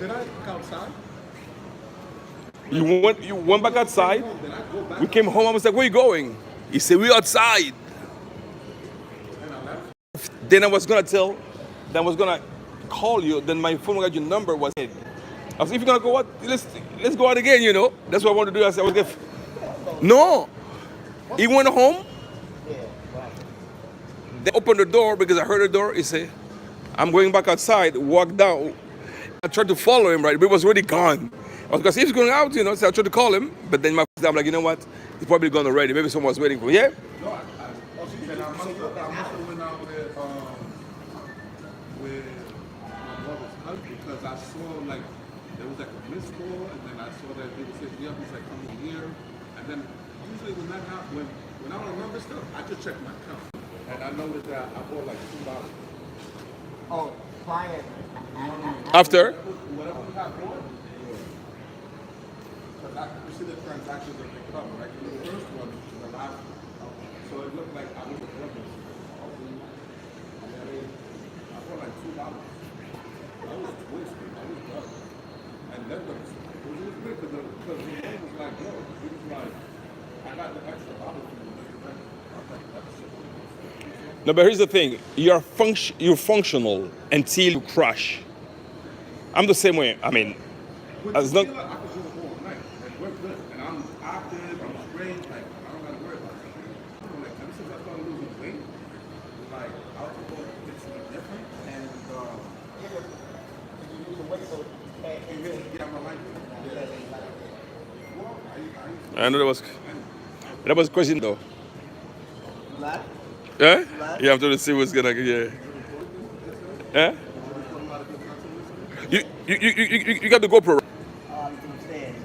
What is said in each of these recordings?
did I go outside? You went back outside. We came home. I was like, where you going? He said, we outside. Then I was gonna tell, then I was gonna call you. Then my phone got your number was it. I was like, if you're gonna go out, let's go out again. You know, that's what I wanted to do. I said, no. He went home. They opened the door because I heard the door. He said, I'm going back outside. Walked down. I tried to follow him, right, but he was already gone. I was because he's going out, you know. So I tried to call him, but then I'm like, you know what? He's probably gone already. Maybe someone was waiting for him. Yeah. No, I must have went out with my brother's cousin because I saw like there was like a missed call, and then I saw that they were saying, yeah, he's like coming here, and then usually when that happens, when I don't remember stuff, I just check my account, and I noticed that I bought like $2. Oh, prior. After. Whatever we got bought. Because you see the transactions that they cover, right? The first one, the last one. So it looked like I was a brother. I bought like $2. I was twisted. I was done. And then it was weird because the man was like, yo, he was like, I got the extra bottle for you. I was like, that's shit. No, but here's the thing: you're functional until you crash. I'm the same way. I mean, as long. I could do it all night. Like, we're good. And I'm active, I'm straight. Like, I don't got to worry about it. Like, ever since I started losing weight, like, alcohol hits me different. And, You lose the weight, so it really get my life. I know that was question though. black. Yeah? You have to see what's gonna. Yeah. Yeah. You got the GoPro.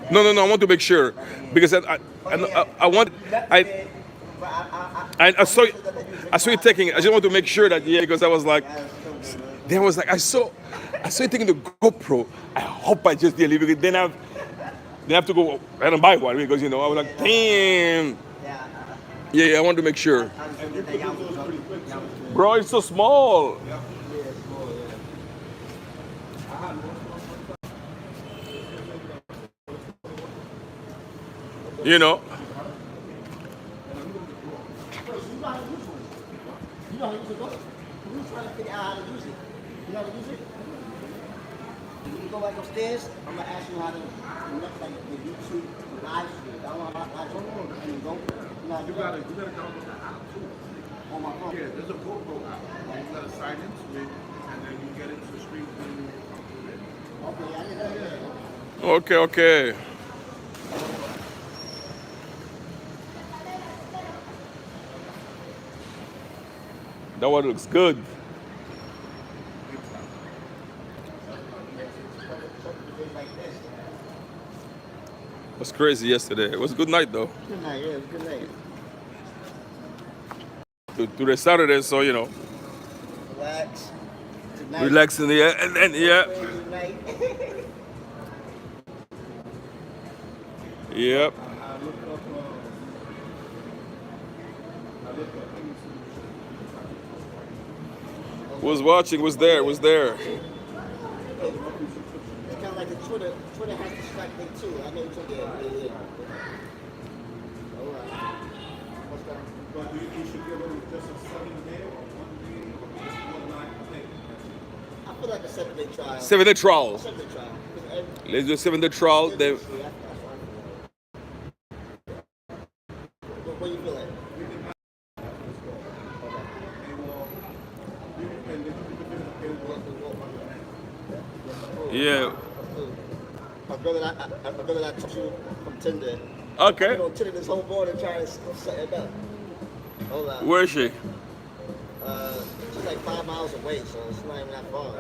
No. I want to make sure because I want I saw you taking it. I just want to make sure that because I was like, then I was like I saw you taking the GoPro. I hope I just did because then I have to go and buy one because I was like, damn. Yeah, I want to make sure. Bro, it's so small. You know. You know how to use it, though? We were trying to figure out how to use it. You know how to use it? When you go back upstairs, I'm going to ask you how to connect like the YouTube live stream. I don't know how to and you go. You know how to You do gotta it download the app too. on my phone. Yeah, there's a GoPro app. You gotta sign into it, and then you get into the stream when you come through it. Okay, I didn't know that. Okay. That one looks good. It was crazy yesterday. It was a good night though. Good night, yeah, it was a good night. To the Saturday, so Relax. Tonight. relaxing, and then Crazy night. yep. I looked up. Was watching, was there. It's kind of like the Twitter. Twitter has the strike thing too. I know you took it. Yeah. All right. What's that? But you should give them just a 7-day or 1 day or just 1 night thing. I feel like a 7-day trial. 7-day trial. 7-day trial. Let's do a 7-day trial. Then What do you feel like? yeah. My brother that took you from Tinder. Okay. You know, Tinder this whole morning trying to set it up. Hold on. Where is she? She's like 5 miles away, so it's not even that far.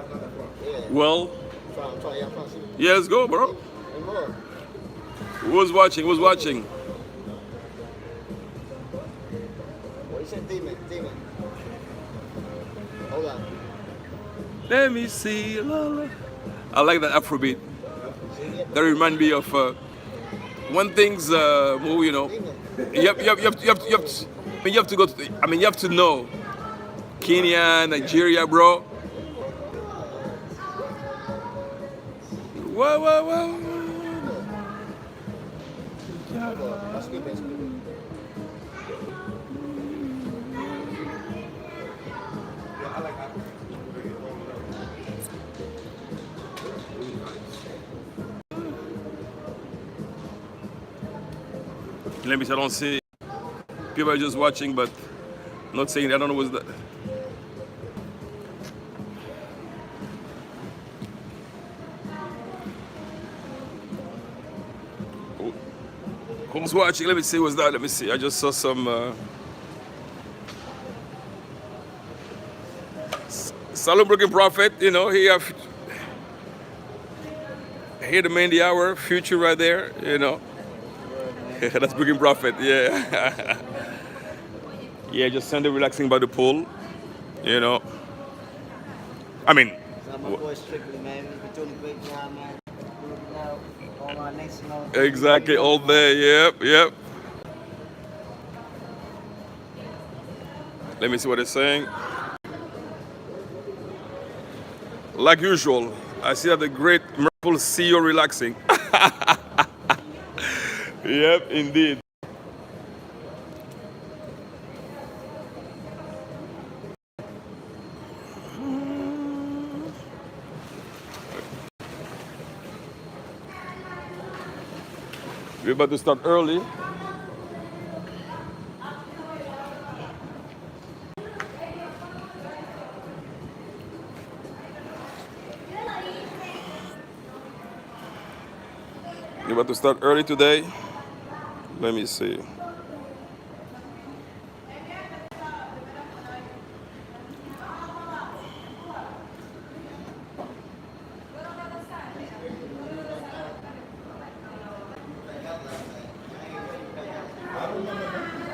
Yeah. Well, I'm trying to see. yeah, let's go, bro. And more. Who was watching? Who was watching? What you said, demon. Hold on. Let me see. La, la. I like that Afrobeat. That reminds me of one thing's movie. You have to go to. You have to know Kenya, Nigeria, bro. Whoa. That's good, that's good. Yeah, I like apple. Let me see, I don't see. People are just watching, but not saying. I don't know what's that. Who's watching? Let me see. What's that? Let me see. I just saw some. Salute Broken Prophet. You know, he have. Here the man in the hour, future right there. You know. That's Broken Prophet. Yeah. Yeah, just Sunday relaxing by the pool. You know. I mean. So my boy Strictly, man. He's been doing a great job, man. All our next, you know. Exactly, all day. Yep. Let me see what it's saying. Like usual, I see that the great Merple CEO relaxing. Yep, indeed. We're about to start early. We're about to start early today. Let me see.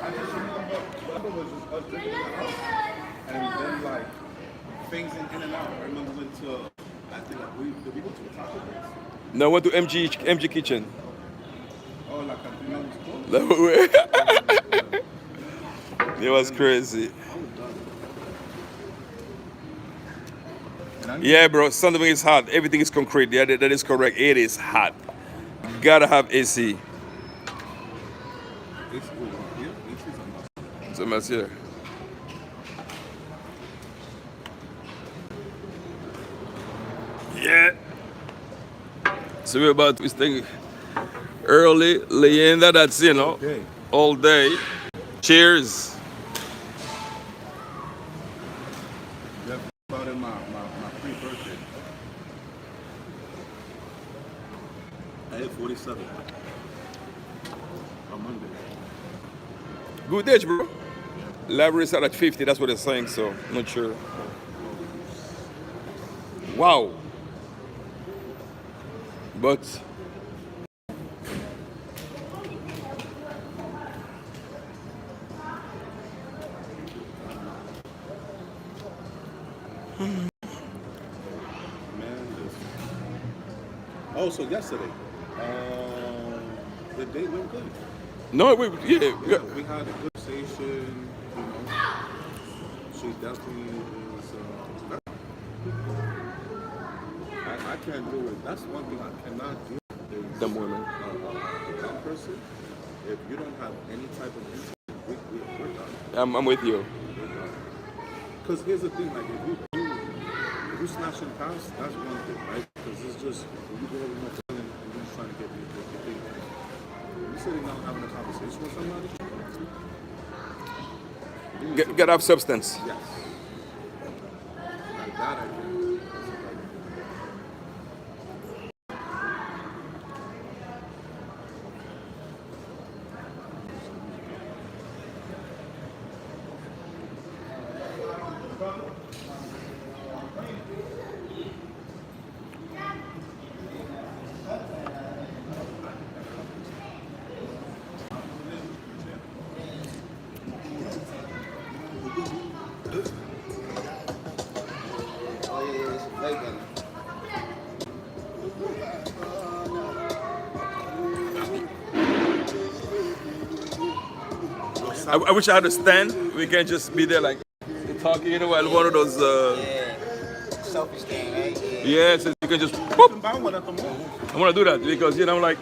I just remember it was just us drinking in the house, and then like things in and out. I remember we went to, I think like did we go to a taco place? Now I went to MG Kitchen. Oh, like Cantina was cool. It was crazy. And I Yeah, bro, something is hot. Everything is concrete. Yeah, that is correct. It is hot. Gotta have AC. It's a mess here. Yeah. So we're about to stay early, leyenda. That's, you know, all day. Cheers. Yeah, about in my pre-birthday. I hit 47 on Monday. Good age, bro. Library is at 50. That's what they're saying. So not sure. Wow. But Oh, so yesterday, the date went good. no, we We had a good conversation, you know. She definitely is. I can't do it. That's one thing I cannot do. Is, Dumb women. that person, if you don't have any type of insight, we're done. I'm with you. Because here's the thing, like if you snatching past, that's one thing, right? Because it's just when you go over my phone and you're just trying to get your thing. When you're sitting down having a conversation with somebody, Gotta have substance. yes. Like that, I can. Oh, yeah, it's bacon. I wish I had a stand. We can just be there like talking, you know, while one of those. Yeah. Selfie stand, right? Yes, You can just You boop. can buy one at the mall. I want to do that because like,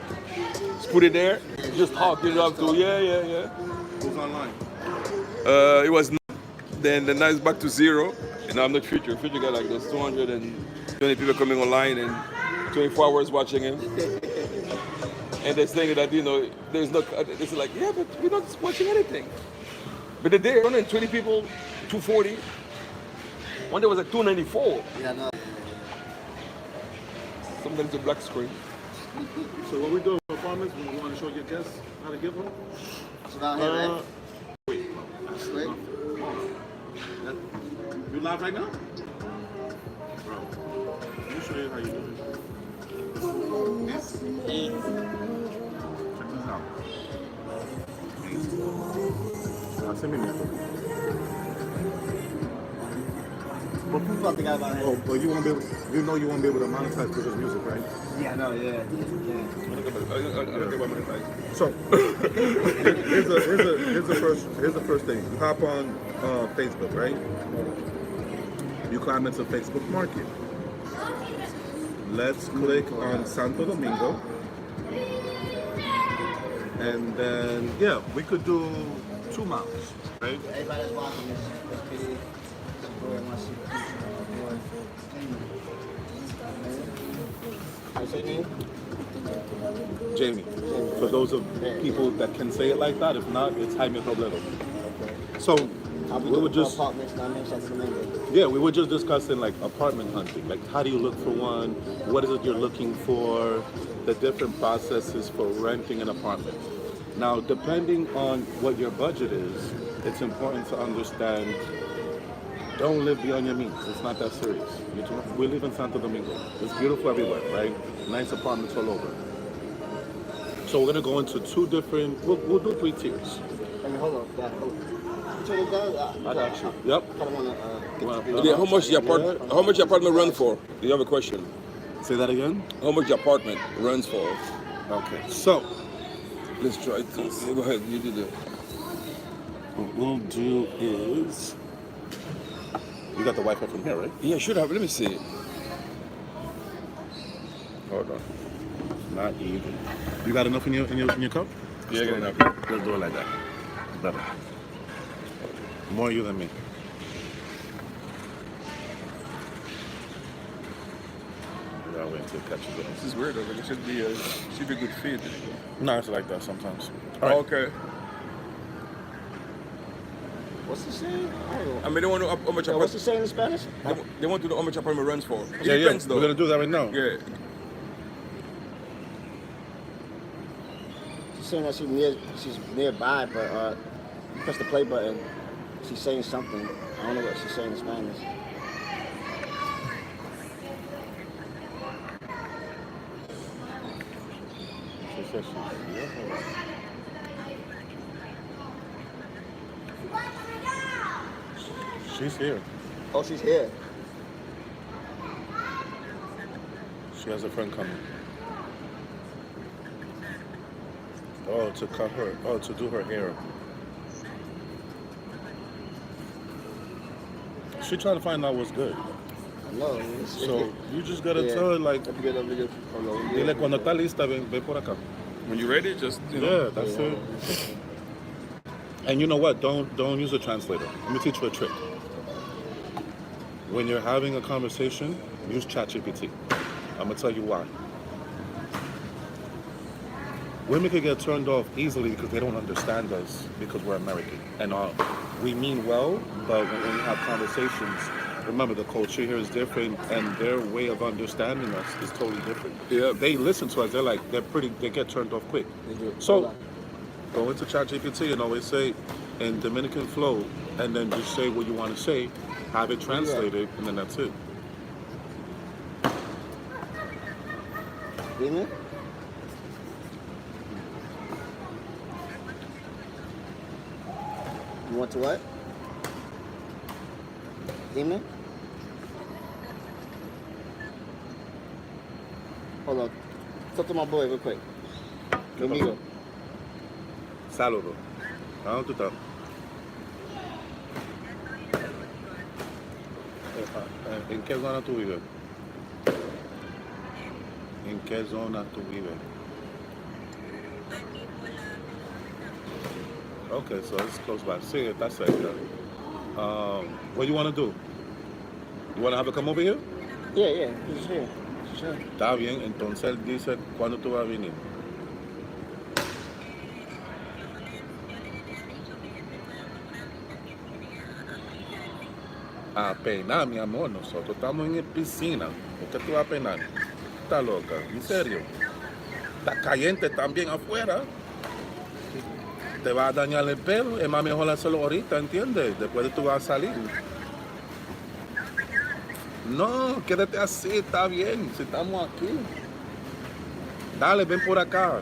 just put it there, just talk. You don't have to. Yeah. Who's online? It was then now it's back to zero. And now I'm not Future. Future got like those 220 people coming online and 24 hours watching him. And they're saying that there's no. It's like but we're not watching anything. But the day 120 people, 240. One day was like 294. Yeah, no. Sometimes a black screen. So what we do with apartments, we want to show your guests how to give them. It's down here, right? Wait. Straight. You live right now? Bro, let me show you how you do it. It's easy. Check this out. Easy. Now send me that. But people have to get about it. Oh, but you won't be able. You know you won't be able to monetize because of music, right? Yeah, no, yeah. So here's the first thing. You hop on Facebook, right? You climb into Facebook Market. Let's click on Santo Domingo, and then we could do 2 miles, right? Everybody that's watching this video, support my shit. What's your name? Jamie. For those of people that can say it like that, if not, it's Jaime Robledo. Okay. So We would just apartments, not we were just discussing like apartment hunting. Like, how do you look for one? What is it you're looking for? The different processes for renting an apartment. Now, depending on what your budget is, it's important to understand. Don't live beyond your means. It's not that serious. We live in Santo Domingo. It's beautiful everywhere, right? Nice apartments all over. So we're gonna go into 2 different. We'll do 3 tiers. Hey, hold on. Yeah, hold on. I got you. Yep. How much the apartment run for? Do you have a question? Say that again. How much the apartment runs for? Okay. So Let's try to. Go ahead. You do that. what we'll do is. You got the Wi-Fi from here, right? Yeah, should have. Let me see. Hold on. Not even. You got enough in your cup? Yeah, I got enough. Let's do it like that. Better. More you than me. I'll wait until it catches up. This is weird though, but it should be a good feed. No, it's like that sometimes. Oh, okay. What's he saying? I don't know. I mean, they want to know how much What's he saying in Spanish? they want to know how much apartment runs for. It Yeah, depends though. We're gonna do that right now. Yeah. She's saying that she's nearby, but you press the play button. She's saying something. I don't know what she's saying in Spanish. She says she's here. Oh, she's here. She has a friend coming. Oh, to cut her. Oh, to do her hair. She trying to find out what's good. I know. So you just gotta tell her like, dile cuando está lista, ven por acá. When you're ready, just Yeah, that's it. And you know what? Don't use a translator. Let me teach you a trick. When you're having a conversation, use ChatGPT. I'm gonna tell you why. Women can get turned off easily because they don't understand us because we're American. And we mean well, but when we have conversations, remember the culture here is different and their way of understanding us is totally different. Yeah. They listen to us, they get turned off quick. So go into ChatGPT and always say in Dominican flow and then just say what you want to say, have it translated, and then that's it. Dime. You want to what? Dime. Hold on. Talk to my boy real quick. ¿Qué pasó? Saludo. ¿A dónde tú estás? ¿En qué zona tú vives? ¿En qué zona tú vives? Okay, so it's close by. Sí, está cerca. What do you want to do? You want to have her come over here? Yeah, yeah, he's here. Sure. Está bien, entonces él dice, ¿cuándo tú vas a venir? A peinar, mi amor, nosotros estamos en la piscina. ¿Por qué tú vas a peinar? Está loca, en serio. Está caliente también afuera. Te va a dañar el pelo. Es más mejor hacerlo ahorita, ¿entiendes? Después tú vas a salir. No, quédate así, está bien. Si estamos aquí. Dale, ven por acá.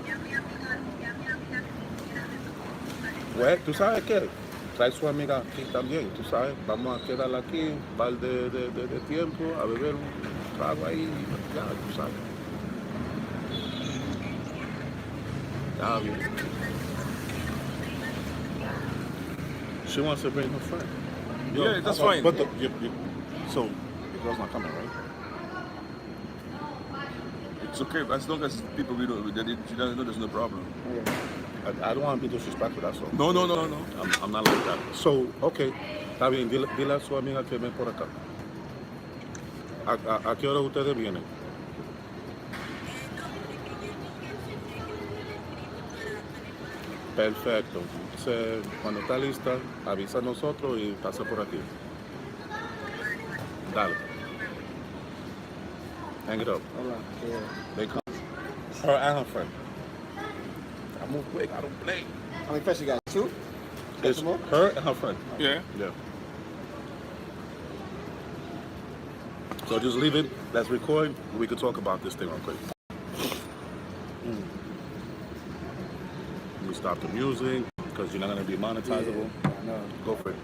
Pues, ¿tú sabes qué? Trae su amiga aquí también, tú sabes. Vamos a quedar aquí un par de tiempo a beber un trago ahí. Ya, tú sabes. Está bien. She wants to bring her friend. Yeah, that's fine. But so your girl's not coming, right? It's okay, as long as people we don't, she doesn't know there's no problem. I don't want to be disrespectful, that's all. No. I'm not like that. So, okay, está bien, dile a su amiga que ven por acá. ¿A qué hora ustedes vienen? Perfecto. Entonces, cuando está lista, avisa a nosotros y pasa por aquí. Dale. Hang it up. Hold on. Yeah. They come. Her and her friend. I move quick, I don't play. How many friends you got? 2? It's some more? her and her friend. Yeah. Yeah. So just leave it. Let's record. We can talk about this thing real quick. Let me stop the music because you're not going to be monetizable. Yeah, I know. Go for it.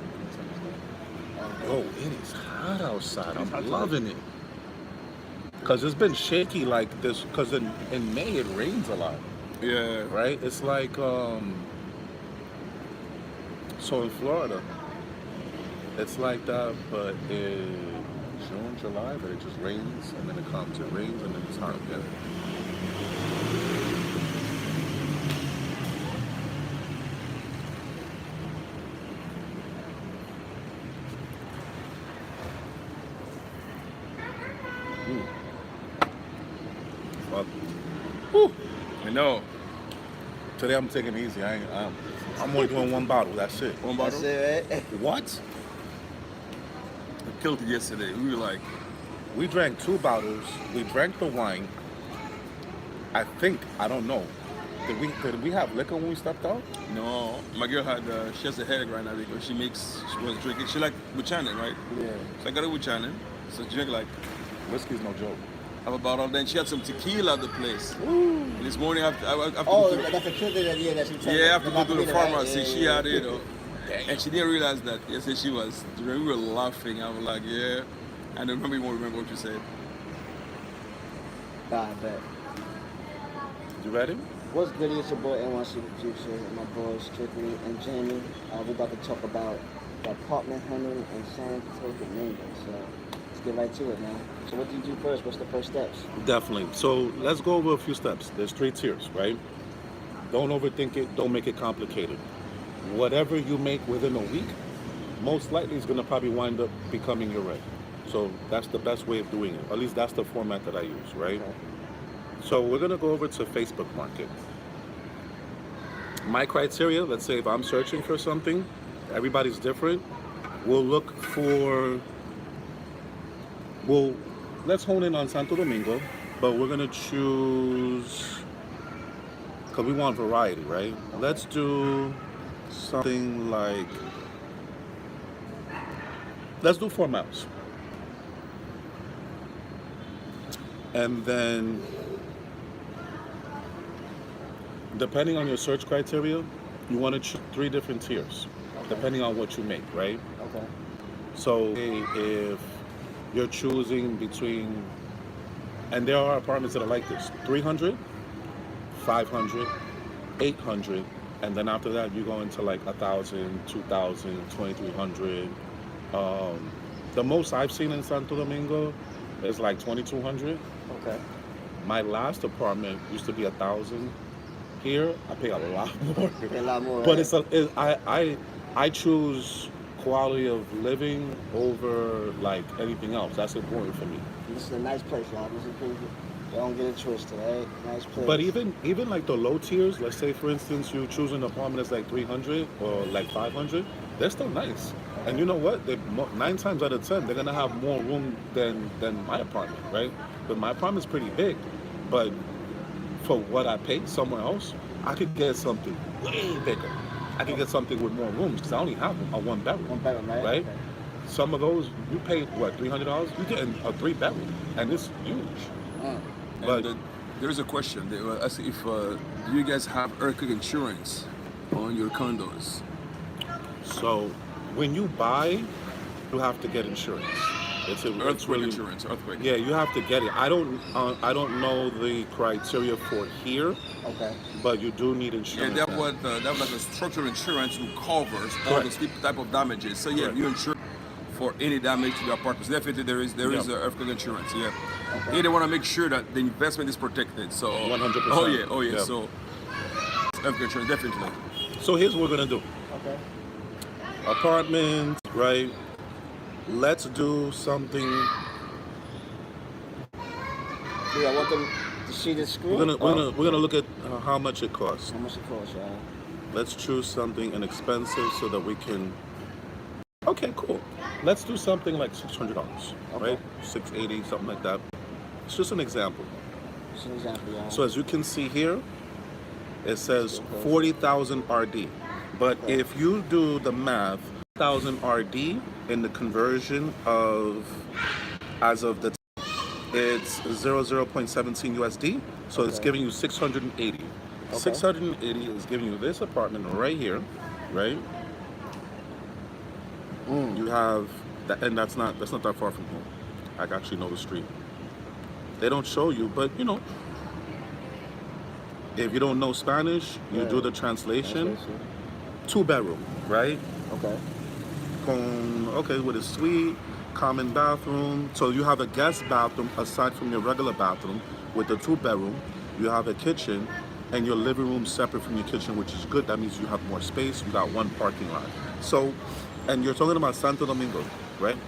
Oh, it is hot outside. I'm loving it. Because it's been shaky like this. Because in May it rains a lot. Yeah. Right? It's like, so in Florida, it's like that, but in June, July, but it just rains and then it comes. It rains and then it's hot again. Fuck. Whew. I know. Today I'm taking it easy. I'm only doing one bottle. That's it. One That's bottle. it, right? What? I killed it yesterday. We were like, We drank 2 bottles. We drank the wine. I think, I don't know. Did we have liquor when we stepped out? no. My girl had, she has a headache right now because she was drinking. She like Buchanan, right? Yeah. So I got her Buchanan. So she drank like Whiskey's no joke. have a bottle. Then she had some tequila at the place. And this morning I have to Oh, go to, that's a kid that, yeah, that's yeah, I have to go to the margarita, right? pharmacy. Yeah, She yeah, had it, and she didn't realize that. Yesterday she was. We were laughing. I was like, yeah. And then you won't remember what you said. Nah, I bet. You ready? What's good? It's your boy NYC the Juicer, and my boys Strictly and Jamie. We're about to talk about the apartment hunting in San Domingo. So let's get right to it, man. So what do you do first? What's the first steps? Definitely. So let's go over a few steps. There's 3 tiers, right? Don't overthink it. Don't make it complicated. Whatever you make within a week, most likely is going to probably wind up becoming your rent. So that's the best way of doing it. At least that's the format that I use, right? Okay. So we're going to go over to Facebook Market. My criteria, let's say if I'm searching for something, everybody's different. We'll look for, let's hone in on Santo Domingo, but we're going to choose, because we want variety, right? Let's do something like, let's do 4 miles. And then, depending on your search criteria, you want to choose 3 different tiers, depending on what you make, right? Okay. So if you're choosing between, and there are apartments that are like this, 300, 500, 800, and then after that you go into like 1,000, 2,000, 2,300. The most I've seen in Santo Domingo is like 2,200. Okay. My last apartment used to be 1,000. Here, I pay a lot more. Pay a lot more, But right? I choose quality of living over like anything else. That's important for me. This is a nice place, y'all. This is pretty good. Don't get it twisted, right? Nice place. But even like the low tiers, let's say for instance you choose an apartment that's like 300 or like 500, they're still nice. And you know what? 9 times out of 10, they're gonna have more room than my apartment, right? But my apartment's pretty big. But for what I pay somewhere else, I could get something way bigger. I could get something with more rooms because I only have a one bedroom. One bedroom, right? Right? Okay. Some of those you pay what, $300? You get a 3 bedroom, and it's huge. Mm. But And there's a question. They were asking if do you guys have earthquake insurance on your condos? so when you buy, you have to get insurance. It's Earthquake really insurance, earthquake. yeah. You have to get it. I don't know the criteria for here, Okay. but you do need Yeah, insurance. that now. was like a structural insurance who covers all Correct. those type of damages. So yeah, Correct. you insure for any damage to your apartments. Definitely there is Yeah. earthquake insurance. Yeah. Okay. Yeah, they want to make sure that the investment is protected. So 100%. Oh yeah. Yeah. So earthquake insurance definitely. So here's what we're gonna do. Okay. Apartments, right? Let's do something. Yeah, I want them to see the screen. We're gonna look at how much it costs. How much it costs, y'all? Let's choose something inexpensive so that we can. Okay, cool. Let's do something like $600, Okay. right? 680, something like that. It's just an example. Just an example, y'all. So as you can see here, it says 40,000 RD. But Okay. if you do the math, 1,000 RD in the conversion of, as of the, it's 0.17 USD. So it's Okay. giving you 680. Okay. 680 is giving you this apartment right here, right? You have that, and that's not that far from home. I actually know the street. They don't show you, but you know, if you don't know Spanish, you Yeah. do the translation. 2 bedroom, right? Okay. Okay, with a suite, common bathroom. So you have a guest bathroom aside from your regular bathroom with the 2 bedroom. You have a kitchen and your living room separate from your kitchen, which is good. That means you have more space. You got one parking lot. So, and you're talking about Santo Domingo, right?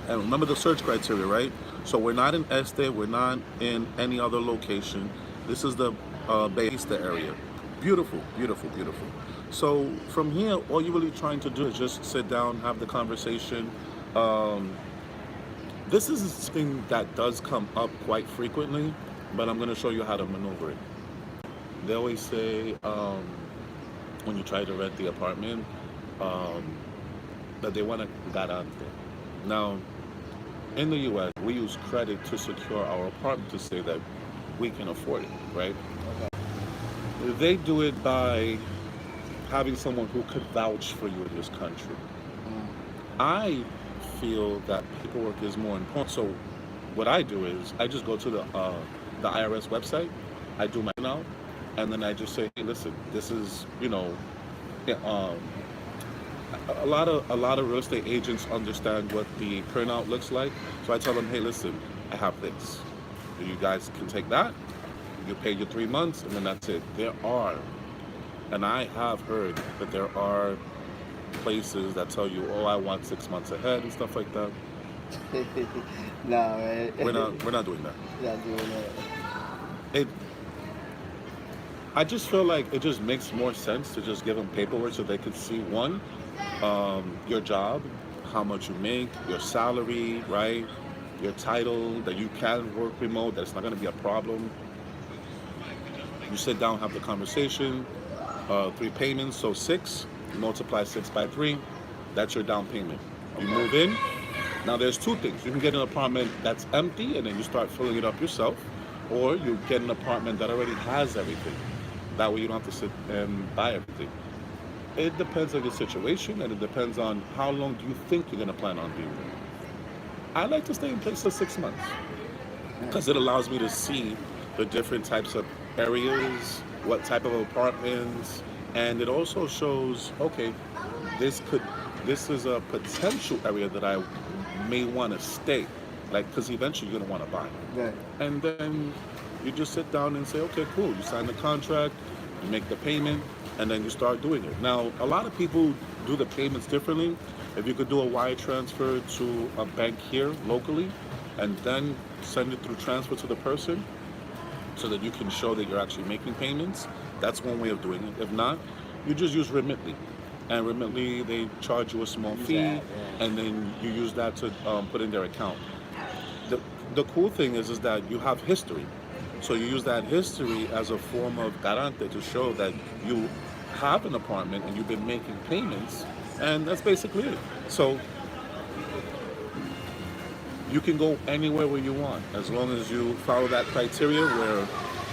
And remember the search criteria, right? So we're not in Este, we're not in any other location. This is the Baista area. Beautiful, beautiful, beautiful. So from here, all you're really trying to do is just sit down, have the conversation. This is something that does come up quite frequently, but I'm going to show you how to maneuver it. They always say when you try to rent the apartment that they want a garante. Now, in the U.S., we use credit to secure our apartment to say that we can afford it, right? They do it by having someone who could vouch for you in this country. I feel that paperwork is more important. So what I do is I just go to the IRS website, I do my now, and then I just say, hey, listen, this is, you know, a lot of real estate agents understand what the printout looks like. So I tell them, hey, listen, I have this. You guys can take that. You pay your 3 months, and then that's it. And I have heard that there are places that tell you, oh, I want 6 months ahead and stuff like that. No, man. We're not doing that. Not doing that. I just feel like it just makes more sense to just give them paperwork so they can see one, your job, how much you make, your salary, right? Your title, that you can work remote, that's not going to be a problem. You sit down, have the conversation, 3 payments, so 6, you multiply 6 by 3, that's your down payment. You move in. Now there's 2 things. You can get an apartment that's empty and then you start filling it up yourself, or you get an apartment that already has everything. That way you don't have to sit and buy everything. It depends on your situation, and it depends on how long do you think you're gonna plan on being there. I like to stay in place for 6 months because it allows me to see the different types of areas, what type of apartments, and it also shows, okay, this is a potential area that I may want to stay. like, because eventually you're gonna want to buy. Right. And then you just sit down and say, okay, cool. You sign the contract, you make the payment, and then you start doing it. Now, a lot of people do the payments differently. If you could do a wire transfer to a bank here locally, and then send it through transfer to the person, so that you can show that you're actually making payments, that's one way of doing it. If not, you just use Remitly. And Remitly, they charge you a small fee, and then you use that to put in their account. The cool thing is that you have history. So you use that history as a form of garante to show that you have an apartment and you've been making payments, and that's basically it. So you can go anywhere where you want as long as you follow that criteria where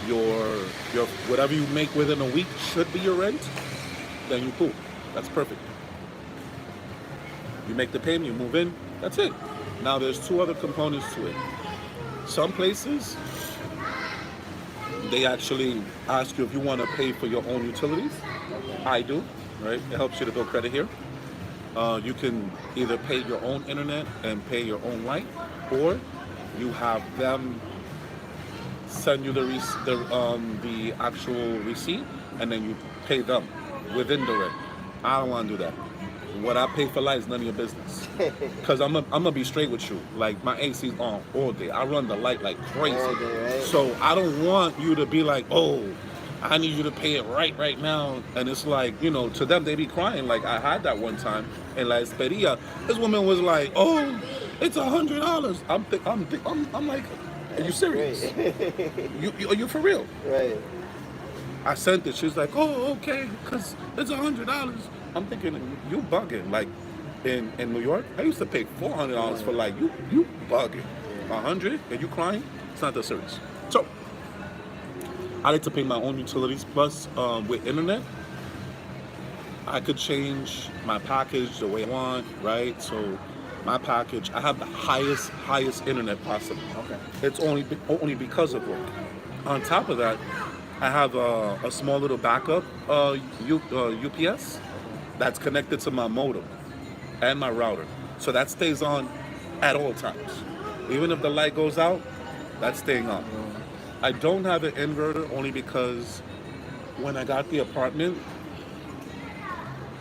your whatever you make within a week should be your rent, then you're cool. That's perfect. You make the payment, you move in, that's it. Now there's two other components to it. Some places, they actually ask you if you want to pay for your own utilities. I do, right? It helps you to build credit here. You can either pay your own internet and pay your own light, or you have them send you the actual receipt, and then you pay them within the rent. I don't want to do that. What I pay for light is none of your business. Because I'm gonna be straight with you. Like, my AC's on all day. I run the light like crazy. All day, right? So I don't want you to be like, oh, I need you to pay it right now. And it's like, you know, to them, they be crying. Like, I had that one time in La Esperia. This woman was like, oh, it's $100. I'm like, are you serious? Are you for real? Right. I sent it. She's like, oh, okay, because it's $100. I'm thinking, you bugging. Like, in New York, I used to pay $400 for light. You bugging. 100 and you crying? It's not that serious. So, I like to pay my own utilities. Plus, with internet, I could change my package the way I want, right? So, my package, I have the highest internet possible. Okay. It's only because of work. On top of that, I have a small little backup UPS that's connected to my modem and my router. So that stays on at all times. Even if the light goes out, that's staying on. I don't have an inverter only because when I got the apartment,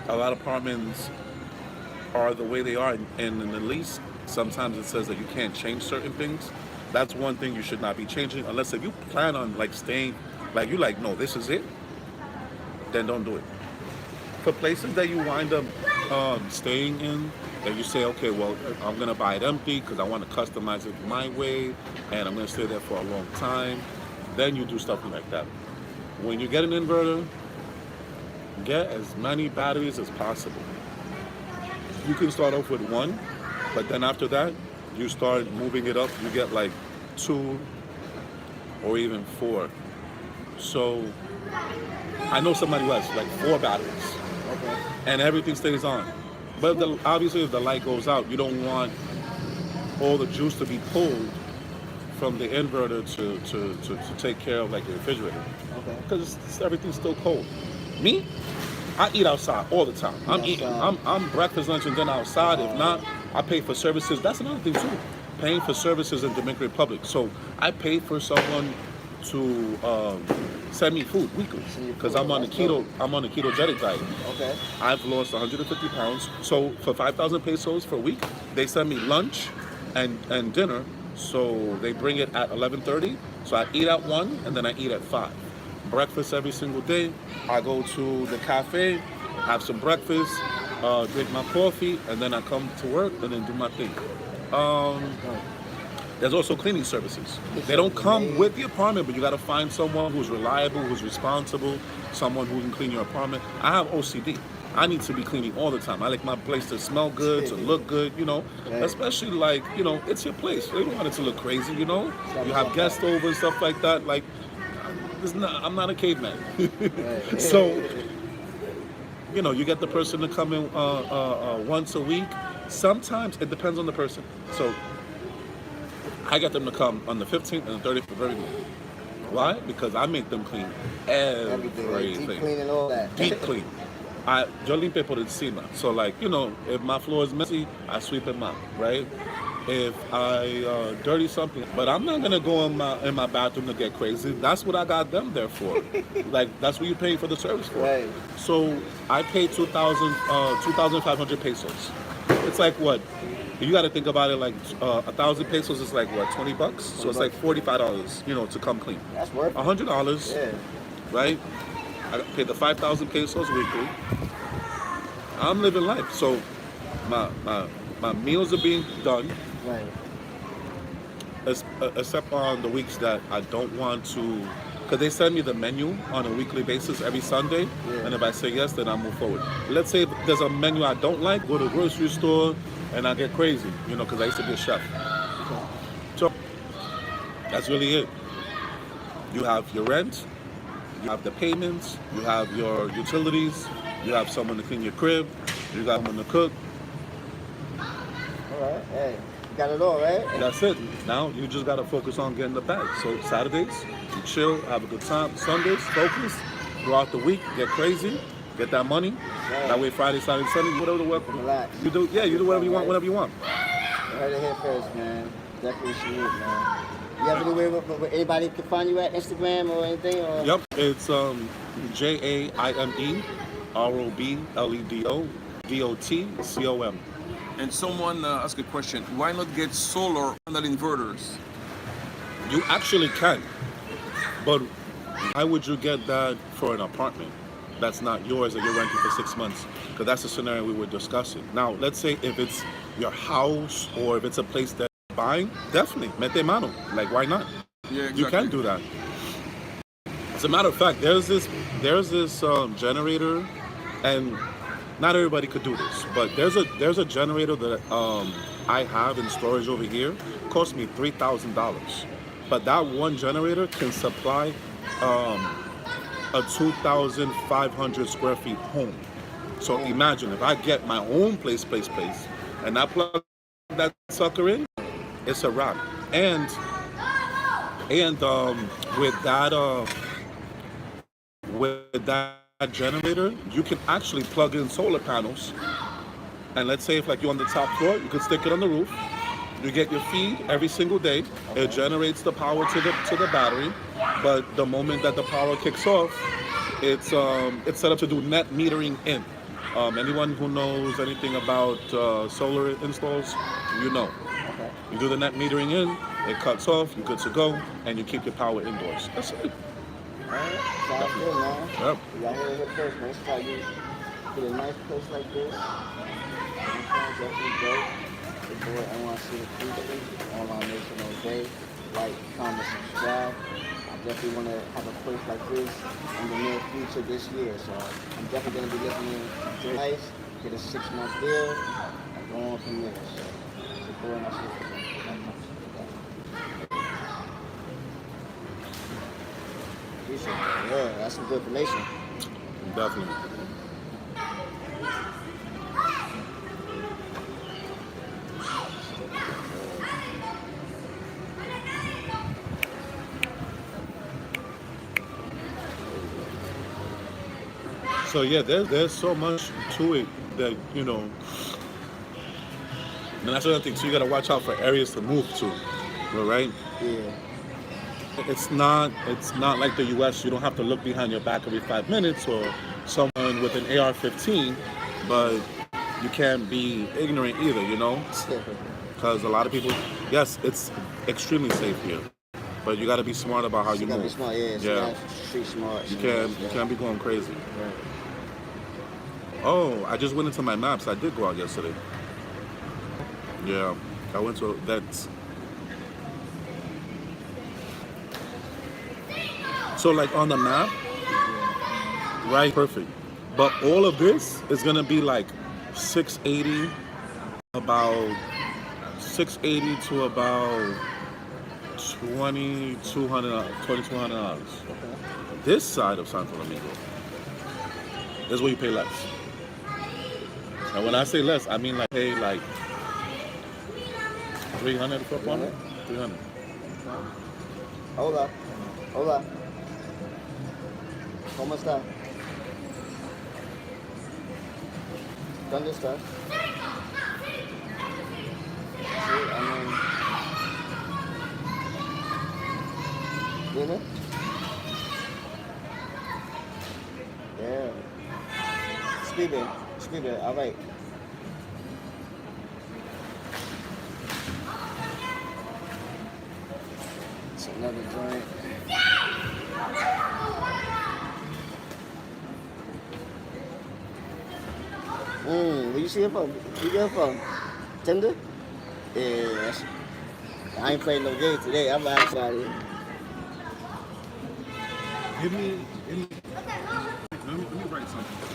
a lot of apartments are the way they are, and in the lease, sometimes it says that you can't change certain things. That's one thing you should not be changing, unless if you plan on like staying, like you like, no, this is it, then don't do it. For places that you wind up staying in, that you say, okay, well, I'm gonna buy it empty because I want to customize it my way, and I'm gonna stay there for a long time, then you do stuff like that. When you get an inverter, get as many batteries as possible. You can start off with one, but then after that, you start moving it up. You get like 2 or even 4. So I know somebody who has like 4 batteries, Okay. and everything stays on. But obviously, if the light goes out, you don't want all the juice to be pulled from the inverter to take care of like the refrigerator, Okay. because everything's still cold. Me, I eat outside all the time. I'm eating. I'm breakfast, lunch, and dinner outside. If not, I pay for services. That's another thing too. Paying for services in Dominican Republic. So I pay for someone to send me food weekly because I'm on the keto. I'm on the ketogenic diet. Okay. I've lost 150 pounds. So for 5,000 pesos for a week, they send me lunch and dinner. So they bring it at 11:30. So I eat at 1 and then I eat at 5. Breakfast every single day. I go to the cafe, have some breakfast, drink my coffee, and then I come to work and then do my thing. There's also cleaning services. They don't come with the apartment, but you got to find someone who's reliable, who's responsible, someone who can clean your apartment. I have OCD. I need to be cleaning all the time. I like my place to smell good, to look good, you know. Especially like, you know, it's your place. You don't want it to look crazy, you know. You have guests over and stuff like that. Like, I'm not a caveman. So, you know, you get the person to come in once a week. Sometimes it depends on the person. So I get them to come on the 15th and the 30th of every month. Why? Because I make them clean everything. Deep clean and all that. Deep clean. Yo limpio por encima. So like, you know, if my floor is messy, I sweep them out, right? if I dirty something, but I'm not gonna go in my bathroom to get crazy. That's what I got them there for. Like that's what you pay for the service for. Right. So I paid 2,500 pesos. It's like what? You got to think about it like 1,000 pesos is like what, $20? So it's like $45, to come clean. That's worth it. $100, Yeah. right? I paid the 5,000 pesos weekly. I'm living life. So my meals are being done. Right. Except on the weeks that I don't want to, because they send me the menu on a weekly basis every Sunday, and if I say yes, then I move forward. Let's say there's a menu I don't like, go to the grocery store, and I get crazy, because I used to be a chef. So that's really it. You have your rent, you have the payments, you have your utilities, you have someone to clean your crib, you got someone to cook. All right. Hey, you got it all, right? That's it. Now you just gotta focus on getting the bag. So Saturdays, you chill, have a good time. Sundays, focus. Throughout the week, get crazy, get that money. Right. That way, Friday, Saturday, Sunday, whatever the work. Relax. You do whatever you want, whenever you want. You heard it here first, man. Definitely salute, man. You have anywhere where anybody can find you at Instagram or anything? Or? Yep, it's JAIMEROBLEDO And someone asked a question: why not get solar panel inverters? You actually can, but why would you get that for an apartment that's not yours that you're renting for 6 months? Because that's the scenario we were discussing. Now, let's say if it's your house or if it's a place that you're buying, definitely, mete mano. Like, why not? Yeah, exactly. You can do that. As a matter of fact, there's this generator, and not everybody could do this, but there's a generator that I have in storage over here. It cost me $3,000, but that one generator can supply a 2,500 square feet home. So imagine if I get my own place, and I plug that sucker in, it's a wrap. And with that generator, you can actually plug in solar panels. And let's say if like you're on the top floor, you can stick it on the roof. You get your feed every single day. Okay. It generates the power to the battery. But the moment that the power kicks off, it's set up to do net metering in. Anyone who knows anything about solar installs, you know. Okay. You do the net metering in, it cuts off, you're good to go, and you keep your power indoors. That's it. Alright, sounds good, man. Yep. Y'all heard it first, man. It's like you get a nice place like this. Definitely go. The boy NYC the Future, online nation all day. Like, comment, subscribe. I definitely want to have a place like this in the near future this year. So I'm definitely going to be listening to nice, get a 6-month deal, and go on from there. So it's a boy NYC the Future. Yeah, that's some good information. Definitely. So yeah, there's so much to it that and that's another thing. So you gotta watch out for areas to move to, right? Yeah. It's not like the U.S. You don't have to look behind your back every 5 minutes or someone with an AR-15, but you can't be ignorant either, because a lot of people. Yes, it's extremely safe here, but you got to be smart about how you move. Be smart, yeah. Street smart. You can't be going crazy. Right. Oh, I just went into my maps. I did go out yesterday. Yeah, I went to that. So like on the map, right? Perfect. But all of this is gonna be like 680 to about 2,200. This side of Santo Domingo is where you pay less. And when I say less, I mean like pay like 300 for apartment. 300. Hola. ¿Cómo está? ¿Dónde está? See, you know? Yeah. Speed it. All right. It's another joint. Where you see it from? You get it from? Tinder? Yeah. I ain't playing no game today. I'm outside here. Give me, let me write something.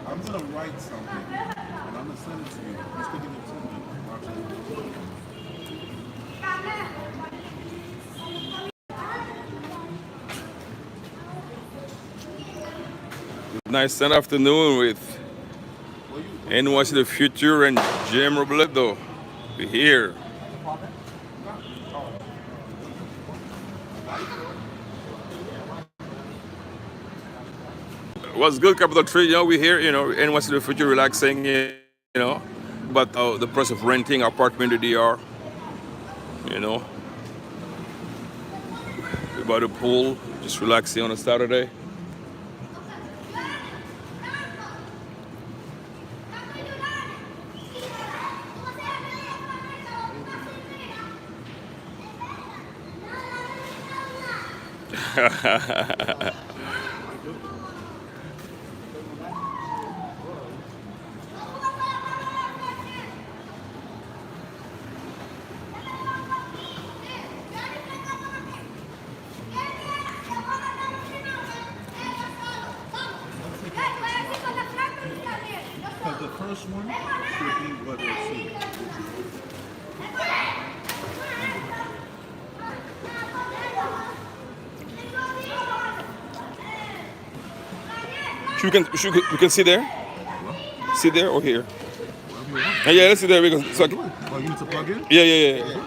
I'm gonna write something, and I'm gonna send it to you. You still give it to me. Watch it. Nice Sunday afternoon with NYC the Future and Jim Robledo. We're here. What's good, Capital Tree? We're here, NYC the Future relaxing, about the price of renting apartment in the DR, about the pool, just relaxing on a Saturday. Because the first one should be what it see. We can see there? See there or here? Yeah, let's see there because Oh, you need to plug in? Yeah.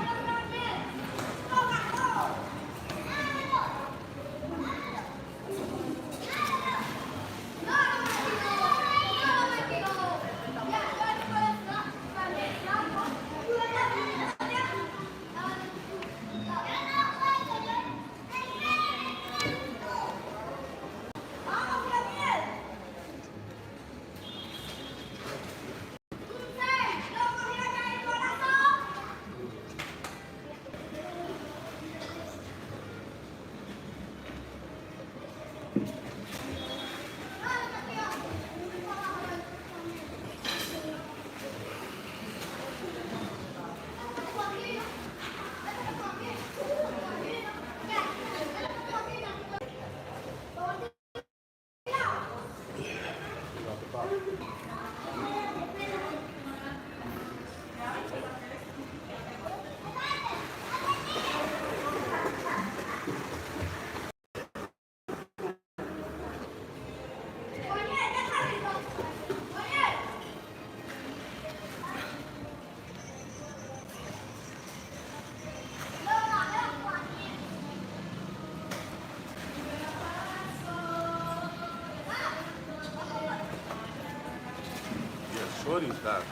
Shorty's that.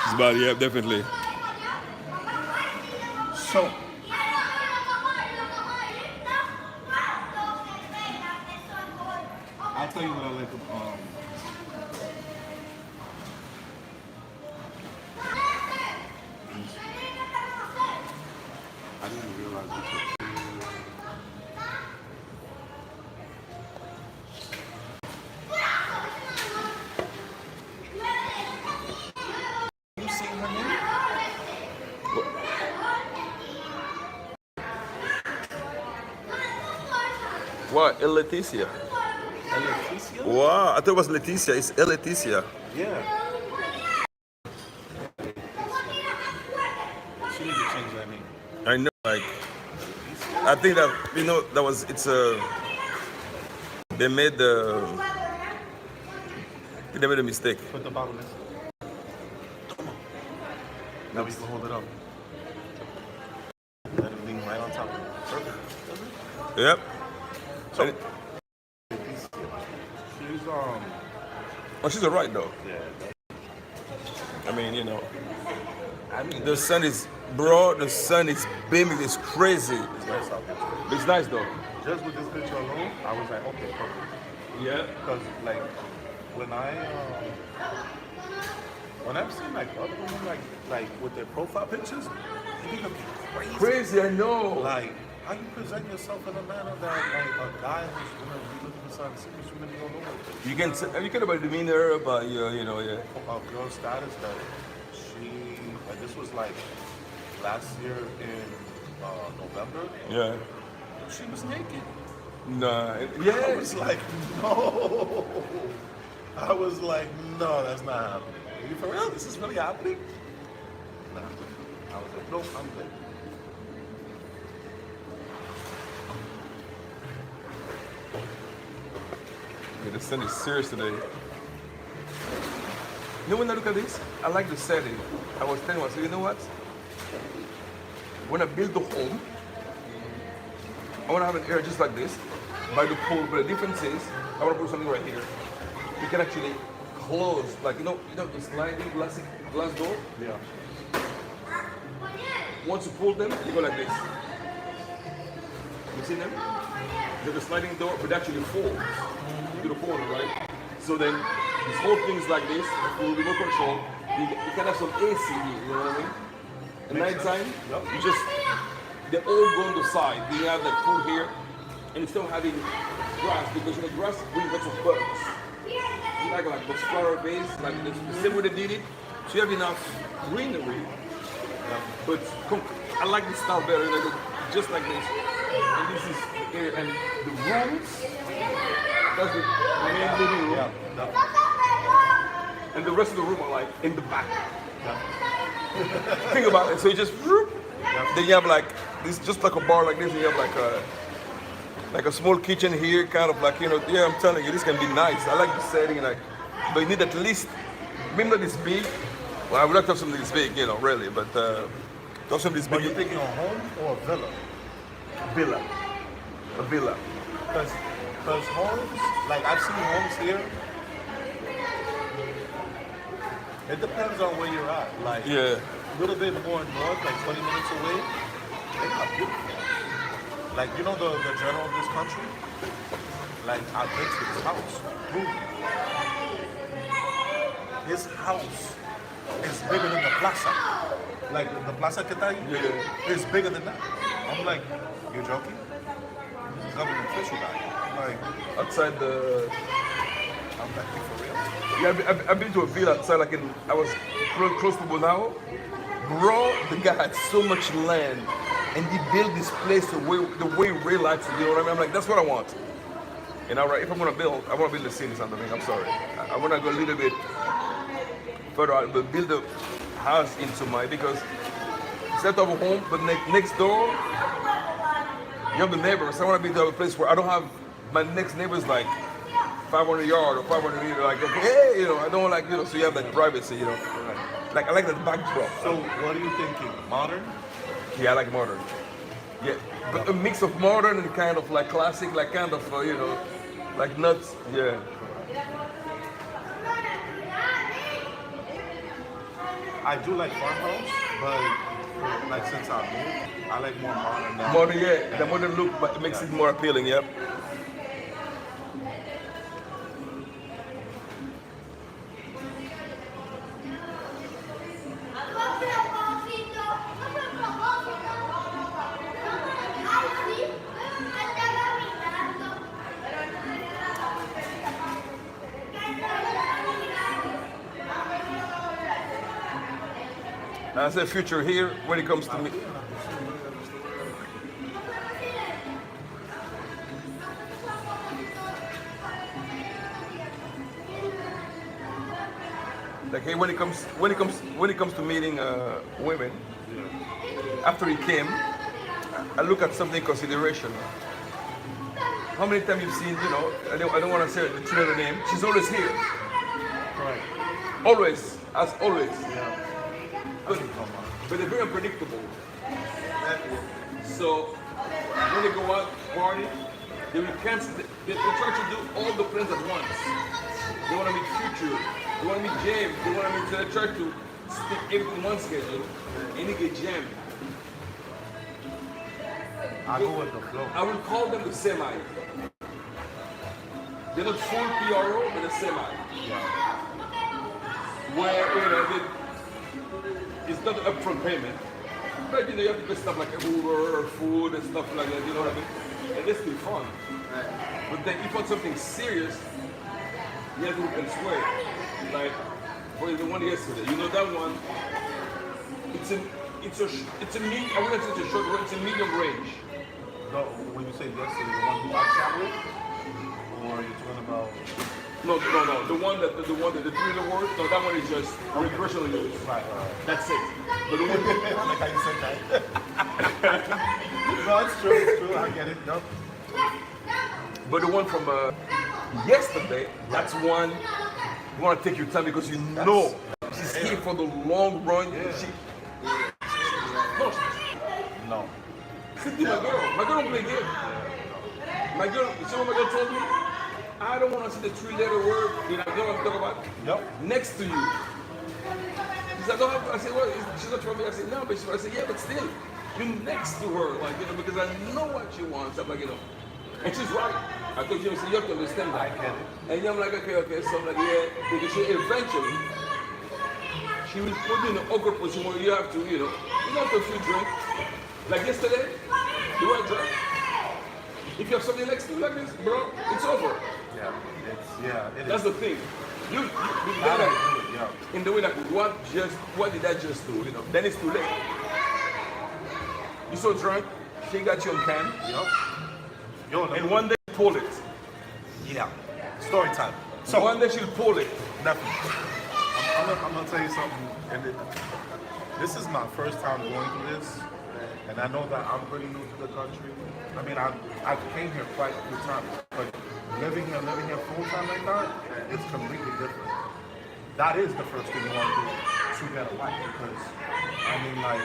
It's about, yeah, definitely. So, I'll tell you what I like. I didn't realize it. You see her name? What? El Leticia. Leticia? Wow, I thought it was Leticia. It's El Leticia. Yeah. She needs to change that name. I know, I think that, that was, they made they made a mistake. Put the bottle in. Now we can hold it up. Let it lean right on top. Perfect. Yep. So, Oh, she's alright though. Yeah. I mean, the sun is, bro. The sun is beaming. It's crazy. It's nice out there. But it's nice though. Just with this picture alone, I was like, okay, perfect. Yeah. Because like when I've seen like other women like with their profile pictures, they be looking crazy. Crazy, I know. Like how you present yourself in a manner that like a guy who's gonna be looking for something serious, you really don't know. You can about demeanor, about yeah. A girl status that she like this was like last year in November. Yeah. She was naked. Nah. I Yeah. was like, no. I was like, no, that's not happening. Are you for real? This is really happening? Nah. I was like, nope, I'm good. Yeah, the sun is serious today. You know when I look at this, I like the setting. I was telling myself, you know what? When I build the home, I want to have an area just like this, by the pool. But the difference is, I want to put something right here. You can actually close, like the sliding glass door. Yeah. Once you pull them, you go like this. You see them? There's a sliding door, but it actually folds to the corner, right? So then this whole thing is like this, full remote control. You can have some AC here, you know what I mean? At nighttime, you just, they all go on the side. You have that pool here, and instead of having grass, because grass brings lots of bugs. You like those flower base, like the same way they did it. So you have enough greenery. But I like this style better, just like this. And this is here, and the rooms, that's the main living room. And the rest of the room are like in the back. Think about it. So you just, then you have like this, just like a bar like this, and you have like a small kitchen here, kind of like, yeah, I'm telling you, this can be nice. I like the setting, but you need at least, maybe not this big. Well, I would like to have something this big, really, but to have something this big. But you're thinking a home or a villa? A villa. Because homes, like I've seen homes here, it depends on where you're at. Like Yeah. a little bit more north, like 20 minutes away, they got beautiful. Like the general of this country, like I've been to his house. His house is bigger than the plaza. Like the plaza que está ahí is bigger than that. I'm like, you're joking? Government official guy. Like Outside the. I'm like, you for real? Yeah, I've been to a villa outside, I was close to Bonao. Bro, the guy had so much land, and he built this place the way real life, you know what I mean? I'm like, that's what I want. And if I'm gonna build, I want to build a city something. I'm sorry. I want to go a little bit further out, but build a house into because set up a home, but next door, you have the neighbors. I want to be to a place where I don't have my next neighbors like 500 yards or 500 meters. Like, hey, I don't like, so you have that privacy, Like I like that backdrop. So what are you thinking? Modern? Yeah, I like modern. Yeah, but a mix of modern and kind of like classic, like kind of, like nuts. Yeah. I do like farmhouse, but like since I moved, I like more modern now. Modern, yeah. The modern look, but it makes it more appealing. Yep. I said future here when it comes to me. Like hey, when it comes to meeting women, after he came, I look at something in consideration. How many times you've seen, I don't want to say the name. She's always here. Right. Always, as always. Yeah. But they're very unpredictable. So when they go out party, they will cancel. They try to do all the plans at once. they want to meet Future, they want to meet James, they want to meet, so they try to stick everything in one schedule, and they get jammed. I go with the flow. I would call them the semi. They're not full PRO, but a semi. Yeah. Where, it's not an upfront payment. But you have to pay stuff like Uber or food and stuff like that, you know what I mean? And it's still fun. But then if you want something serious, you have to look elsewhere. Like, for the one yesterday, you know that one, it's a medium, I wouldn't say it's a short range, it's a medium range. No, when you say yesterday, the one who I shot with? Or are you talking about? No. The one that the 3 awards, no, that one is just recreational use. Right. That's it. But the one I like how you said that. No, it's true. I get it. Nope. But the one from yesterday, that's one you want to take your time because you know she's here for the long run. No. See, my girl don't play game. My girl, you see what my girl told me? I don't want to see the 3-letter word. You know what I'm talking about? Yep. Next to you. She said, I said, well, she's not from me. I said, no, but I said, yeah, but still, you're next to her, like, because I know what she wants. I'm like, and she's right. I told you, you have to understand that. I get it. And I'm like, okay. So I'm like, yeah, because she eventually, she will put you in an awkward position where you have to, you have to feel drink. Like yesterday, you weren't drunk. If you have something next to you like this, bro, it's over. That's the thing. You gotta in the way that what did I just do? Then it's too late. You're so drunk, she got you on cam. And one day pull it. Yeah. Story time. So one day she'll pull it. Definitely. I'm gonna tell you something. And this is my first time going through this, and I know that I'm pretty new to the country. I mean, I came here quite a few times, but living here full time like that, it's completely different. That is the first thing you want to do to get a wife, because I mean, like,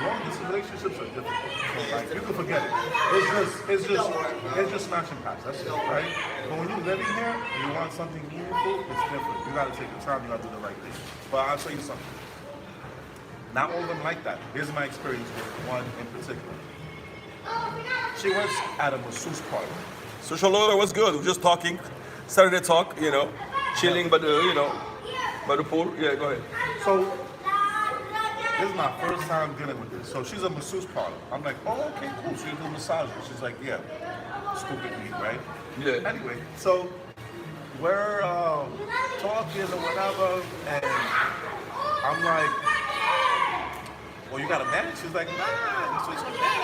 long distance relationships are difficult. So, like, you can forget it. It's just smash and pass. That's it, right? But when you're living here, you want something meaningful, it's different. You got to take your time. You got to do the right thing. But I'll tell you something. Not all of them like that. Here's my experience with one in particular. She works at a masseuse parlor. So Charlotte, what's good? We're just talking. Saturday talk, chilling by the, by the pool. Yeah, go ahead. So this is my first time dealing with this. So she's a masseuse parlor. I'm like, oh, okay, cool. So you do massages. She's like, yeah. Stupid me, right? Yeah. Anyway, so we're talking or whatever, and I'm like, well, you got a man? She's like, nah. So she's like, blah.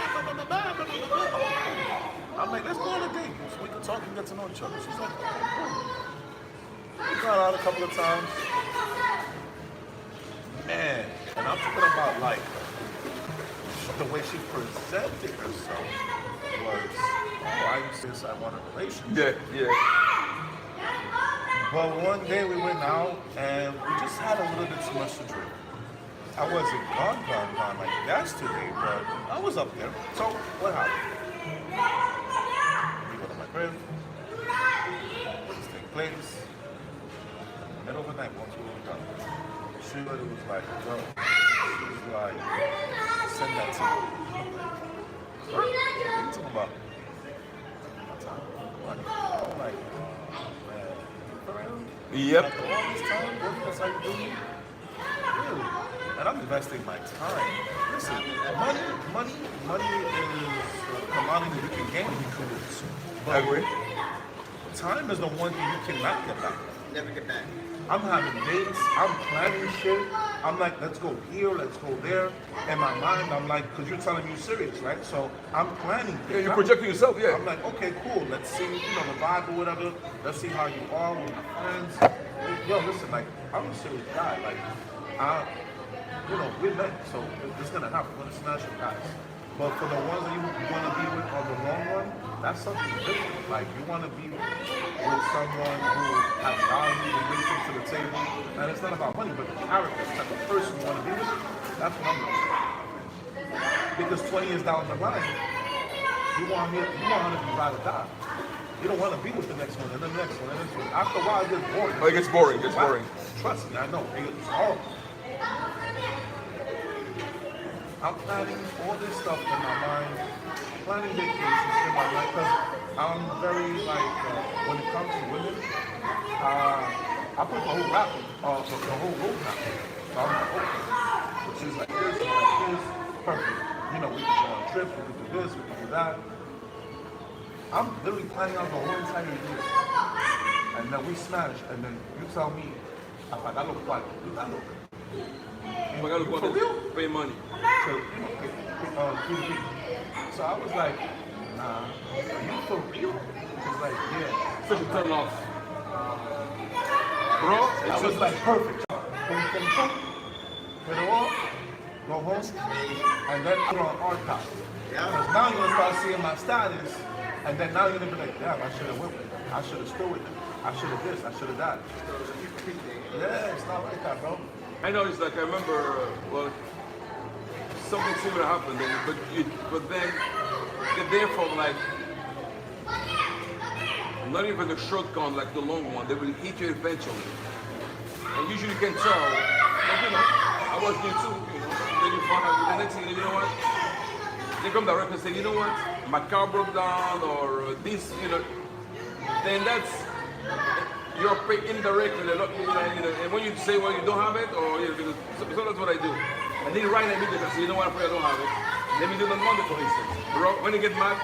I'm like, let's go on a date so we can talk and get to know each other. She's like, okay, cool. We got out a couple of times. Man, and I'm talking about, like, the way she presented herself was, I insist I want a relationship. Yeah. But one day we went out and we just had a little bit too much to drink. I wasn't gone like yesterday, but I was up there. So what happened? We go to my crib. This take place. And overnight, once we were done, she was like, girl, she was like, send that to me. What are you talking about? I'm like, man, for real? Yep. After all this time, working that's how you do me? Really? And I'm investing my time. Listen, money is a commodity you can gain. But I agree. time is the one thing you cannot get back. Never get back. I'm having dates, I'm planning shit. I'm like, let's go here, let's go there. In my mind, I'm like, because you're telling me you're serious, right? So I'm planning. Yeah, you're projecting yourself, yeah. I'm like, okay, cool. Let's see, the vibe or whatever. Let's see how you are with your friends. Yo, listen, like, I'm a serious guy. Like, we're men, so it's gonna happen. We're gonna smash your guys. But for the ones that you want to be with on the long run, that's something different. Like, you want to be with someone who has value and brings things to the table. And it's not about money, but the character, the type of person you want to be with. That's what I'm looking for. Because 20 years down the line, you want her to be ride or die. you don't want to be with the next one and the next one and the next one. After a while, it gets boring. Oh, it gets boring. It gets boring. Trust me, I know. It's horrible. I'm planning all this stuff in my mind, planning vacations in my mind, because I'm very, like, when it comes to women, I put the whole rap, the whole roadmap. So I'm like, okay, so she's like this, perfect. You know, we can go on trips, we can do this, we can do that. I'm literally planning out the whole entire year. And then we smash, and then you tell me, if I look like, do that look? I gotta go For real? pay money. So, so I was like, nah, are you for real? It's like, yeah. Such a turn off. Bro, I was like, perfect. Boom, boom, boom. Put it on, go home, and then put on archive. Because now you're gonna start seeing my status, and then now you're gonna be like, damn, I should have went with it. I should have stood with it. I should have this, I should have that. Yeah, it's not like that, bro. I know it's like I remember, well, something similar happened, but then they're from like not even the short con, like the long one. They will hit you eventually, and usually you can tell. Like, you know, I was new too. Then you find out the next thing, you know what? They come direct and say, you know what? My car broke down, or this, you know. Then that's. You're paid indirectly, you know, and when you say, well, you don't have it, or, you know, because, so that's what I do. And then right immediately, I say, you know what, I don't have it. Let me do it on Monday, for instance. Bro, when you get mad,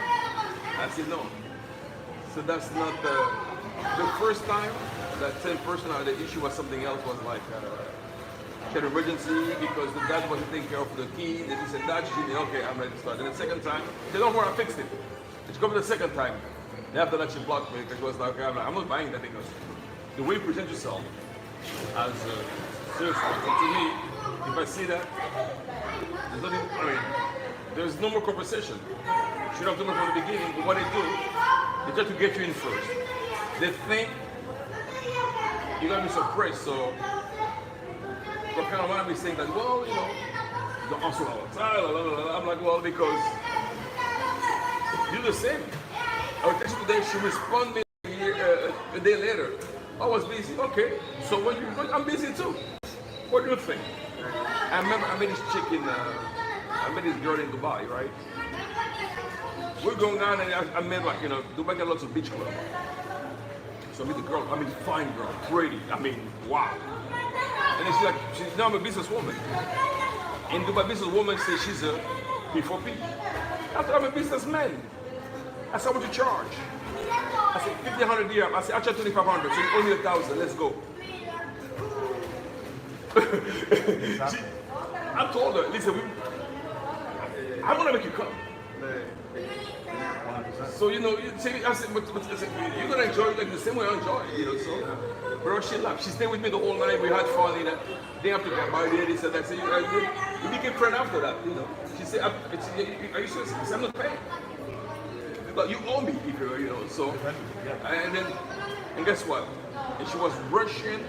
I say no. So that's not the first time, that same person, the issue was something else, was like, she had an emergency because the dad wasn't taking care of the key, and he said that, she said, okay, I'm ready to start. Then the second time, she said, don't worry, I fixed it. And she comes the second time. And after that, she blocked me, because she was like, I'm not buying that, because the way you present yourself as seriously, to me, if I see that, there's nothing, I mean, there's no more conversation. You should have done it from the beginning, but what they do, they try to get you in first. They think you're gonna be surprised, so what kind of mind me saying that, well, you know, you don't answer all the time, blah, blah, blah. I'm like, well, because you do the same. I would text her today, she responded a day later. I was busy. Okay, so when you, I'm busy too. What do you think? I remember I met this chick in, I met this girl in Dubai, right? We're going on, and I met, like, you know, Dubai got lots of beach clubs. So I meet the girl, I mean, fine girl, pretty, I mean, wow. And then she's like, now I'm a businesswoman. In Dubai, businesswoman says she's a P4P. I thought I'm a businessman. I said, what you charge? I said, 1,500 dirham. I said, I charge 2,500, so you owe me 1,000, let's go. I told her, listen, I want to make you come. So, you know, I said, you're going to enjoy it like the same way I enjoy it, you know, so. Bro, she laughed. She stayed with me the whole night. We had fun, you know. They have to get married, they said that. So you became friend after that, you know. She said, are you serious? I said, I'm not paying. But you owe me, if you know, so. And guess what? And she was Russian,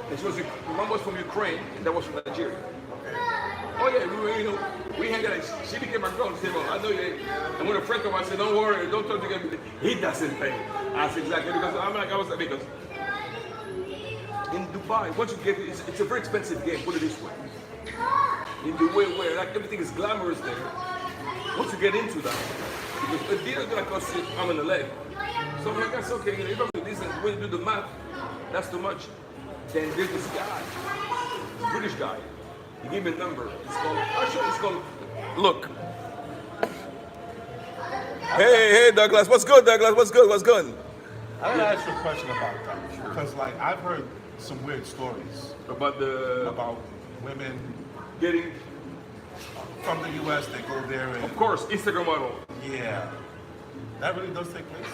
and she was, one was from Ukraine, and that was from Nigeria. Oh yeah, we were, you know, we hang out. She became my girl. She said, well, I know you. And when a friend came, I said, don't worry, don't talk to him. He doesn't pay. I said, exactly, because I'm like, I was like, because in Dubai, once you get, it's a very expensive game, put it this way. In the way where, like, everything is glamorous there. Once you get into that, because a deal is gonna cost you arm and a leg. So I'm like, that's okay, you know, you don't do this, and when you do the math, that's too much. Then there's this guy, this British guy. He gave me a number. It's called, look. Hey, Douglas. What's good, Douglas? What's good? I gotta ask you a question about that. Because, like, I've heard some weird stories About women getting, from the US, they go there and... of course, Instagram model. Yeah. That really does take place?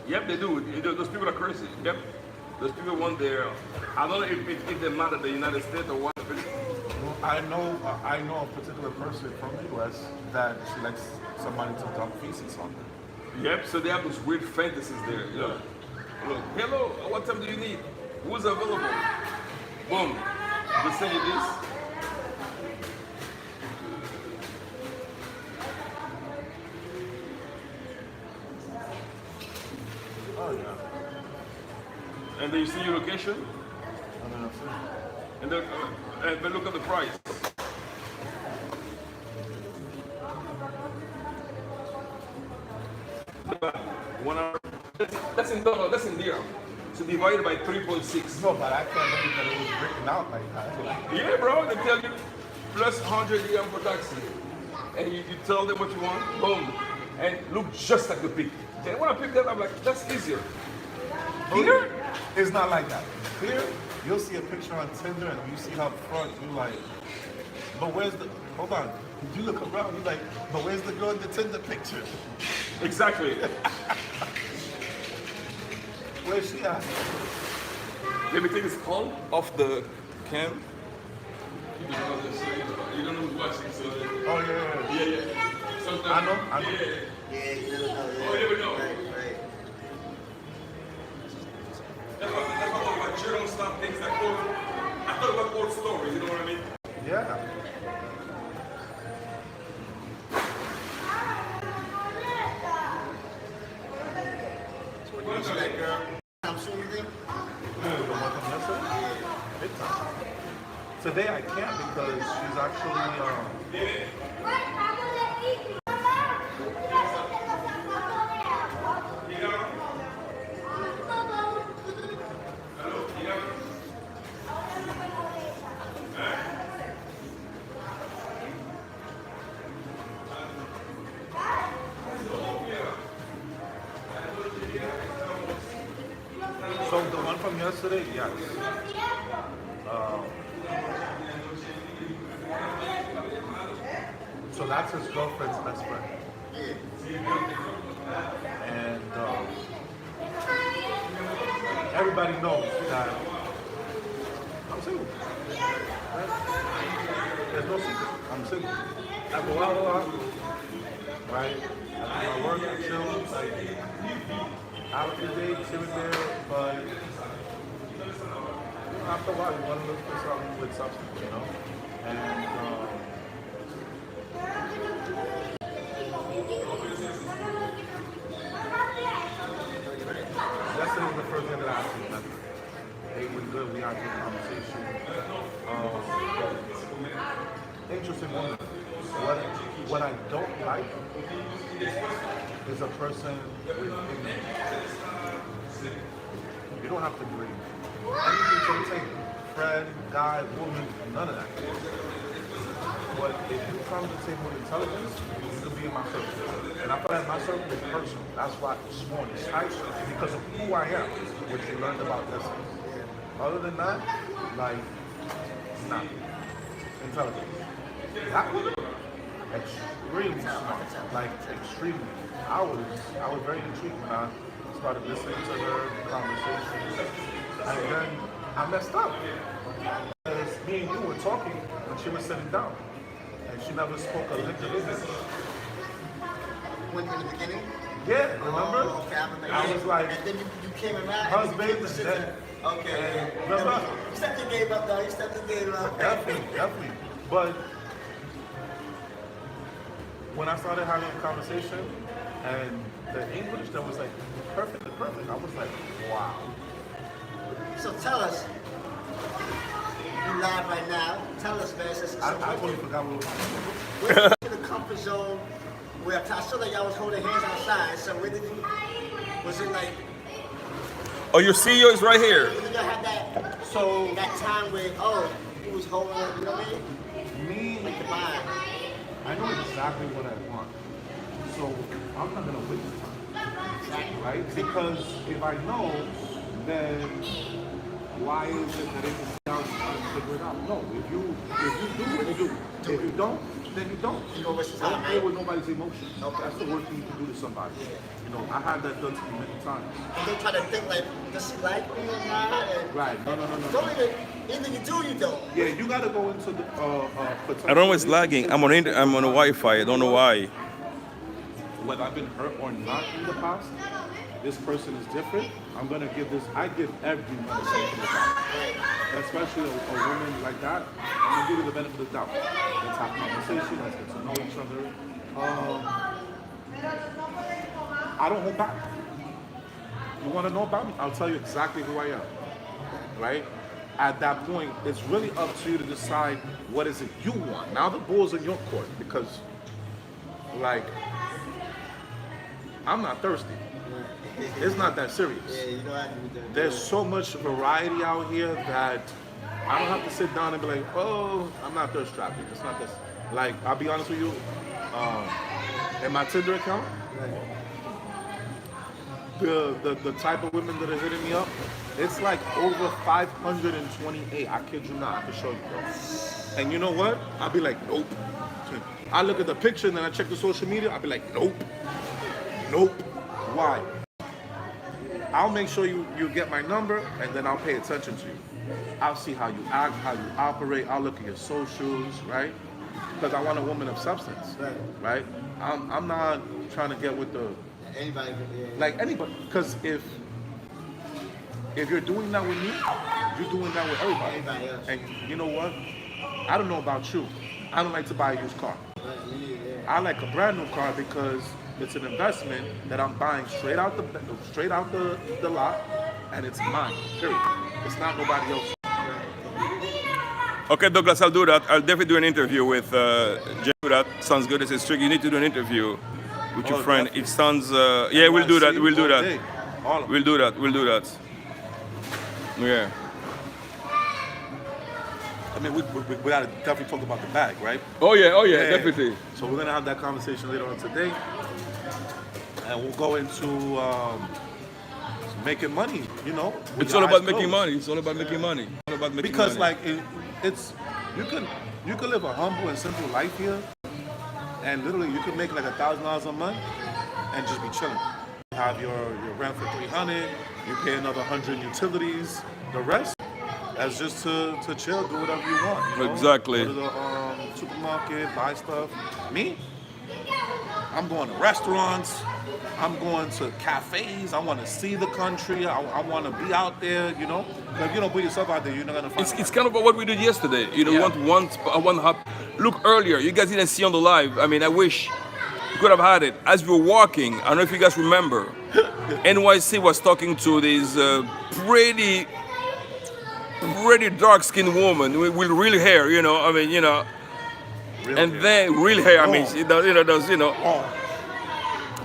Yep, they do. Those people are crazy. Yep. Those people want their, I don't know if they're mad at the United States or what. I know a particular person from the US that she likes somebody to dump feces on her. Yep, so they have those weird fantasies there. You know? Look, hello, what time do you need? Who's available? Boom. They send you this. And then you see your location, I don't know. and then look at the price. About 1 hour. That's in total. That's in dirham. So divided by 3.6. No, but I can't believe that it was written out like that. Yeah, bro. They tell you plus 100 dirham for taxi, and you tell them what you want. Boom, and look just like the pic. Then when I pick that, I'm like, that's easier. Here, It's not like that. Here, you'll see a picture on Tinder and you see up front, you like, but where's the, hold on. You look around, you like, but where's the girl in the Tinder picture? exactly. Where's she at? Let me take this call off the cam. You don't know who's watching, so. Oh, yeah. Yeah. Sometimes, I know. Yeah. Yeah, you never know. Yeah. Oh, you never know. Right. That's why I thought about journal stuff, things like old. I thought about old stories, you know what I mean? Yeah. You see that girl? I'm shooting with him. The one from yesterday? Big time. Today I can't because she's actually, so the one from yesterday, yes. So that's his girlfriend's best friend. And everybody knows that I'm single. There's no secret. I'm single. I go out a lot, right? I do my work, I chill, like out the dates here and there, but after a while you want to look for something with substance, you know? And yesterday was the first day that I actually met her. It was good. We had a good conversation. Interesting woman. What I don't like is a person with ignorance. You don't have to bring anything to the table. Friend, guy, woman, none of that. But if you come to the table with intelligence, you can be in my circle. And I feel like my circle is personal. That's why it's small, it's tight, because of who I am, which you learned about this. Other than that, like, nah. Intelligence. That one, extremely smart. Like, extremely. I was very intrigued when I started listening to her conversation. And then I messed up. Because me and you were talking when she was sitting down. And she never spoke a lick of English. When in the beginning? Yeah, remember? Oh, okay, I remember. I was like, and then you came around. husband, and you came to then- okay. remember? You stepped your game up, though. You stepped your game up. Definitely. But when I started having a conversation and the English that was like perfect, I was like, wow. So tell us. You live right now. Tell us, man. So I totally forgot what it was. where did you get the comfort zone where I saw that y'all was holding hands outside. So where did you? Was it like? Oh, your CEO is right here. Did y'all have that? So That time where you was holding, you know what I mean? me, Like the vibe. I know exactly what I want. So I'm not gonna waste time, right? Because if I know, then why is it that it can out and figure it out? No, if you do, you do. If you don't, then you don't. You don't waste your Don't time, play right? with nobody's emotions. That's the worst thing you can do to somebody. You know, I had that done to me many times. And they try to think like, does she like me or not? And Right? No. don't even, either you do or you don't. Yeah, you gotta go into the. I don't know what's lagging. I'm on the Wi-Fi. I don't know why. Whether I've been hurt or not in the past, this person is different. I'm gonna give this. I give everyone the same thing about. Especially a woman like that. I'm gonna give you the benefit of the doubt. Let's have a conversation. Let's get to know each other. I don't hold back. You want to know about me? I'll tell you exactly who I am. right? At that point, it's really up to you to decide what is it you want. Now the ball's in your court because, like, I'm not thirsty. It's not that serious. Yeah, you don't have to be there. There's so much variety out here that I don't have to sit down and be like, oh, I'm not thirst trapping. It's not this. Like, I'll be honest with you, in my Tinder account, the type of women that are hitting me up, it's like over 528. I kid you not. I can show you, bro. And you know what? I'll be like, nope. I look at the picture and then I check the social media. I'll be like, nope. Nope. Why? I'll make sure you get my number and then I'll pay attention to you. I'll see how you act, how you operate. I'll look at your socials, right? Because I want a woman of substance, right? I'm not trying to get with the Anybody can be. like anybody. Because if you're doing that with me, you're doing that with everybody. Anybody else. And you know what? I don't know about you. I don't like to buy a used car. I like a brand new car because it's an investment that I'm buying straight out the lot, and it's mine. Period. It's not nobody else. Okay, Douglas, I'll do that. I'll definitely do an interview with Jay. That sounds good. It says, Strick, you need to do an interview with your friend. Definitely. It sounds, yeah, we'll do that. We'll do All that. day. All of We'll do that. We'll do that. Yeah. I mean, we gotta definitely talk about the bag, right? Oh yeah, definitely. So we're gonna have that conversation later on today, and we'll go into making money. You know, with It's your all about eyes making closed. money. It's all about making money. It's all about making Because money. like it's you can live a humble and simple life here, and literally you can make like $1,000 a month and just be chilling. You have your rent for $300, you pay another $100 in utilities. The rest that's just to chill, do whatever you want. You know? Exactly. Go to the supermarket, buy stuff. Me, I'm going to restaurants. I'm going to cafes. I want to see the country. I want to be out there, you know. If you don't put yourself out there, you're not going to find It's kind of what we did yesterday. You know, Yeah. one hop. Look earlier, you guys didn't see on the live. I mean, I wish you could have had it. As we were walking, I don't know if you guys remember, NYC was talking to this pretty dark-skinned woman with real hair. You know, I mean, you know, Real and hair. then real hair. I mean, Oh,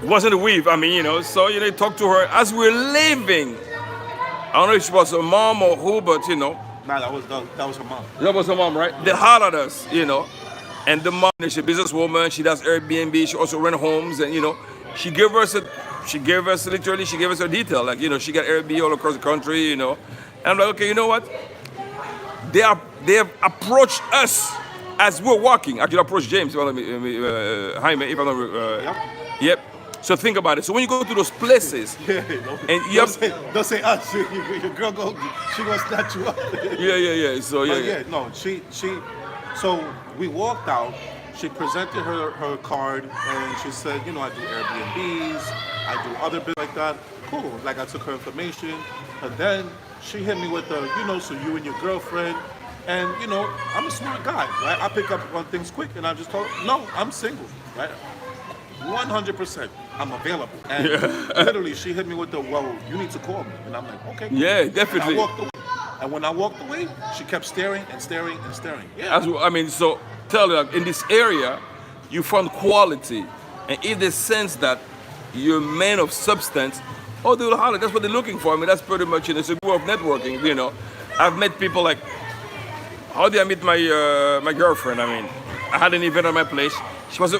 wasn't a weave. I mean, you know, so you know, talk to her as we're leaving. I don't know if she was a mom or who, but you know, nah, that was her mom. that was her mom, right? They hollered at us, you know. And the mom, she's a businesswoman. She does Airbnb. She also rent homes, and you know, she gave us a detail, like you know, she got Airbnb all across the country, you know. And I'm like, okay, you know what? They have approached us as we're walking. Actually, approached James, Jaime, if I don't. Yep. So think about it. So when you go to those places, and you have, Don't say us. Your girl she gonna snatch you up. yeah. So But yeah. no, she. So we walked out. She presented her card and she said, you know, I do Airbnbs, I do other bits like that. Cool. Like I took her information, and then she hit me with the, you know, so you and your girlfriend, and you know, I'm a smart guy, right? I pick up on things quick, and I just told her, no, I'm single, right? 100%, I'm available. And literally, she hit me with the, well, you need to call me, and I'm like, okay. Cool. Yeah, And definitely. I walked away. And when I walked away, she kept staring and staring and staring. Yeah. As well, I mean, so tell you, like, in this area, you found quality, and if they sense that you're a man of substance, oh, they will holler. That's what they're looking for. I mean, that's pretty much it. It's a way of networking. You know, I've met people like, how did I meet my girlfriend? I mean, I had an event at my place. She was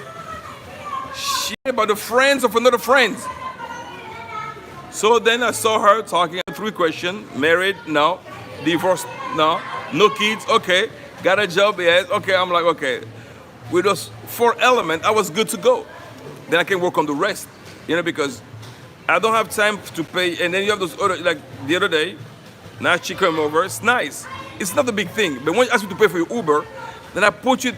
about the friends of another friend. So then I saw her talking. 3 questions: married? No. Divorced? No. No kids? Okay. Got a job? Yes. Okay. I'm like, okay. With those 4 elements, I was good to go. Then I can work on the rest. You know, because I don't have time to pay. And then you have those other, like the other day, now she came over. It's nice. It's not a big thing. But when you ask me to pay for your Uber, then I put you,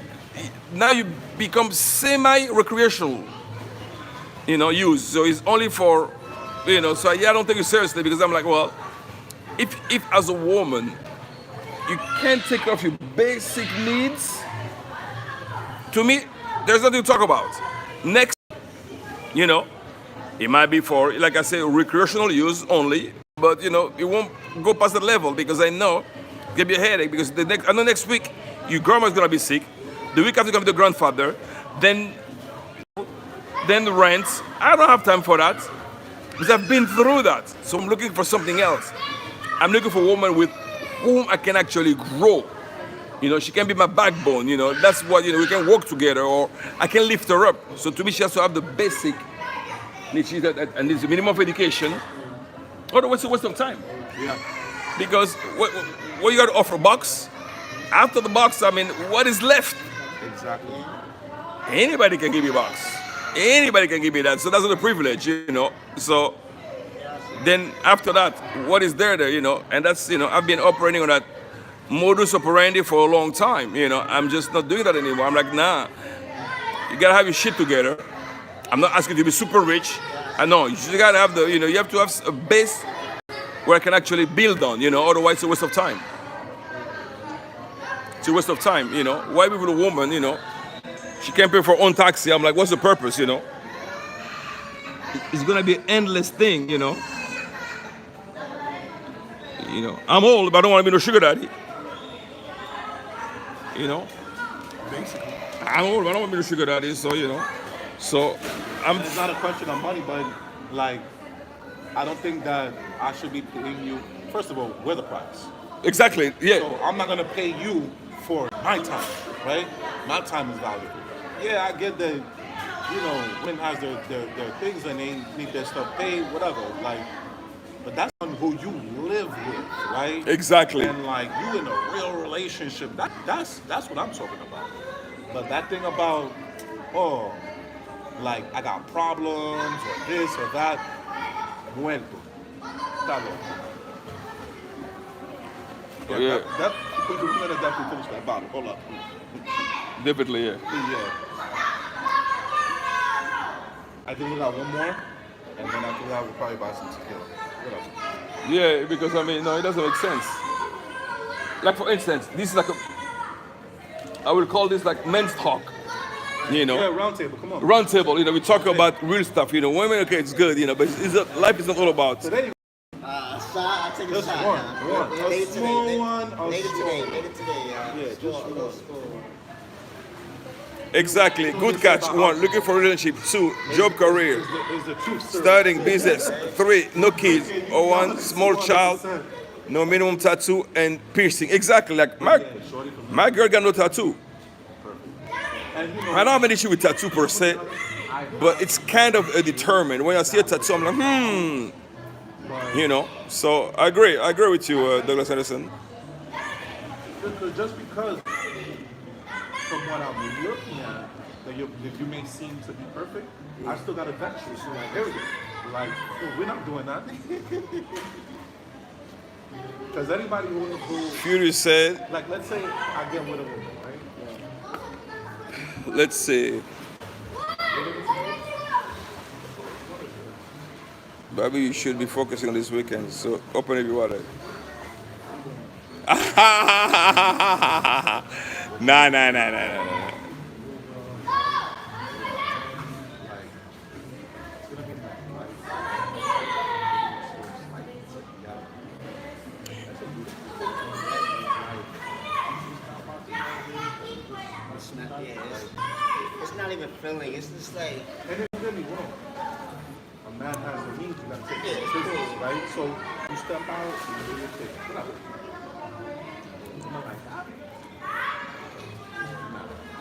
now you become semi-recreational, you know, use. So it's only for, you know, so yeah, I don't take it seriously because I'm like, well, if as a woman, you can't take care of your basic needs, to me, there's nothing to talk about. Next, you know, it might be for, like I say, recreational use only. but it won't go past that level because I know it's gonna be a headache because I know next week your grandma's gonna be sick, the week after gonna be the grandfather, then the rents. I don't have time for that because I've been through that. So I'm looking for something else. I'm looking for a woman with whom I can actually grow. She can be my backbone. That's what we can work together, or I can lift her up. So to me, she has to have the basic needs and needs the minimum of education. Otherwise, it's a waste of time. Yeah. Because what you got to offer? Box. After the box, what is left? Exactly. Anybody can give you a box. Anybody can give me that. So that's not a privilege, So then after that, what is there? And that's I've been operating on that modus operandi for a long time. I'm just not doing that anymore. I'm like, nah. You gotta have your shit together. I'm not asking you to be super rich. I know you just gotta have you have to have a base where I can actually build on. Otherwise it's a waste of time. It's a waste of time. Why be with a woman? She can't pay for her own taxi. I'm like, what's the purpose? It's gonna be an endless thing. I'm old, but I don't want to be no sugar daddy. Basically. I'm old, but I don't want to be no sugar daddy. So so It's not a question of money, but like, I don't think that I should be paying you. First of all, we're the price. exactly, yeah. So I'm not gonna pay you for my time, right? My time is valuable. Yeah, I get that. Women has their things and they need their stuff paid, whatever. Like, but that's on who you live with, right? Exactly. And like you in a real relationship. That's what I'm talking about. But that thing about like I got problems or this or that, muerto. Está loco. Yeah. That we're gonna definitely finish that bottle. Hold up. Definitely, yeah. Yeah. I think we got one more, and then after that we'll probably buy some tequila. What else? Yeah, because no, it doesn't make sense. Like for instance, this is like I will call this like men's talk. Yeah, round table. Come on. Round table, we talk about real stuff, women, okay, it's good, but life is not all about. Today, Shot, I'll take a Just shot. one, Yeah. one. Yeah, A made it small today. one, a Made it small today. one. Made it today. Yeah, just Score, one. score. Exactly, good catch. 1, looking for relationship. 2, job career. Is the truth, sir. Starting business. 3, no kids. Or 1, small child, no minimum tattoo and piercing. Exactly, like my girl got no tattoo. And I don't have an issue with tattoo per se, but it's kind of a determined. When I see a tattoo, I'm like, So I agree with you, Douglas Anderson. Just because from what I'm looking at, that you may seem to be perfect, I still got to vet you. So like, there we go. Like, we're not doing that. Because anybody who Fury said, like, let's say I get with a woman, right? let's see. Baby, you should be focusing on this weekend, so open every water. Nah. It's not even feeling. It's just like. And then don't get me wrong. A man has a need, you gotta take Yeah, care of it's business, cool. right? So you step out, you do your thing. Whatever.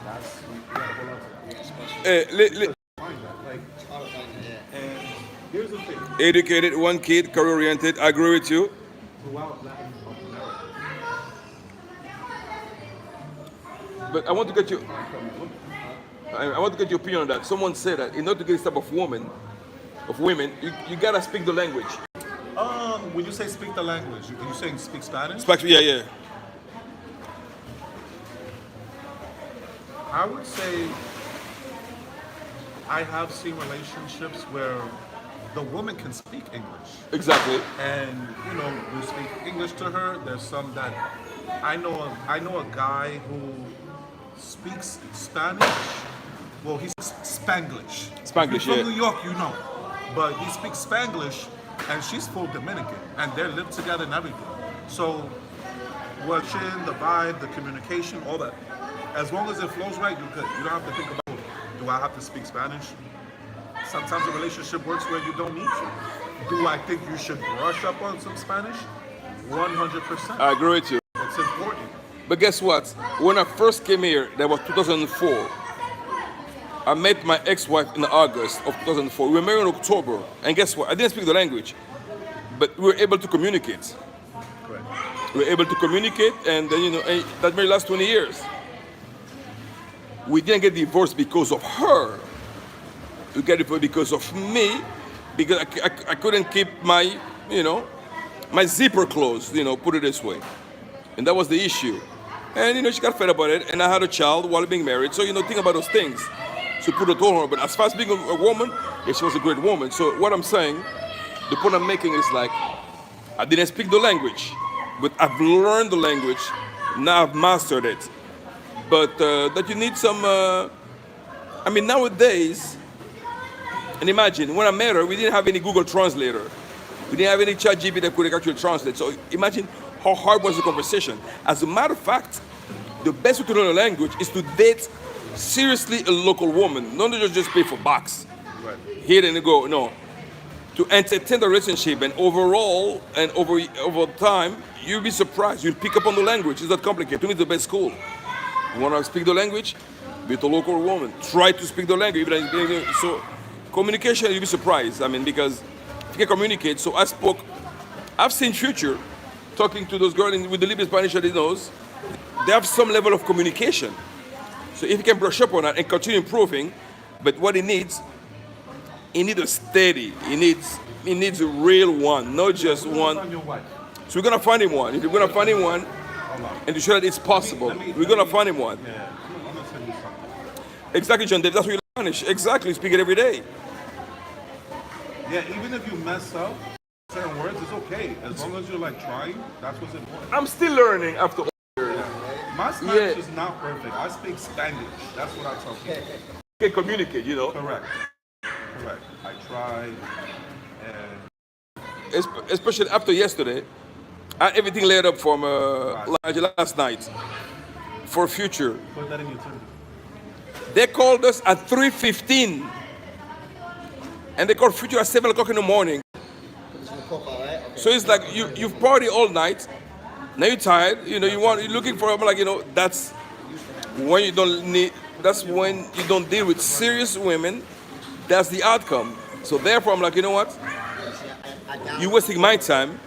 That's you gotta hold on to that. Find that. Like, and here's the thing. Educated, 1 kid, career oriented. I agree with you. Throughout Latin America, But I want to get you. I want to get your opinion on that. Someone said that in order to get this type of women, you gotta speak the language. when you say speak the language, you saying speak Spanish? Yeah. I would say I have seen relationships where the woman can speak English. Exactly. And you speak English to her. There's some that I know a guy who speaks Spanish. Well, he speaks Spanglish. Spanglish, If you're yeah. from New York, but he speaks Spanglish and she's full Dominican, and they live together and everything. So, watching the vibe, the communication, all that. As long as it flows right, you're good. You don't have to think about, do I have to speak Spanish? Sometimes a relationship works where you don't need to. Do I think you should brush up on some Spanish? 100%. I agree with you. It's important. But guess what? When I first came here, that was 2004. I met my ex-wife in August of 2004. We were married in October. And guess what? I didn't speak the language. But we were able to communicate. Correct. We were able to communicate, and then, that marriage lasted 20 years. We didn't get divorced because of her. We got divorced because of me, because I couldn't keep my, my zipper closed, put it this way. And that was the issue. And, she got fed about it, and I had a child while being married. So, think about those things. So put it on her. But as far as being a woman, yeah, she was a great woman. So what I'm saying, the point I'm making is like, I didn't speak the language, but I've learned the language. Now I've mastered it. But that you need some, nowadays, and imagine, when I met her, we didn't have any Google Translator. We didn't have any ChatGPT that could actually translate. So imagine how hard was the conversation. As a matter of fact, the best way to learn a language is to date seriously a local woman. Not to just pay for box. Right. Here and go, no. To entertain the relationship, and overall, and over time, you'll be surprised. You'll pick up on the language. It's not complicated. To me, it's the best school. You want to speak the language? With a local woman. Try to speak the language. So communication, you'll be surprised. Because if you can communicate. So I've seen Future talking to those girls with the little Spanish that he knows. They have some level of communication. So if you can brush up on that and continue improving, but what he needs a steady. He needs a real one, not just one. So we're gonna find him one. If we're gonna find him one, and to show that it's possible, we're gonna find him one. Yeah, I'm gonna send you something. Exactly, John Dave. That's what you learn Spanish. Exactly, speak it every day. Yeah, even if you mess up certain words, it's okay. As long as you're trying, that's what's important. I'm still learning after all. My Spanish is not perfect. I speak Spanish. That's what I tell people. You can communicate, Correct. I try, and especially after yesterday, I had everything laid up from last night for Future. put that in your turn. They called us at 3:15, and they called Future at 7 o'clock in the morning. So it's like you've party all night. Now you're tired. You're looking for. That's when you don't need. That's when you don't deal with serious women. That's the outcome. So therefore, I'm like, you know what? You're wasting my time,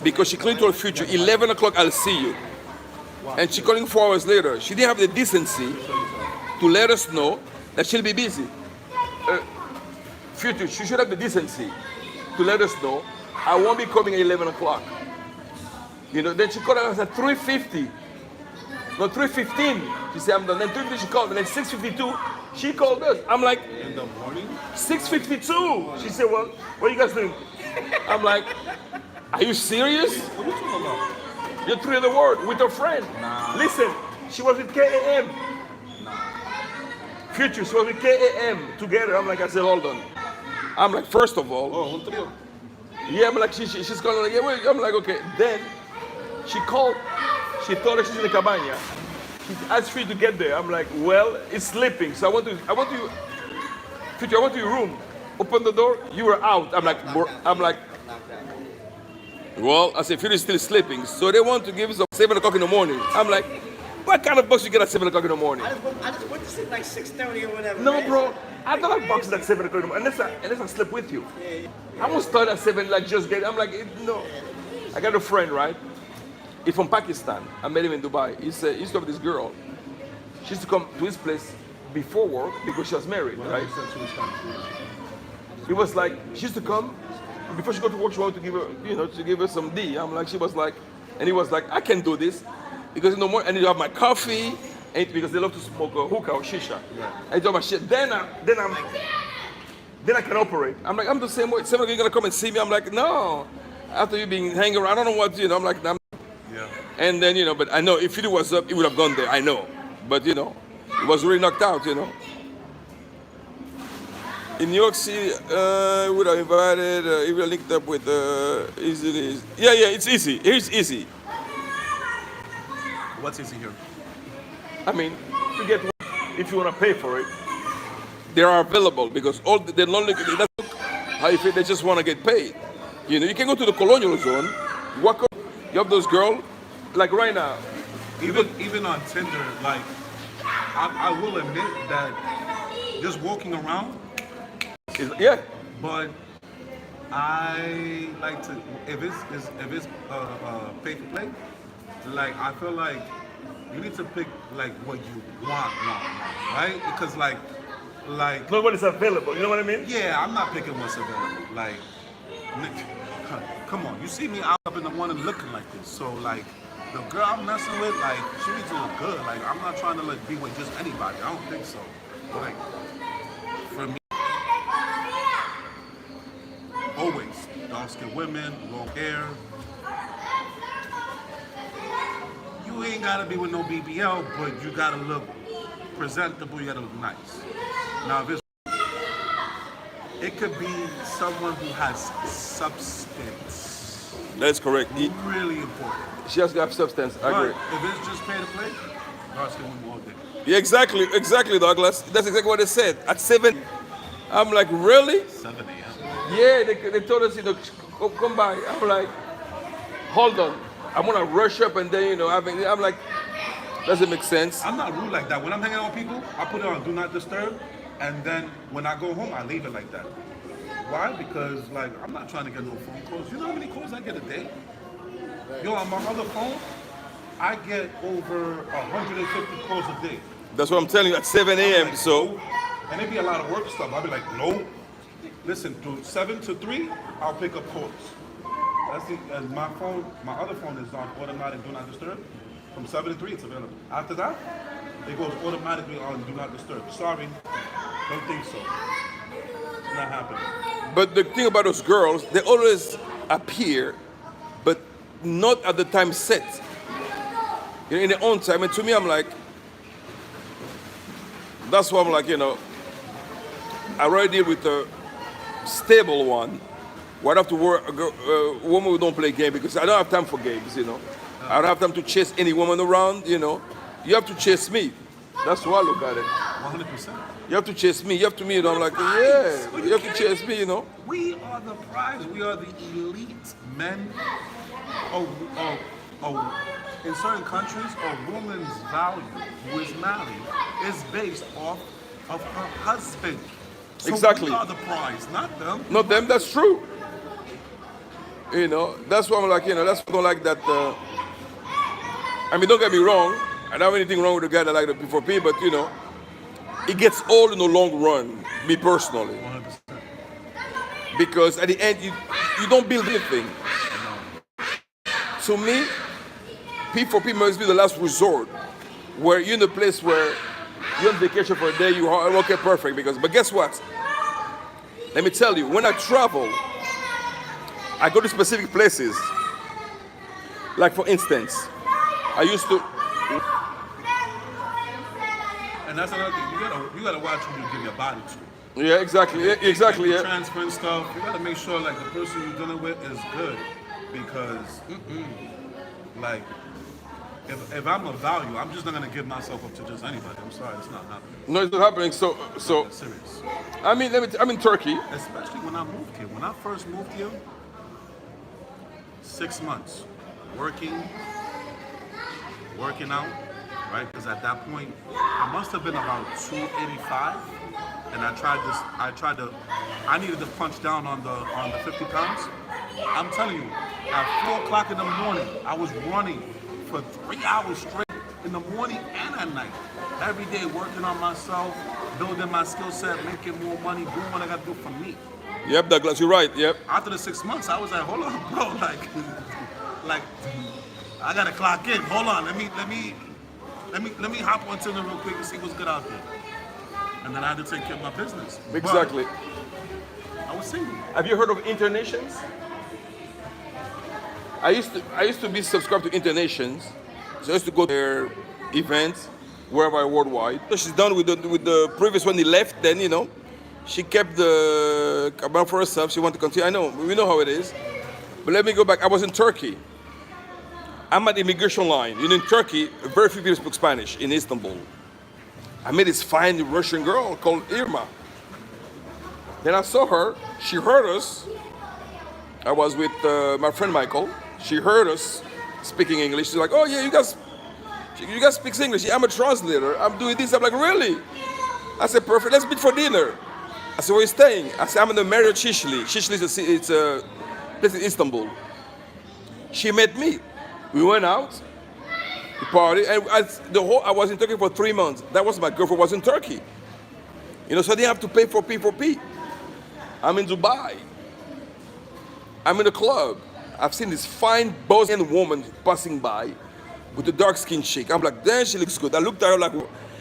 because she called to her Future 11 o'clock. I'll see you, and she calling 4 hours later. She didn't have the decency to let us know that she'll be busy. Future, she should have the decency to let us know I won't be coming at 11 o'clock. Then she called us at 3:50. No, 3:15. She said, I'm done. Then 3:50 she called, and then 6:52 she called us. I'm like, In the morning? 6:52. She said, well, what are you guys doing? I'm like, are you serious? What are you talking about? You're three of the word with her friend. Nah. Listen, she was with KAM. Future, she was with KAM together. I'm like, I said, hold on. I'm like, first of all, Oh, un trío. yeah, I'm like, she's calling, like, yeah, wait. I'm like, okay. Then she called, she told her she's in the cabana. She asked for you to get there. I'm like, well, it's sleeping. So I want to, Future, I want to your room. Open the door, you were out. I'm like, well, I said, Future is still sleeping. So they want to give us 7 o'clock in the morning. I'm like, what kind of box you get at 7 o'clock in the morning? I just went to sleep like 6:30 or whatever. No, man. bro. I don't have boxes at 7 o'clock in the morning, unless I sleep with you. I won't start at 7, like just get. I'm like, no. I got a friend, right? He's from Pakistan. I met him in Dubai. He used to have this girl. She used to come to his place before work because she was married, right? It was like she used to come before she go to work. She wanted to give her some D. I'm like, she was like, and he was like, I can't do this because in the morning I need to have my coffee, and because they love to smoke a hookah or shisha. I do my shit. Then I can operate. I'm like, I'm the same way. Someone gonna come and see me. I'm like, no. After you being hanging around, I don't know what I'm like. Yeah. And then but I know if it was up, it would have gone there. I know, but it was really knocked out. In New York City, we would have invited, if we linked up with easily. Yeah, yeah, it's easy. Here's easy. What's easy here? I mean, to get one, if you want to pay for it, they are available because all they're not looking. That's how you feel. They just want to get paid. You know, you can go to the colonial zone, walk up. You have those girls, like right now. Even on Tinder, like I will admit that just walking around, Yeah, but I like to if it's pay to play, like I feel like you need to pick like what you want, right? Because like nobody's available. You know what I mean? yeah, I'm not picking what's available. Like, come on, you see me out up in the morning looking like this, so like. The girl I'm messing with, like, she needs to look good. Like, I'm not trying to like be with just anybody. I don't think so. But like, for me, always dark-skinned women, long hair. You ain't gotta be with no BBL, but you gotta look presentable. You gotta look nice. Now, if it could be someone who has substance. That's correct. Really important. She has to have substance. I agree. But if it's just pay to play, dark-skinned women all day. Yeah, exactly, Douglas. That's exactly what they said. At 7, I'm like, really? 7 a.m. Yeah, they told us, come by. I'm like, hold on. I'm gonna rush up and then, I'm like, doesn't make sense. I'm not rude like that. When I'm hanging out with people, I put it on Do Not Disturb, and then when I go home, I leave it like that. Why? Because like I'm not trying to get no phone calls. You know how many calls I get a day? Yo, on my other phone, I get over 150 calls a day. That's what I'm telling you at 7 a.m. Like, So, no. And it be a lot of work stuff. I'll be like, no. Listen, to 7 to 3, I'll pick up calls. That's the and my other phone is on automatic Do Not Disturb. From 7 to 3, it's available. After that, it goes automatically on Do Not Disturb. Sorry, don't think so. It's not happening. but the thing about those girls, they always appear, but not at the time set. In their own time. And to me, I'm like, that's why I'm like, I already deal with a stable one. Why have to work a woman who don't play games because I don't have time for games, I don't have time to chase any woman around, You have to chase me. That's how I look at it. 100%. You have to chase me. You have to me. I'm like, yeah. You have to chase me. We are the prize. We are the elite men. In certain countries, a woman's value who is married is based off of her husband. So Exactly. we are the prize, not them. Not them. That's true. That's why I'm like, that's why I don't like that. I mean, don't get me wrong. I don't have anything wrong with the guy that like the P4P, but it gets old in the long run. Me personally, 100%. because at the end you don't build anything. To me, P4P must be the last resort, where you're in a place where you're on vacation for a day. You are okay, perfect. But guess what? Let me tell you, when I travel, I go to specific places. Like for instance, I used to. And that's another thing. You gotta watch who you give your body to. Yeah, exactly. Yeah, exactly. Yeah. Transfer and stuff. You gotta make sure like the person you're dealing with is good, because like if I'm a value, I'm just not gonna give myself up to just anybody. I'm sorry, it's not happening. No, it's not happening. So It's serious. I mean, I'm in Turkey. Especially when I moved here. When I first moved here, 6 months working out, right? Because at that point, I must have been about 285, and I needed to punch down on the 50 pounds. I'm telling you, at 4 o'clock in the morning, I was running for 3 hours straight in the morning and at night. Every day working on myself, building my skill set, making more money, doing what I got to do for me. Yep, Douglas, you're right. Yep. After the 6 months, I was like, hold on, bro, like I gotta clock in. Hold on, let me hop on Tinder real quick and see what's good out there. And then I had to take care of my business. Exactly. But I was single. Have you heard of Internations? I used to be subscribed to Internations, so I used to go to their events wherever worldwide. So she's done with the previous one. He left. Then She kept the cabinet for herself. She wanted to continue. I know, we know how it is. But let me go back. I was in Turkey. I'm at the immigration line. You know, in Turkey, very few people speak Spanish in Istanbul. I met this fine Russian girl called Irma. Then I saw her. She heard us. I was with my friend Michael. She heard us speaking English. She's like, "Oh yeah, you guys speak English. Yeah, I'm a translator. I'm doing this." I'm like, "Really?" I said, "Perfect. Let's meet for dinner." I said, "Where are you staying?" I said, "I'm in the Marriott Şişli. Şişli is a place in Istanbul." She met me. We went out, we party, and I was in Turkey for 3 months. That was my girlfriend was in Turkey. You know, so I didn't have to pay for P4P. I'm in Dubai. I'm in a club. I've seen this fine Bosnian woman passing by with a dark skinned chick. I'm like, damn, she looks good. I looked at her like,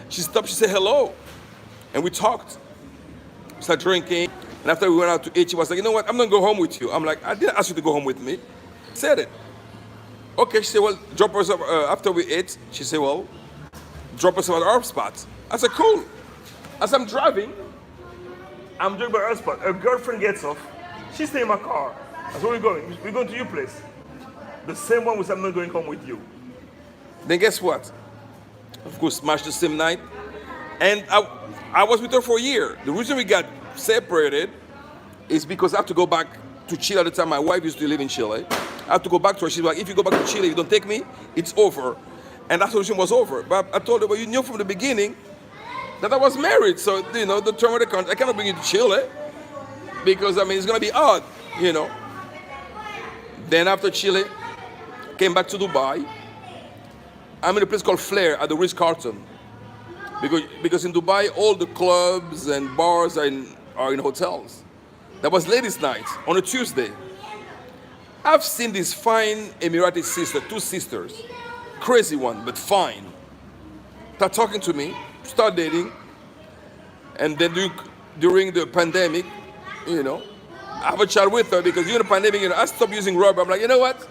she stopped, she said hello. And we talked. We started drinking. And after we went out to eat, she was like, "You know what, I'm gonna go home with you." I'm like, "I didn't ask you to go home with me." Said it. Okay, she said, "Well, drop us off." After we ate, she said, "Well, drop us off at our spot." I said, "Cool." As I'm driving by our spot. Her girlfriend gets off. She stay in my car. I said, "Where are we going?" "We're going to your place." The same one we said, "I'm not going home with you." Then guess what? Of course, smashed the same night. And I was with her for a year. The reason we got separated is because I have to go back to Chile at the time. My wife used to live in Chile. I have to go back to her. She's like, "If you go back to Chile, you don't take me, it's over." And that solution was over. But I told her, "Well, you knew from the beginning that I was married. So, you know, the term of the contract, I cannot bring you to Chile because, I mean, it's going to be odd, you know." Then after Chile, came back to Dubai. I'm in a place called Flair at the Ritz-Carlton. Because in Dubai, all the clubs and bars are in hotels. That was ladies' night on a Tuesday. I've seen this fine Emirati sister, 2 sisters, crazy one, but fine. Start talking to me, start dating, and then during the pandemic, you know, I have a child with her because during the pandemic, you know, I stopped using rubber. I'm like, "You know what?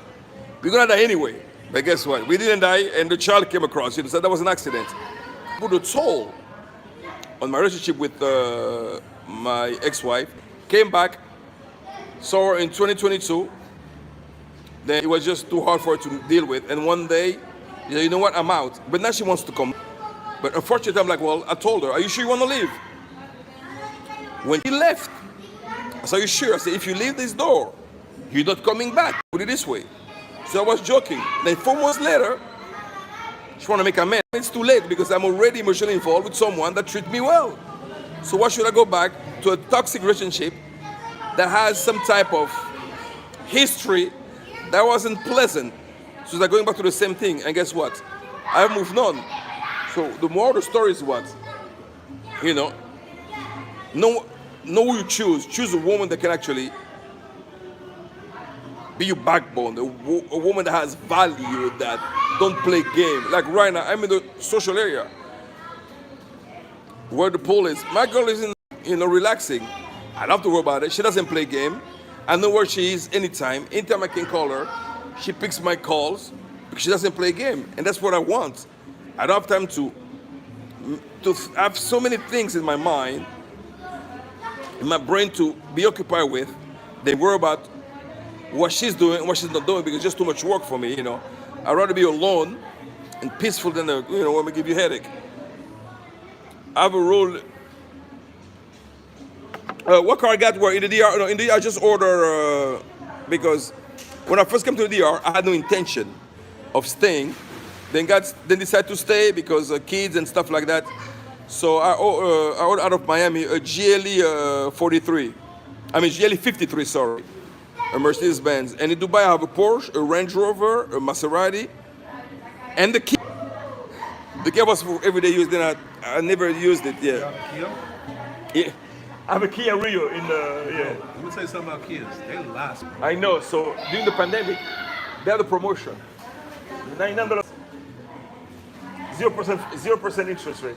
We're gonna die anyway." But guess what? We didn't die, and the child came across. You know, so that was an accident. Put a toll on my relationship with my ex-wife. Came back, saw her in 2022. Then it was just too hard for her to deal with. And one day, she said, "You know what? I'm out." But now she wants to come. But unfortunately, I'm like, "Well," I told her, "Are you sure you want to leave?" When she left, I said, "Are you sure?" I said, "If you leave this door, you're not coming back." Put it this way. So I was joking. Then 4 months later, she want to make amends. It's too late because I'm already emotionally involved with someone that treats me well. So why should I go back to a toxic relationship that has some type of history that wasn't pleasant? So it's like going back to the same thing. And guess what? I've moved on. So the moral of the story is what? You know who you choose. Choose a woman that can actually be your backbone, a woman that has value, that don't play game. Like right now, I'm in the social area where the pool is. My girl is relaxing. I don't have to worry about it. She doesn't play game. I know where she is anytime. Anytime I can call her, she picks my calls because she doesn't play game. And that's what I want. I don't have time to have so many things in my mind, in my brain to be occupied with. They worry about what she's doing and what she's not doing because it's just too much work for me, you know. I'd rather be alone and peaceful than, when we give you a headache. I have a rule. What car I got were in the DR? No, in the DR I just order because when I first came to the DR, I had no intention of staying. Then decided to stay because kids and stuff like that. So I ordered out of Miami a GLE 43. I mean GLE 53, sorry. A Mercedes-Benz. And in Dubai, I have a Porsche, a Range Rover, a Maserati, and the Kia. The Kia was for everyday use. Then I never used it. Yeah. You have a Kia? Yeah. I have a Kia Rio in the yeah. Let me tell you something about Kias. They last. I know. So during the pandemic, they had a promotion. $900, 0% interest rate.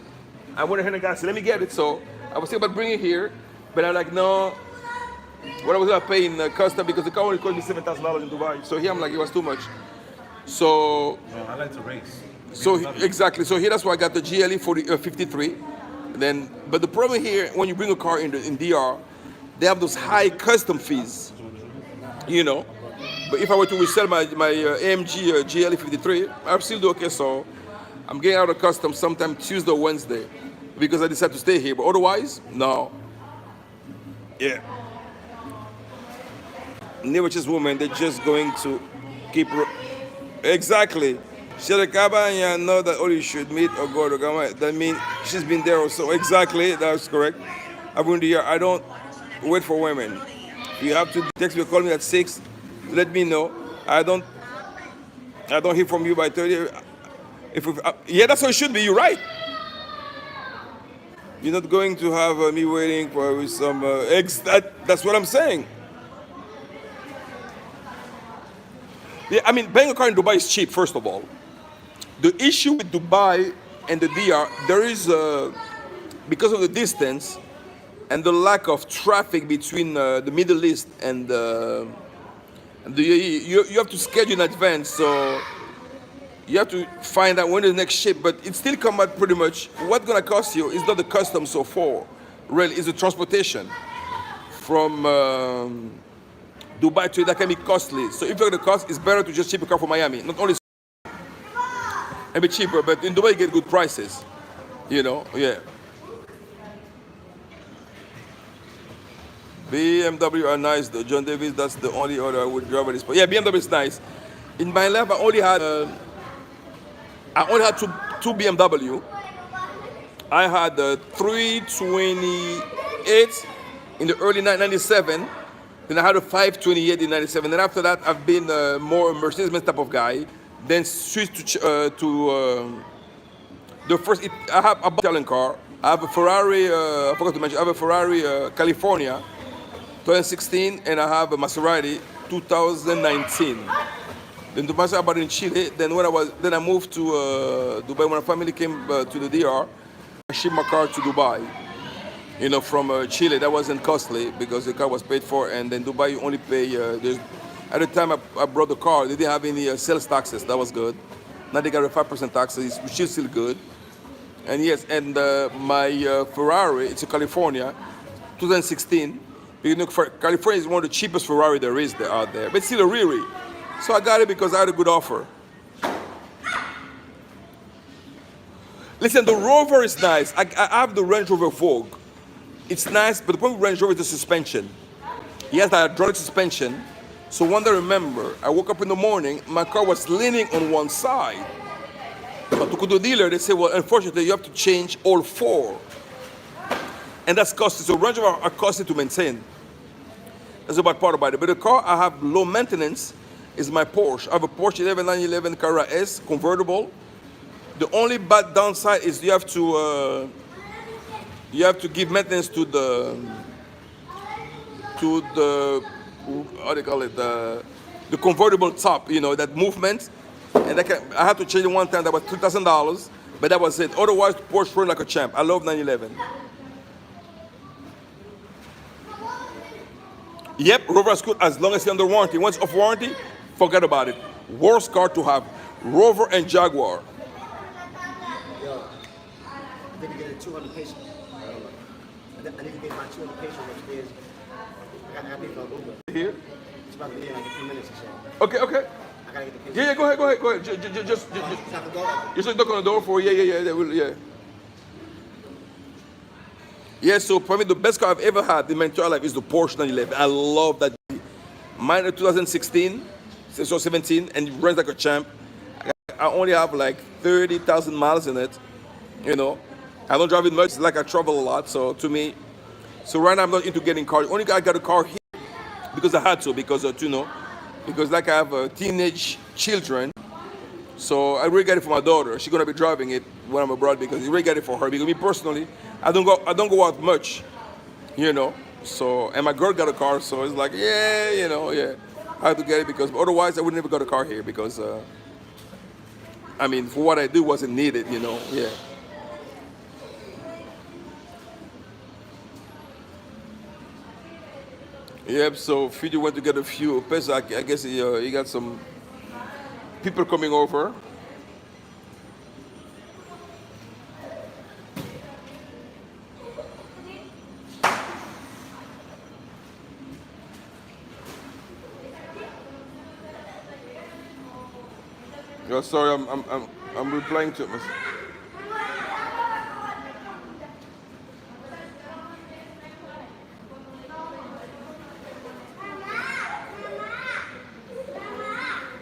I went ahead and got it. So let me get it. So I was thinking about bringing it here, but I'm like, no. What I was gonna pay in custom because the car only cost me $7,000 in Dubai. So here I'm like, it was too much. So No, I like to race. exactly. So here that's why I got the GLE 53. Then, but the problem here, when you bring a car in DR, they have those high custom fees, you know. But if I were to resell my AMG GLE 53, I'll still do okay. So I'm getting out of custom sometime Tuesday or Wednesday because I decided to stay here. But otherwise, no. Yeah. Never just woman, they're just going to keep. Exactly. Sherekaba, know that all you should meet or go to Gama. That means she's been there also. Exactly, that's correct. I've been here. I don't wait for women. You have to text me or call me at 6 to let me know. I don't hear from you by 30. Yeah, that's how it should be. You're right. You're not going to have me waiting for some eggs. That's what I'm saying. Yeah, I mean, buying a car in Dubai is cheap, first of all. The issue with Dubai and the DR, there is, because of the distance and the lack of traffic between the Middle East and the UAE, you have to schedule in advance. So you have to find out when the next ship, but it still come out pretty much. What's gonna cost you is not the customs so far, really, it's the transportation from Dubai to it that can be costly. So if you're the cost, it's better to just ship a car from Miami. Not only and be cheaper, but in Dubai you get good prices. You know, yeah. BMW are nice though. John Davis, that's the only other I would drive at this point. Yeah, BMW is nice. In my life, I only had two BMW. I had the 328 in the early 97. Then I had a 528 in 97. Then after that, I've been more a Mercedes-Benz type of guy. Then switched to the first. I have a Italian car. I have a Ferrari. I forgot to mention. I have a Ferrari California, 2016, and I have a Maserati 2019. Then the Maserati I bought in Chile. Then I moved to Dubai when my family came to the DR. I shipped my car to Dubai. You know, from Chile. That wasn't costly because the car was paid for, and then Dubai you only pay. At the time I brought the car, they didn't have any sales taxes. That was good. Now they got a 5% taxes, which is still good. And yes, and my Ferrari, it's a California, 2016. You know, California is one of the cheapest Ferrari there is out there, but it's still a Riri. So I got it because I had a good offer. Listen, the Rover is nice. I have the Range Rover Vogue. It's nice, but the problem with Range Rover is the suspension. He has the hydraulic suspension. So one day I remember, I woke up in the morning, my car was leaning on one side. But to go to the dealer, they say, well, unfortunately, you have to change all four. And that's costly. So Range Rover are costly to maintain. That's the bad part about it. But the car I have low maintenance is my Porsche. I have a Porsche 911 Carrera S convertible. The only bad downside is you have to give maintenance to the how do you call it, the convertible top, you know, that movement. And I had to change it one time. That was $2,000, but that was it. Otherwise, Porsche run like a champ. I love 911. Yep, Rover is good as long as it's under warranty. Once off warranty, forget about it. Worst car to have, Rover and Jaguar. Yo, I need to get a 200 pesos. I need to get my 200 pesos upstairs. I got to go Uber. Here? It's about to be in like a few minutes or so. Okay. I gotta get the pesos. Yeah, go ahead. Just knock on the door for yeah. Yeah, so for me, the best car I've ever had in my entire life is the Porsche 911. I love that. Mine is 2016, so 17, and it runs like a champ. I only have like 30,000 miles in it, you know. I don't drive it much, it's like I travel a lot, so to me, so right now I'm not into getting cars. Only I got a car here because I had to, because like I have teenage children, so I really got it for my daughter. She's gonna be driving it when I'm abroad because I really got it for her. Because me personally, I don't go out much, you know. So, and my girl got a car, so it's like, yeah. I had to get it because otherwise I would never got a car here because, I mean, for what I do wasn't needed, you know, yeah. Yep, so Fiji went to get a few pesos. I guess he got some people coming over. Oh, sorry, I'm replying to it.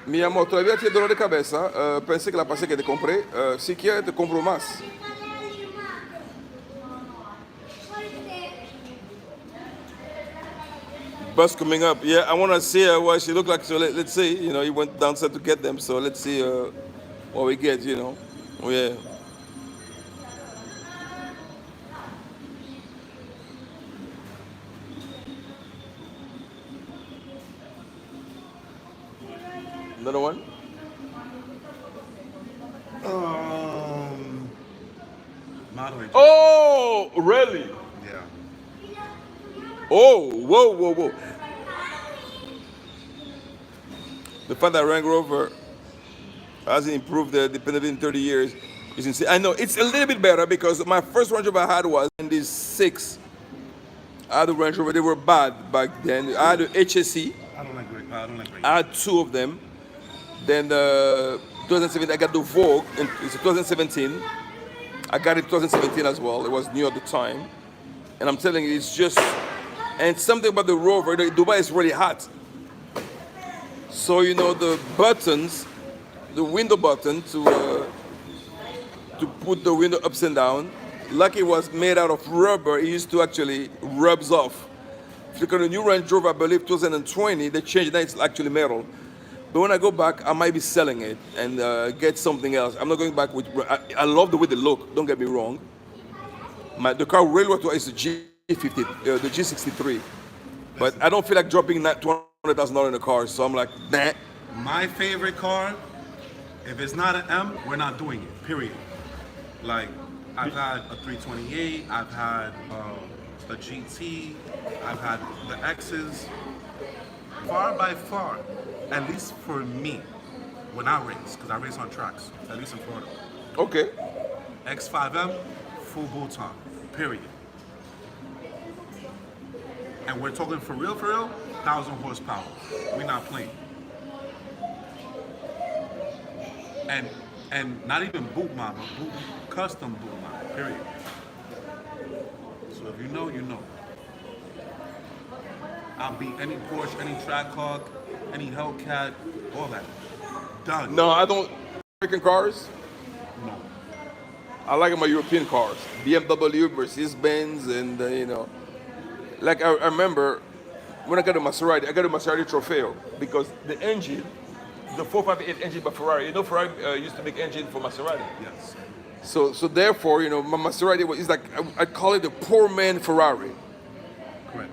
Mi amor, todavía tiene dolor de cabeza. Pensé que la pasé que te compré. Si quieres, te compro más. Bus coming up. Yeah, I want to see what she look like. So let's see. You know, he went downstairs to get them. So let's see what we get. You know. Oh, yeah. Another one. Moderate. Oh, really? Yeah. Oh, whoa, whoa, whoa. The fact that Range Rover hasn't improved the dependability in 30 years is insane. I know it's a little bit better because my first Range Rover I had was in this 6. I had a Range Rover. They were bad back then. I had a HSE. I don't like great. I don't like great. I had 2 of them. Then 2017, I got the Vogue. In it's 2017. I got it 2017 as well. It was new at the time. And I'm telling you, it's just, and something about the Rover, Dubai is really hot. So, you know, the buttons, the window button to put the window ups and down, like it was made out of rubber, it used to actually rubs off. If you look at the new Range Rover, I believe 2020, they changed that, it's actually metal. But when I go back, I might be selling it and get something else. I'm not going back with, I love the way they look, don't get me wrong. The car really worked well is the G50, the G63. But I don't feel like dropping that $200,000 in a car, so I'm like, nah. My favorite car, if it's not an M, we're not doing it, period. Like, I've had a 328, I've had a GT, I've had the X's. Far by far, at least for me, when I race, because I race on tracks, at least in Florida. Okay. X5M, full bolt on, period. And we're talking for real, 1,000 horsepower. We're not playing. And not even boot mod, but custom boot mod, period. So if you know, you know. I'll beat any Porsche, any Trackhawk, any Hellcat, all that. Done. No, I don't. American cars, No. I like my European cars. BMW, Mercedes-Benz, and you know. Like I remember when I got a Maserati, I got a Maserati Trofeo because the engine, the 458 engine by Ferrari. You know, Ferrari used to make engine for Maserati. Yes. So therefore, you know, my Maserati is like I call it the poor man Ferrari Correct.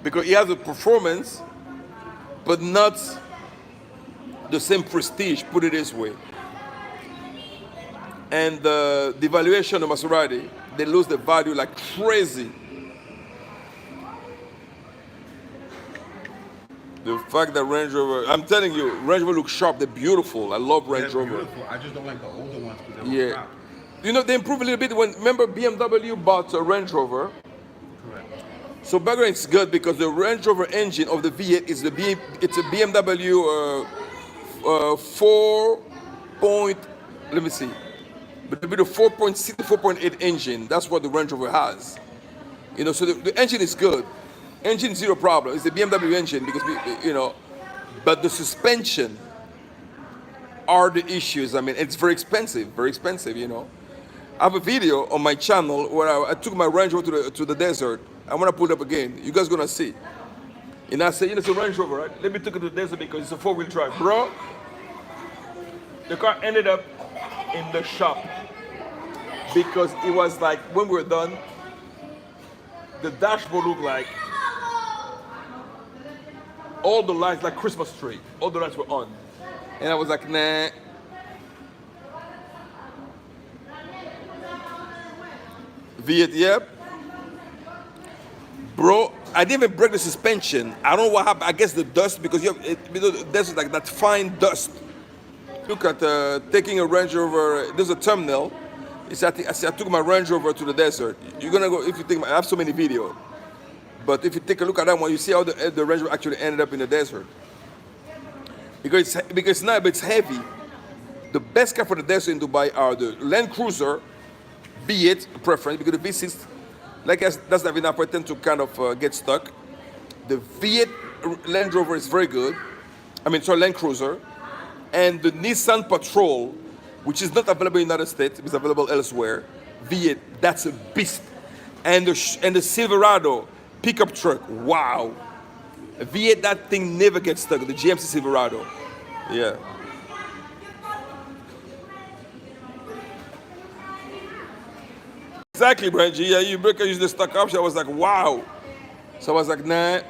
because it has a performance, but not the same prestige. Put it this way. And the valuation of Maserati, they lose the value like crazy. The fact that Range Rover, I'm telling you, Range Rover looks sharp. They're beautiful. I love Range They're Rover. beautiful. I just don't like the older ones because they were Yeah. crap. You know, they improved a little bit when, remember BMW bought a Range Rover. Correct. So back then it's good because the Range Rover engine of the V8 is it's a BMW 4 point, let me see, but it'll be the 4.6, 4.8 engine. That's what the Range Rover has. You know, so the engine is good. Engine zero problem. It's the BMW engine because you know, but the suspension are the issues. I mean, it's very expensive, you know. I have a video on my channel where I took my Range Rover to the desert. I want to pull it up again. You guys gonna see. And I said, you know, it's a Range Rover, right? Let me take it to the desert because it's a 4-wheel drive, bro. The car ended up in the shop because it was like when we were done, the dashboard looked like all the lights like Christmas tree. All the lights were on, and I was like, nah. V8, yep. Bro, I didn't even break the suspension. I don't know what happened. I guess the dust, because there's like that fine dust. Look at taking a Range Rover. There's a thumbnail. It's I took my Range Rover to the desert. You're gonna go if you think I have so many videos. But if you take a look at that one, you see how the Range Rover actually ended up in the desert. Because it's not, but it's heavy. The best car for the desert in Dubai are the Land Cruiser, V8 preference, because the V6, like I doesn't have enough, I tend to kind of get stuck. The V8 Land Rover is very good. I mean, sorry, Land Cruiser. And the Nissan Patrol, which is not available in the United States, it's available elsewhere. V8, that's a beast. And the Silverado pickup truck, wow. A V8, that thing never gets stuck. The GMC Silverado, yeah. Exactly, Brandy. Yeah, you break use the stock option. I was like, wow. So I was like, nah.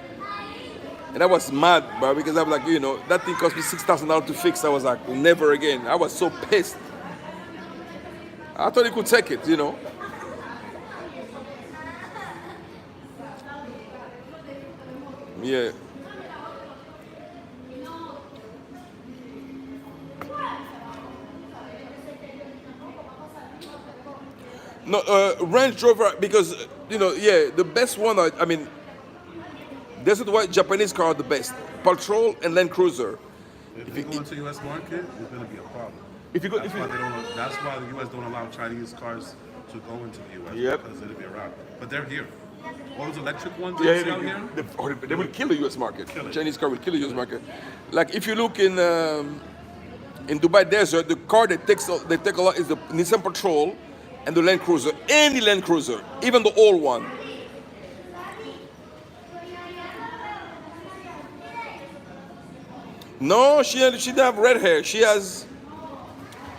And I was mad, bro, because I was like, that thing cost me $6,000 to fix. I was like, never again. I was so pissed. I thought he could take it. Yeah. No, Range Rover, because, yeah, the best one, I mean, that's why Japanese car are the best. Patrol and Land Cruiser. If you go into the U.S. market, it's going to be a problem. If you go, That's why the U.S. don't allow Chinese cars to go into the U.S. Yep. Because it'll be around. But they're here. All those electric ones yeah, you see out here? they will kill the U.S. market. Kill it. Chinese car will kill the U.S. market. Like if you look in Dubai Desert, the car that they take a lot is the Nissan Patrol and the Land Cruiser. Any Land Cruiser, even the old one. No, she didn't have red hair. She has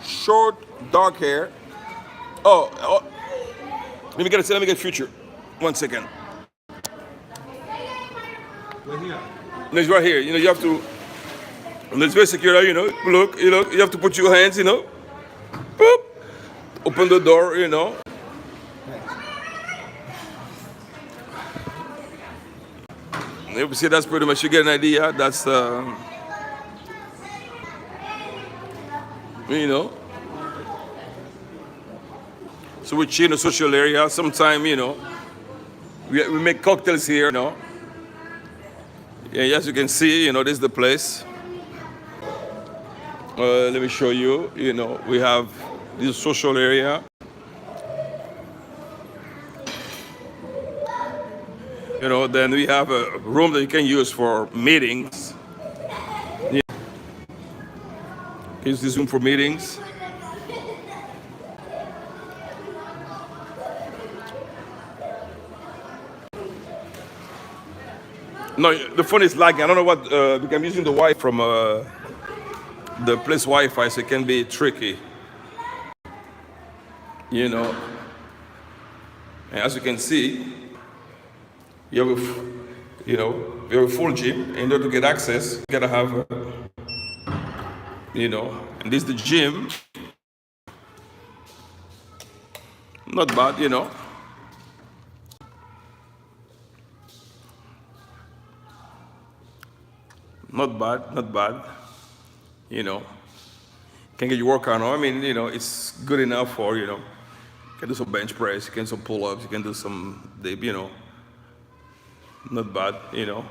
short, dark hair. Oh, let me get future. 1 second. We're here. No, it's right here. You have to. And it's very secure. Look. You have to put your hands. Boop. Open the door. You see, that's pretty much. You get an idea. That's. So we chill in the social area. Sometime, we make cocktails here. Yeah, as you can see, this is the place. Let me show you. We have this social area. Then we have a room that you can use for meetings. Yeah. Use this room for meetings. No, the phone is lagging. I don't know what, because I'm using the Wi-Fi from the place Wi-Fi, so it can be tricky. And as you can see, you have a full gym. In order to get access, you gotta have, and this is the gym. Not bad, Not bad. Can get your workout on. I mean, it's good enough for, you can do some bench press, you can do some pull-ups, you can do some dip, Not bad, Good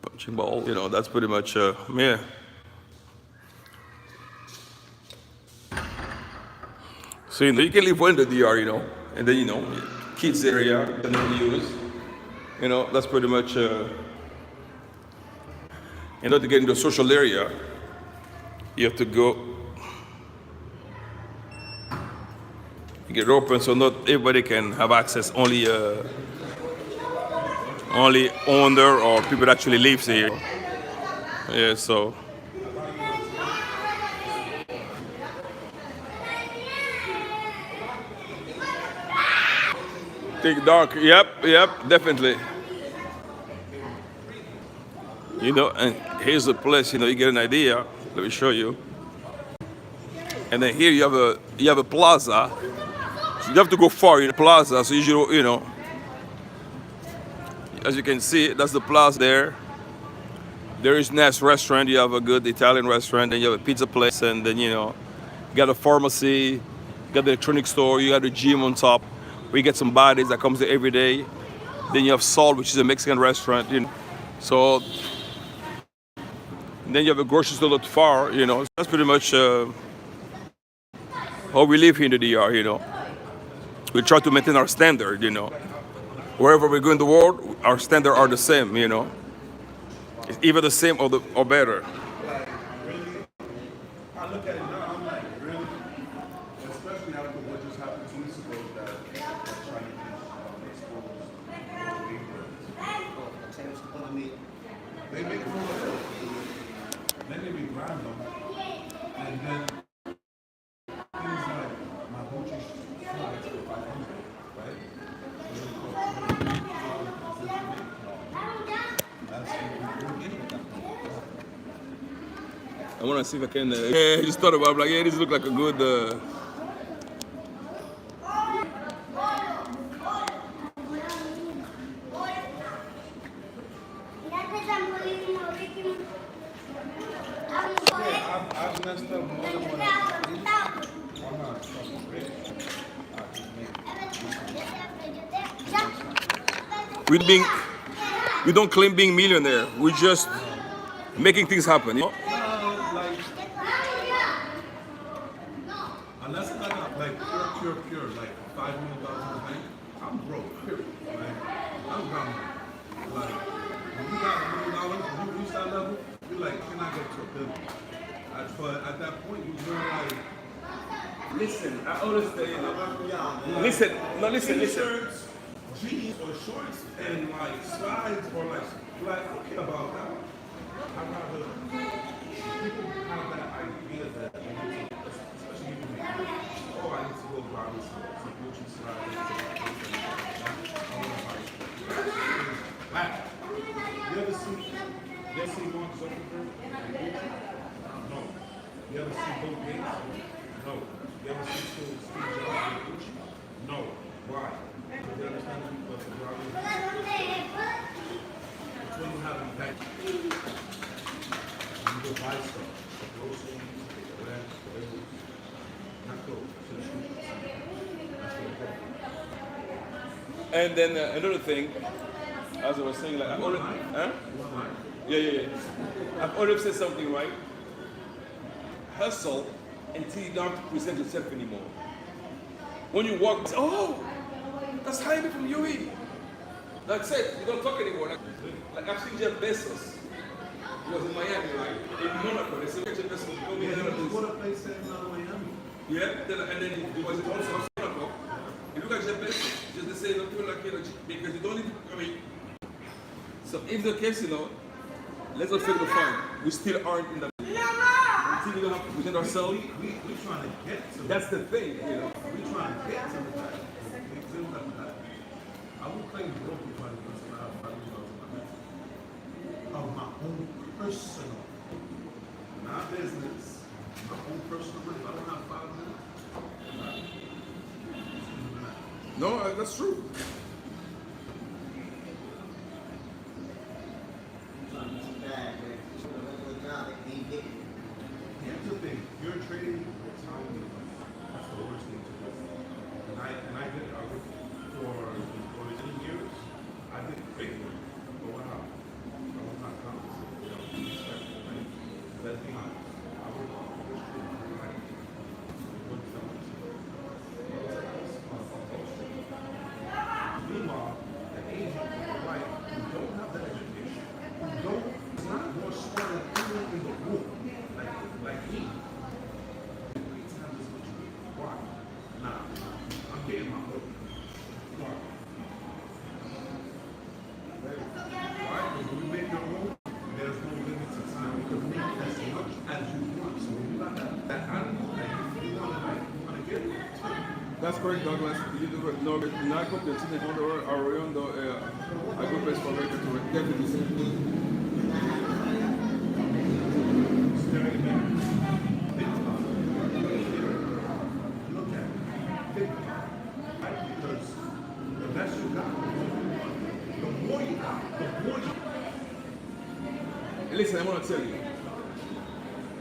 punching ball, that's pretty much, yeah. So, you can live in the DR, and then, kids area, that never use, that's pretty much, in order to get into a social area, you have to go, you get open so not everybody can have access, only owner or people that actually lives here. Yeah, so. Think dark, yep, definitely. And here's the place, you get an idea. Let me show you. And then here you have a plaza. So you have to go far in the plaza. So usually, as you can see, that's the plaza there. There is nice restaurant. You have a good Italian restaurant, and you have a pizza place, and then you got a pharmacy, you got the electronic store, you got the gym on top, where you get some bodies that comes there every day. Then you have Salt, which is a Mexican restaurant. So then you have a grocery store not far, you know. That's pretty much how we live here in the DR, you know. We try to maintain our standard, you know. Wherever we go in the world, our standards are the same, you know. It's either the same or better. Like, really, I look at it now, I'm like, really? Especially after what just happened 2 weeks ago, that Chinese exposed the English. They make them all up. Then they grind them. And then things like my Gucci flies for 500, right? I want to see if I can. Yeah, I just thought about it. I'm like, yeah, this look like a good. I've messed up more than what I'm not fucking rich. We don't claim being millionaire. We just making things happen. You know? Like, unless I got like pure, like $5 million in the bank, I'm broke. Period. Like, I'm grounded. Like, when you got $1 million, when you reach that level, you're like, can I get to $1 billion? But at that point, you're more like, Listen, I always say, you know, listen. T-shirts, jeans or shorts, and like slides or like I don't care about that. I rather people have that idea that especially people make oh, I need to go buy this some Gucci slides. Like, you ever see Mark Zuckerberg and Gucci? No. You ever see Bill Gates? No. You ever see Steve Jobs and Gucci? No. Why? Because they understand what the problem is. It's when you have an event. You go buy stuff. Groceries, whatever. Not go to the street. That's what it's for. And then another thing, as I was saying, like, I've already, huh? Yeah. I've already said something, right? Hustle until you don't have to present yourself anymore. When you walk, oh, that's Jaime from UAE. That's it. You don't talk anymore. Like I've seen Jeff Bezos. He was in Miami, right? In Monaco. They said Jeff Bezos was going Yeah, to he was a place in Miami. Yeah, and then he was also in Monaco. You look at Jeff Bezos, just the same, people like, you know, because you don't need to, I mean, so if the case, you know, let's not fake the fun. We still aren't in the until we don't have to present ourselves. We're trying to get to That's the thing, you know. We're trying to get to that. I will claim broke if I have $5 million of my own personal, not business, my own personal money. If I don't have $5 million, No, that's true. here's the thing: you're trading your time. That's the worst thing to do. And I did. I worked for many years. I did great work, but what happened? I was not compensated. You know, respectful, right? Let's be honest. I worked on this thing, right? What someone Meanwhile, the agent on the right who don't have that education, who don't, is not more smart than anyone in the room, like me. Why? Nah, I'm getting my hook. Why? Why? Because when we make your own, there's no limit to time. You can make as much as you want. So when you got that animal that you want to get, That's correct, Douglas. You do it. No, but not completely arrollando a grupos correctos. Definitely. look at it. Think about it. Right? Because the less you got, the more you got, the more you Listen, I want to tell you.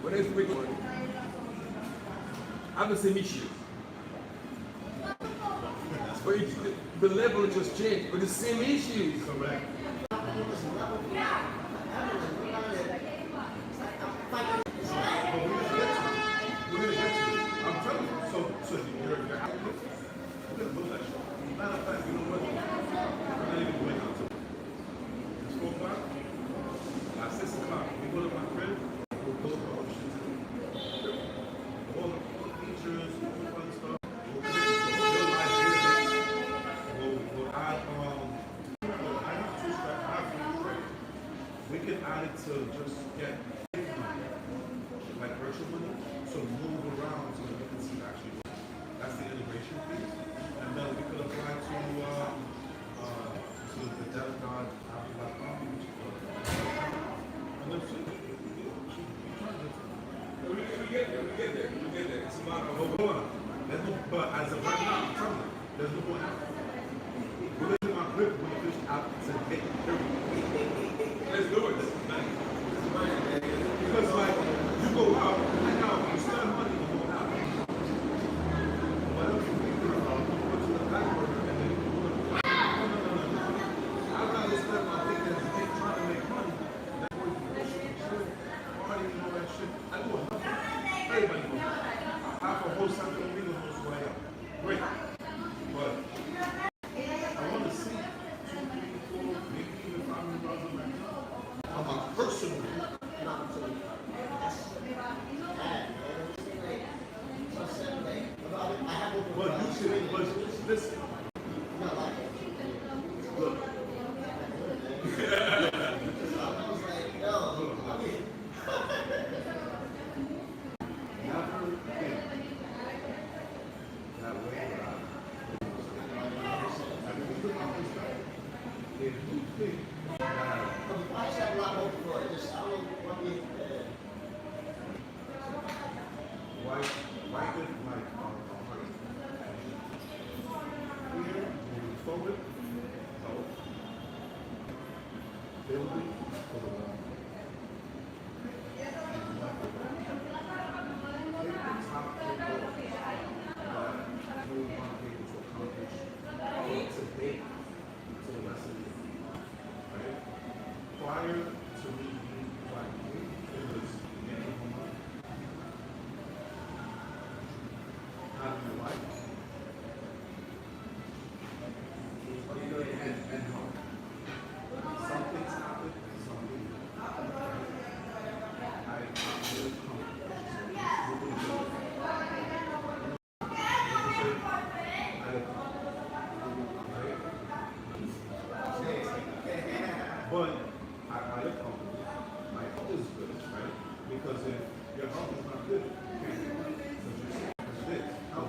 When I speak, I have the same issue. But the level just changed, but the same issues. correct. I'm get like virtual money, so move around so that we can see actually. That's the integration piece, and then we could apply to the debit card Apple.com, and then see. We get there. It's about a whole lot. But as of right now, I'm telling you, there's no point out. We're in my grip when the fish out today. Let's do it. Because like you go out, and now you spend money to go out. What else you figure out? You go to the back burner and then you go to the I'd rather spend my weekends trying to make money than working for shit. Party and all that shit. I do it. Everybody knows. Half a whole Santo Domingo knows who I am. Great. But I want to see 2, 3, 4, maybe even $500 right now. On my personal but you should, but listen. Look. But I look comfortable. My health is good, right? Because if your health is not good, you can't do it. That's it. No.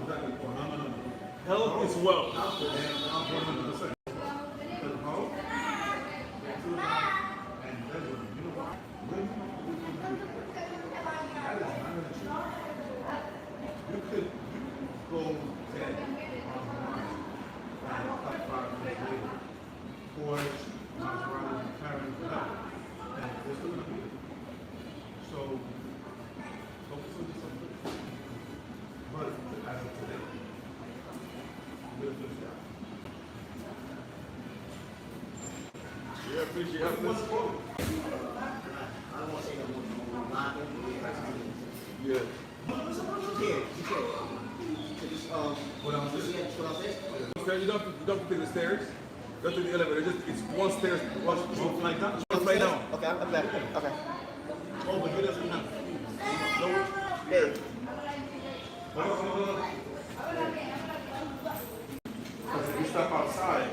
Health is wealth. Health is 100%. Because health, and that's what, you know what? That is not an issue. You could go dead online and cut 5 years later. Porsche, Maserati, McLaren, whatever. And they're still going to be there. So, focus on something. But as of today, we're good job. Yeah, appreciate What's it. quote? I don't want to say no more. Yeah. Here. What else is it? What else is? Okay, you don't have to take the stairs. Go to the elevator. It's one stairs. One like that? One flight down. Okay, I'm back. Okay. Oh, but he doesn't have. No. Hey. Hold on. Because if you step outside,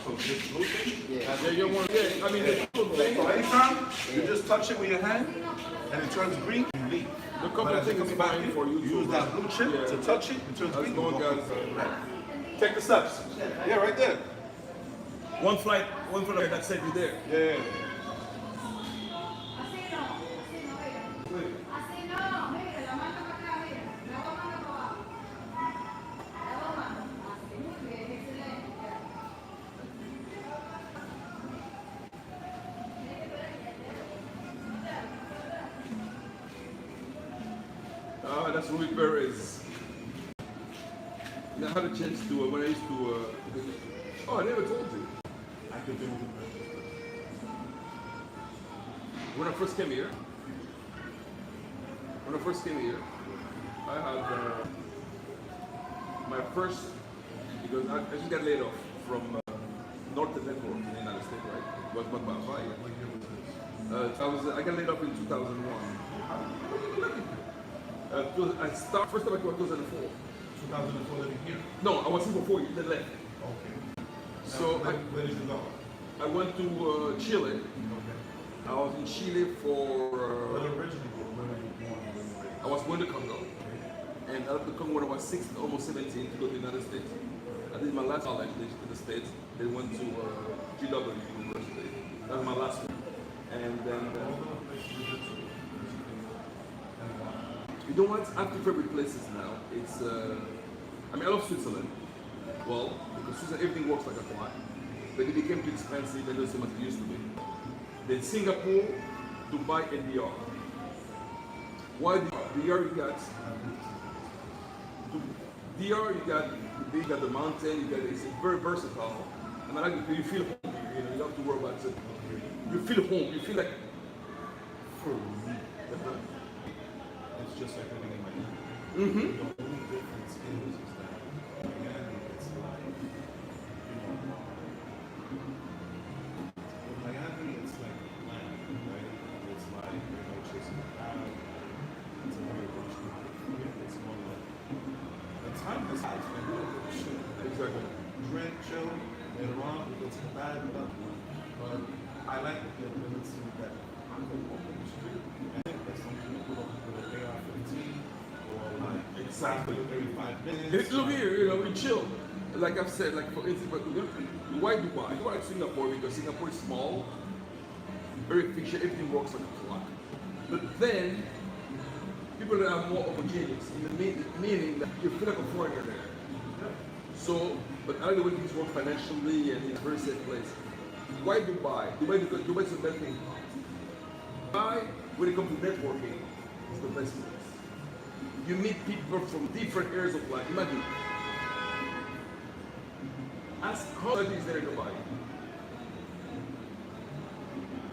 so this blue thing, Yeah, you want. Yeah, I mean, the couple thing. so anytime you just touch it with your hand and it turns green, you leave. The couple But as you things come is back fine in, for you. use that blue chip Yeah. to touch it, it turns That's green. going, you go guys. right. Take the steps. Yeah, right there. One flight that sent you there. Yeah. Ah, that's Rui Perez. I had a chance to, when I used to, oh, I never told you. I could do it. When I first came here, I had my first, because I just got laid off from Northern Network in the United States, right? It was about 5 years. What year was this? I got laid off in 2001. I started, first time I came in 2004. 2004 living here. No, I was here for 4 years, then left. Okay. So where did you go? I went to Chile, Okay. I was in Chile for. But originally, where were you born and when you were I was born in Congo, and I left the Congo when I was 16, almost 17, to go to the United States. I did my last college in the States. Then went to GW University. That was my last one. And then, you know what? I have two favorite places now. It's, I mean, I love Switzerland. Well, because Switzerland, everything works like a clock. But it became too expensive and not so much it used to be. Then Singapore, Dubai, and DR. Why DR? You got DR, you got the mountain, it's very versatile. And I like it, you feel home, you know, you don't have to worry about it. You feel home, you feel like For me, it's just like living in Miami. mm-hmm. The only difference is that Miami, it's like, you know, in Miami, it's like land, right? It's like, you know, chasing a crowd. It's a very rushed life. It's more like, the time is life, and we don't give a shit. Exactly. Drink, chill, later on, we go to the bad, but I like the ability that I can walk in the street. I think that some people don't put an AR-15 or like Exactly. every 5 minutes. Look here, you know, we chill. Like I've said, like for instance, but why Dubai? You like Singapore because Singapore is small, very efficient, everything works like a clock. But then, people that are more homogeneous, in the meaning that you feel like a foreigner there. So, but I like the way things work financially and it's a very safe place. Why Dubai? Dubai because Dubai is the best thing. Dubai, when it comes to networking, is the best place. You meet people from different areas of life. Imagine. Ask how many is there in Dubai.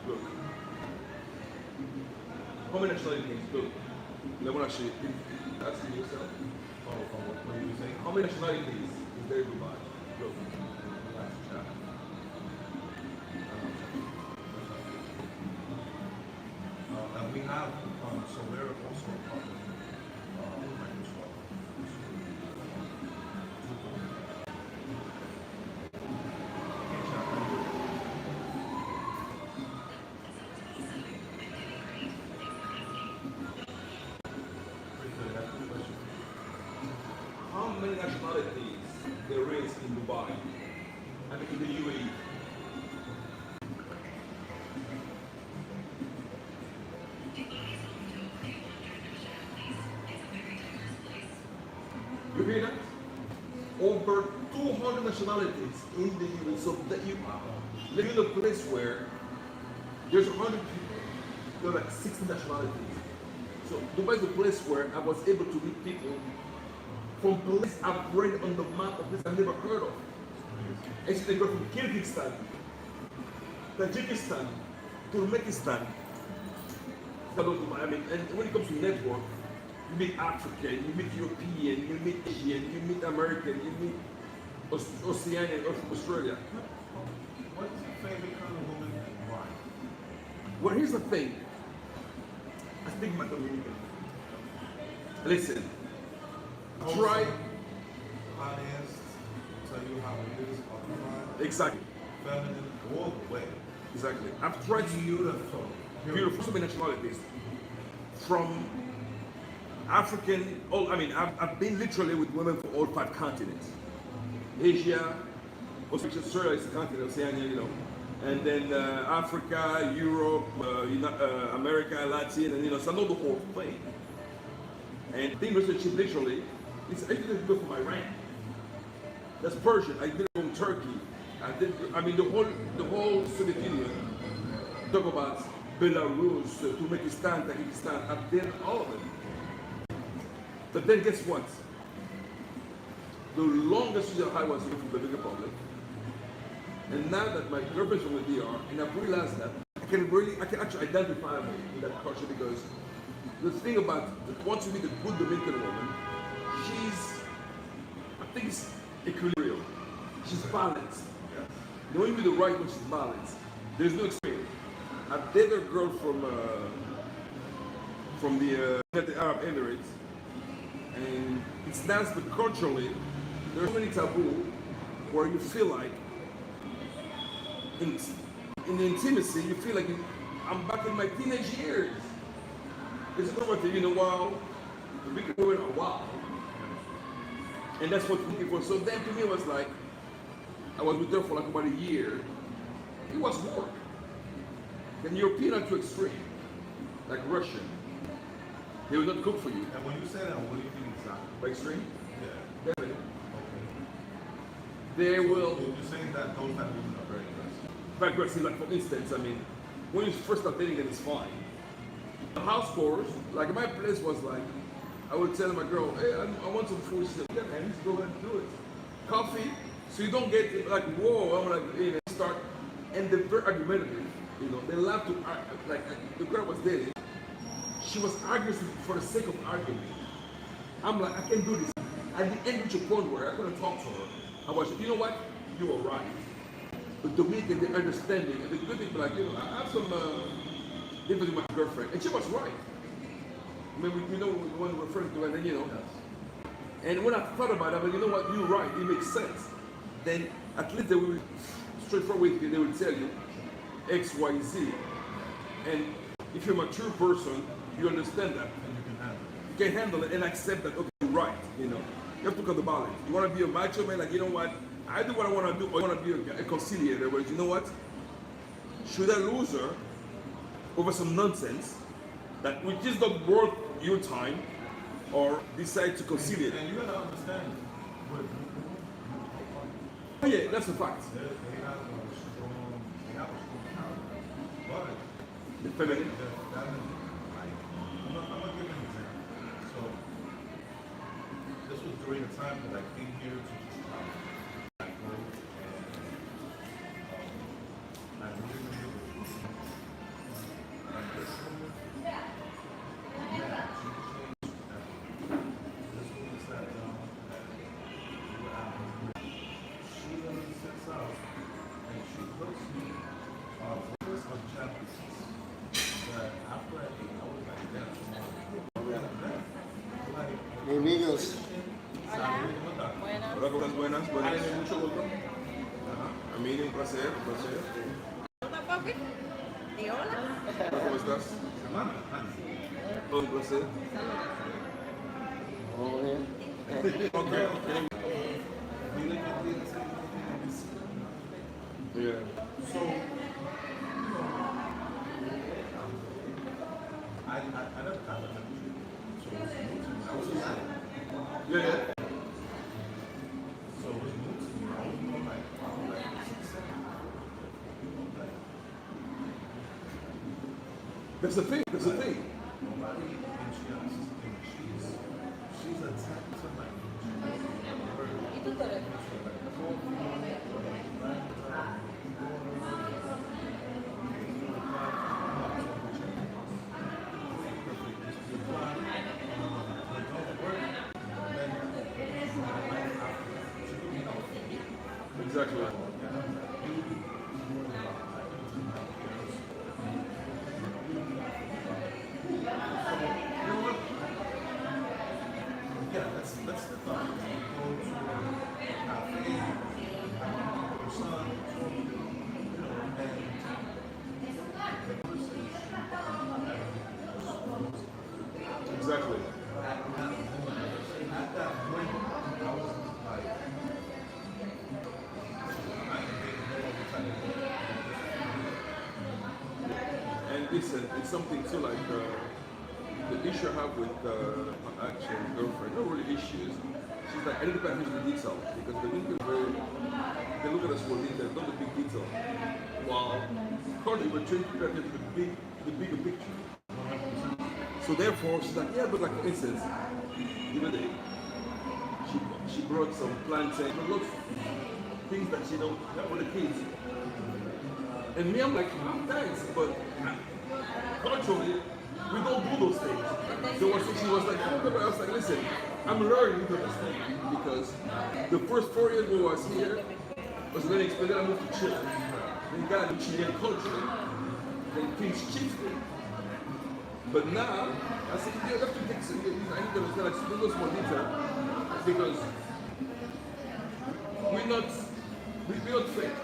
Look. How many nationalities? Look. Let me actually ask you yourself. What do you say? How many nationalities is there in Dubai? Look. Yeah. And we have, so we're also a part of Microsoft. How many nationalities there is in Dubai? I mean in the UAE. You hear that? Over 200 nationalities in the UAE. So that you live in a place where there's 100 people, there are like 60 nationalities. So Dubai is a place where I was able to meet people from places I've read on the map of places I've never heard of. And so they go from Kyrgyzstan, Tajikistan, Turkmenistan. I mean, and when it comes to network, you meet African, you meet European, you meet Asian, you meet American, you meet Oceanian or from Australia. What's your favorite kind of woman and why? Well, here's the thing. I think my Dominican. Listen, try. Honest, tell you how it is, upfront, Exactly. feminine, all the way. Exactly. I've tried to Beautiful. beautiful so many nationalities. From African, I've been literally with women from all 5 continents. Asia, Australia is a continent, Oceania, you know. And then Africa, Europe, America, Latin, and you know, so I know the whole thing. And being relationship literally, I didn't go from Iran. That's Persian. I did it from Turkey. The whole Soviet Union. Talk about Belarus, Turkmenistan, Tajikistan. I've done all of it. But then guess what? The longest season I was from the Dominican Republic. And now that my girlfriend's from the DR, and I've realized that I can actually identify in that culture because the thing about once you meet a good Dominican woman, I think it's equilibrium. She's balanced. You know, when you meet the right one, she's balanced. There's no experience. I dated a girl from the Arab Emirates, and it's nice, but culturally, there's so many taboo where you feel like in the intimacy, you feel like I'm back in my teenage years. It's over to, you know, wow, we can do it a while. And that's what we're looking for. So then to me it was like, I was with her for like about a year. It was work. Then European are too extreme, like Russian. They will not cook for you. And when you say that, what do you mean exactly? By extreme? Yeah. Definitely. Okay. They will. So you're saying that those that women are very aggressive. Very aggressive. Like for instance, I mean, when you first start dating, then it's fine. The house chores, like my place was like, I would tell my girl, hey, I want some food. She said, yeah, man, just go ahead and do it. Coffee, so you don't get like, whoa, I'm like, you know, start, and they're very argumentative. You know, they love to, like, the girl was dating, she was arguing for the sake of arguing. I'm like, I can't do this. At the end, reach a point where I couldn't talk to her. I was, you know what? You were right. But the weak and the understanding, and the good thing, like, you know, I have some difference with my girlfriend, and she was right. I mean, we know when we're friends, and then, you know. And when I thought about it, but you know what? You're right. It makes sense. Then at least they will straightforward with you. They will tell you X, Y, Z. And if you're a mature person, you understand that. And you can handle it. You can handle it and accept that. Okay, you're right. You know, you have to cut the balance. You want to be a macho man, like, you know what? I do what I want to do. I want to be a conciliator. Whereas, you know what? Should I lose her over some nonsense that which is not worth your time, or decide to conciliate? And you gotta understand, with Oh yeah, that's a fact. they have a strong character. But The feminine. that is, like, I'm gonna give you an example. So this was during the time that I came here to travel. I worked and I really and this woman, this woman sat down and we were out. She sits out and she looks me first on chapters that after I ate, I was like, damn, like, Bienvenidos. Hola, buenas, buenas, buenas. Mucho gusto. A mí un placer, un placer. Hola, papi. ¿Y hola? ¿Cómo estás? Todo un placer. Todo bien. Okay, okay. Yeah. So, I never got it. So it was new to me. I was just like, Yeah, yeah. so it was new to me. I was more like, wow, like, That's the thing, that's the thing. nobody in she's attached to like, ¿Y tu teléfono? Exactly. yeah, that's the thought. Go to a cafe, your son, you know, and the conversation. Exactly. At that point, I was like, I can make no other type of And listen, it's something too, like the issue I have with my actual girlfriend, not really issues. She's like, I need to pay attention to detail because the women are very, they look at us for detail, not the big detail. While currently we're trying to pay attention to the bigger picture. So therefore, she's like, yeah, but like for instance, the other day, she brought some plantain, lots of things that she know for the kids. And me, I'm like, oh, thanks, but culturally, we don't do those things. She was like, oh, no, I was like, listen, I'm learning to understand because the first 4 years we was here was very expensive. I moved to Chile. Then got into Chilean culture. Then things shifted. But now, I said, you have to take some, I need to understand like a little more detail because we're not fake.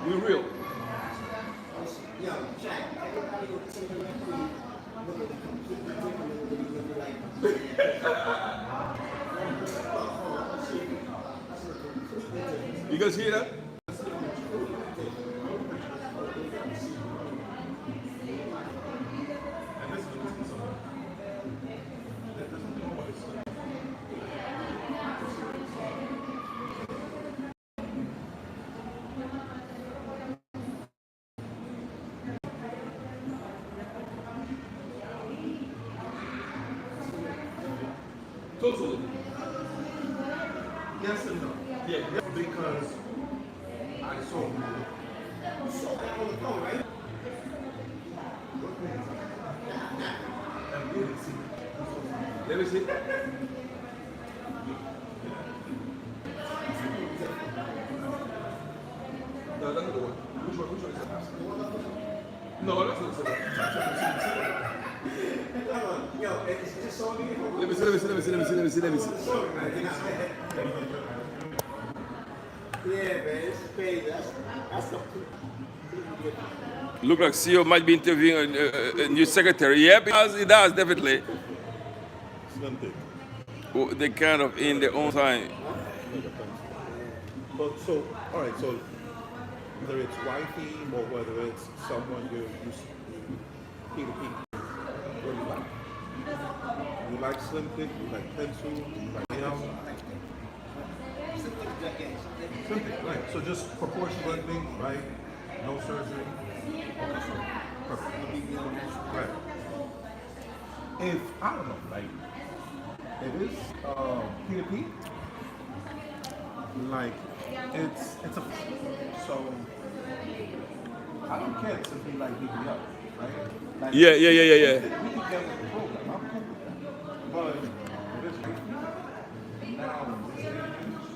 We're real. yo, Jack, everybody will say the next week, look at the completely different than when you look at like, You guys hear that? Totally. Yes and no. Yeah. Because I saw and really see. Let me see. No, that's not the one. Which one? Which one is that? No, that's not the one. yo, it's just so beautiful. Let me see. Yeah, man, it's crazy. That's completely different. Look like CEO might be interviewing a new secretary. Yep, it does, definitely. Slim thick. Oh, they kind of in their own time. But so, all right. So whether it's wifey or whether it's someone you P2P, what do you like? You like slim thick? You like pencil? You like nail? Slim thick, right? So just proportion blending, right? No surgery. Perfect. Right. If I don't know, like it is P2P, like it's a so I don't care to be like BBL, right? Like, Yeah. we can get with the program. I'm cool with that. But it is like now this day and age,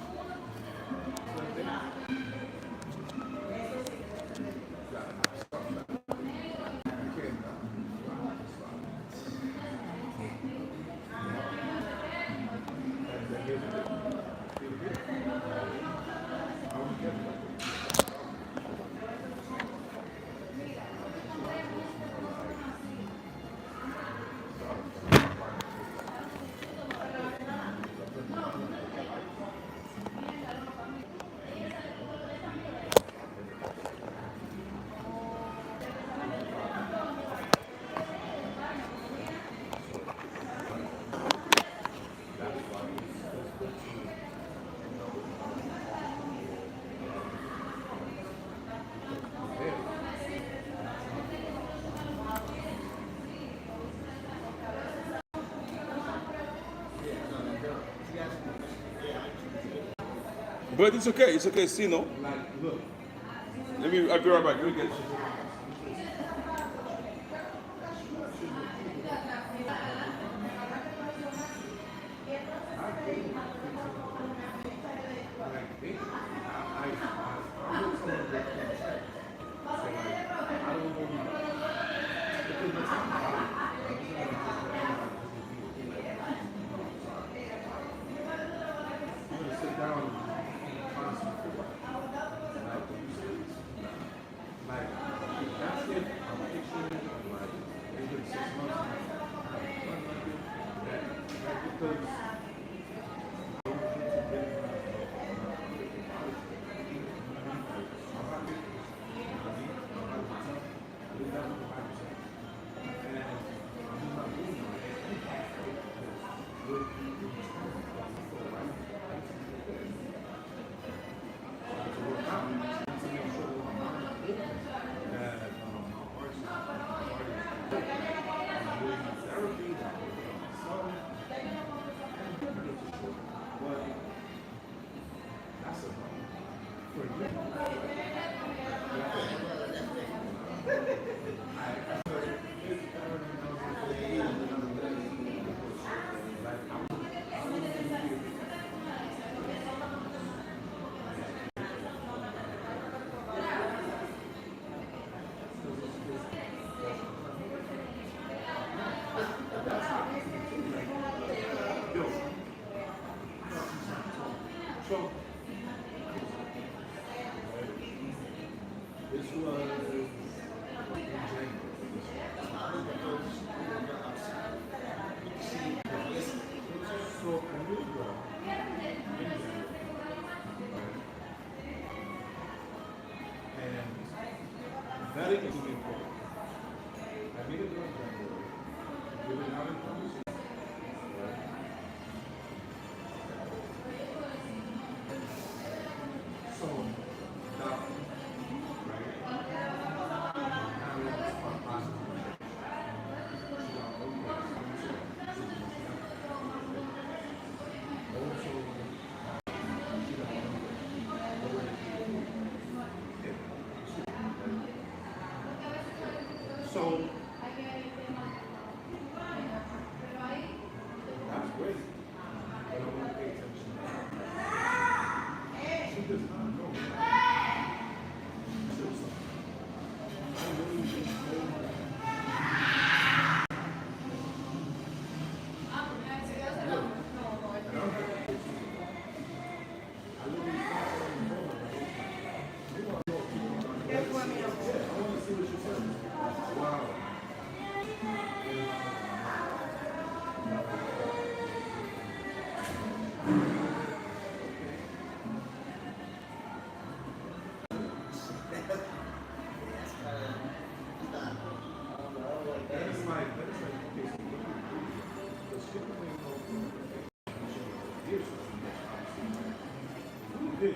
But it's okay. It's okay. See, no. I'll be right back. Let me get. Vetting is really important. I made it in January. We've been having conversations. So, that, so that's great. But I want to pay attention. She does not know. That is like, okay, so what do you do? Because she doesn't know. Here's what's big.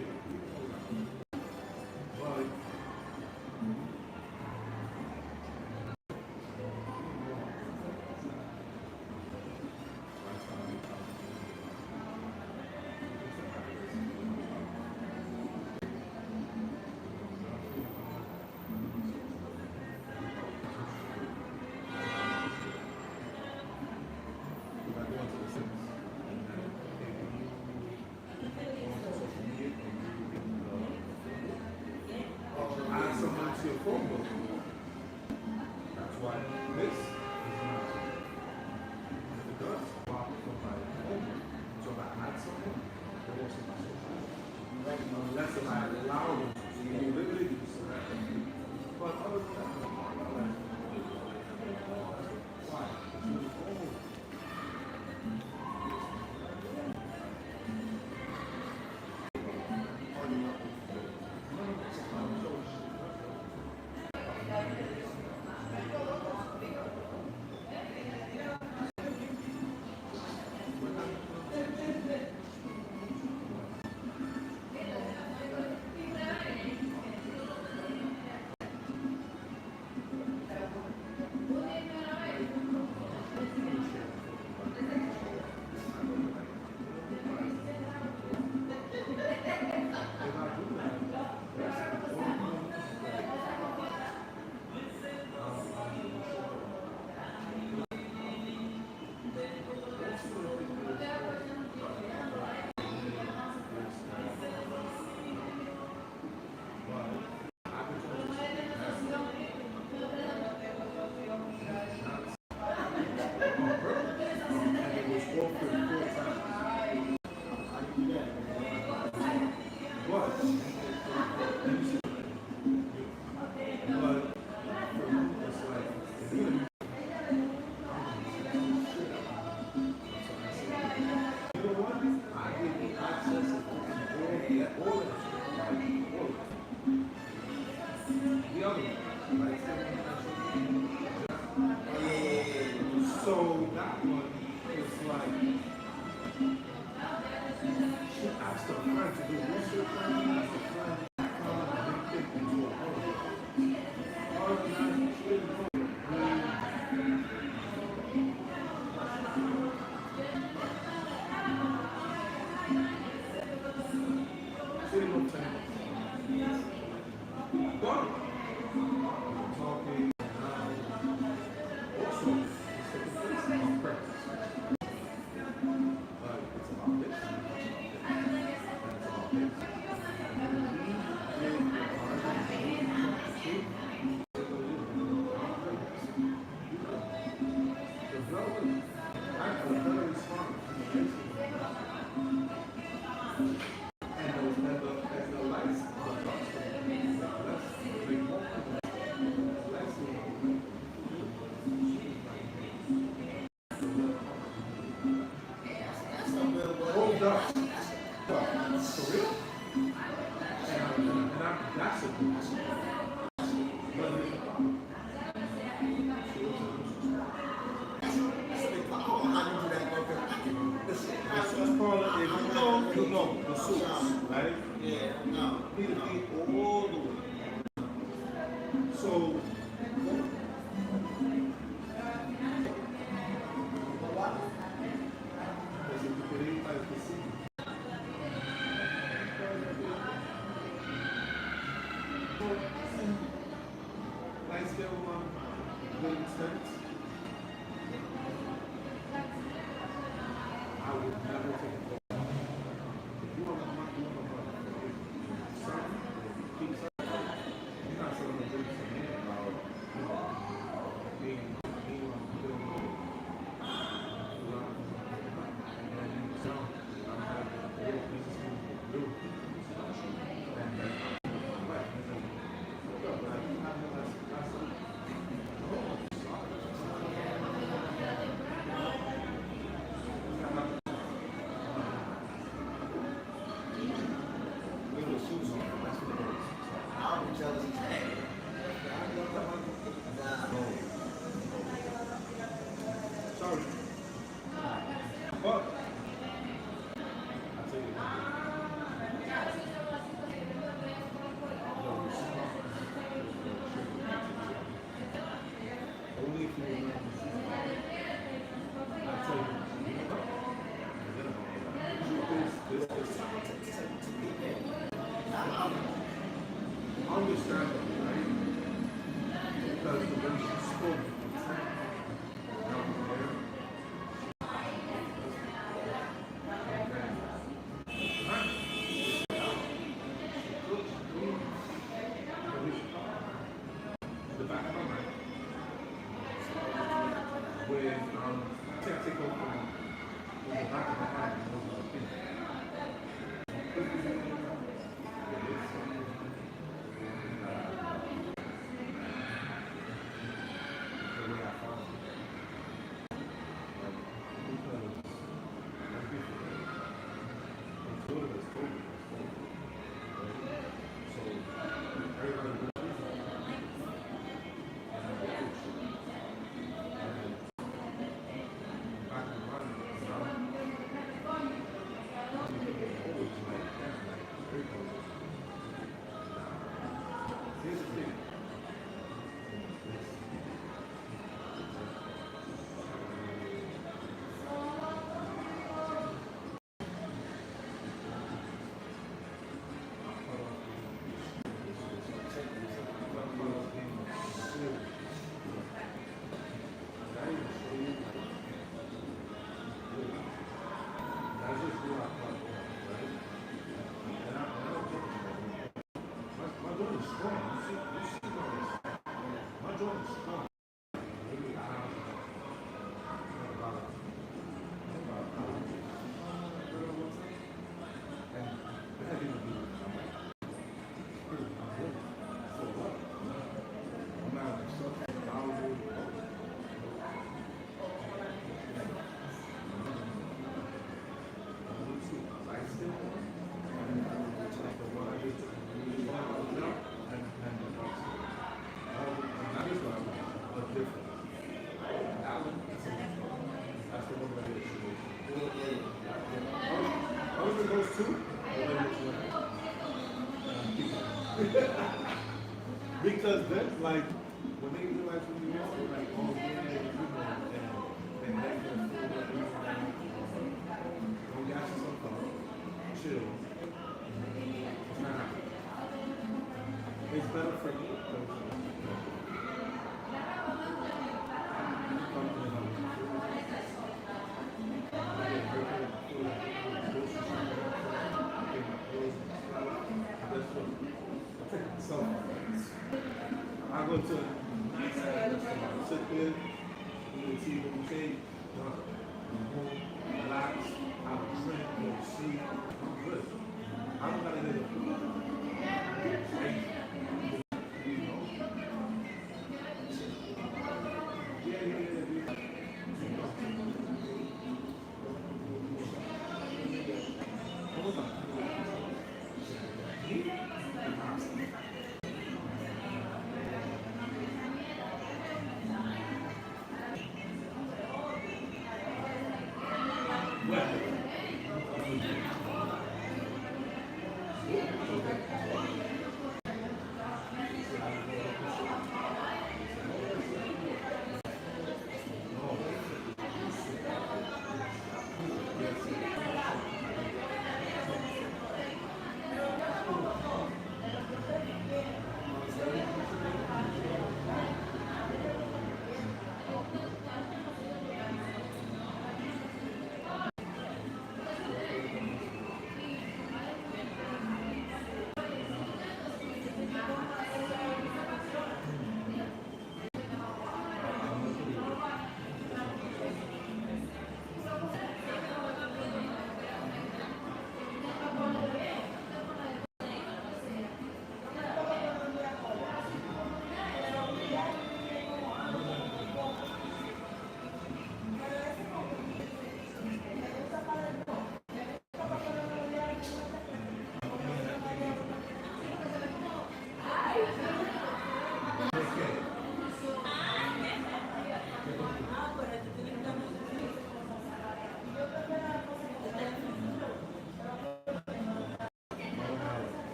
But add someone to your phone book. That's why this is not if it does pop from my phone book. So if I add someone, it won't see my social media. Unless if I allow them to, you literally do select them. But other than that, why? It's your phone. So that one is like, she asked her friend to do research on me, asked her friend to come and make it into a horror. Other than that, she didn't know. She didn't know time. But, talking now, also, it's taking place on purpose. But it's about this. Hold up. For real? And that's a good. suits, right? Yeah, no. He eat all the way. So, pues el que quería ir para el casino. Nice little good expense. I would never take a boat. If you want to come you want to son, keep son. You're not selling no business to me about, being I'll be jealous of that. sorry. But I tell you one thing. Only if you remember. I tell you. Understandable, right? Because the way she spoke down there. The back of my mind. When I take over from the back of my mind, because then, like, when they realize who you are, they're like, oh yeah, you know, and they can feel what you're doing. Don't got you some fun. Chill. It's not happening. It's better for me because so I go to a nice restaurant, sit there, you see what we say, go home, relax, have a drink, go to sleep, I'm good. I don't gotta get a food. You know? Yeah. Hold on.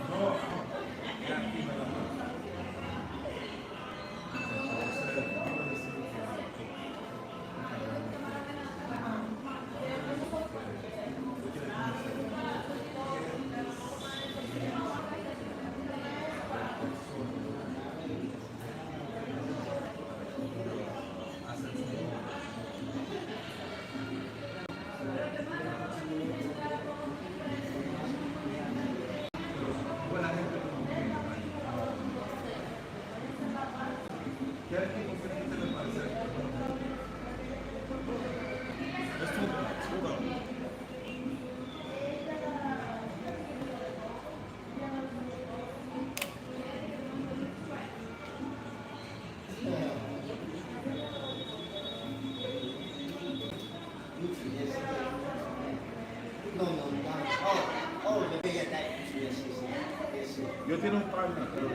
No, no, no. Oh, yeah, that. Yes, yes, yes. Yo tengo un partner, pero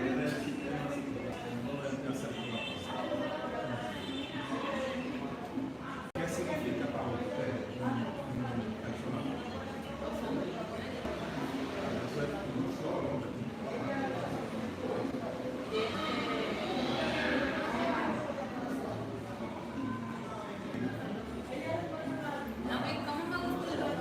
¿Qué significa para usted un personaje? Eso es un solo. A mí, ¿cómo me gusta el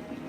otro?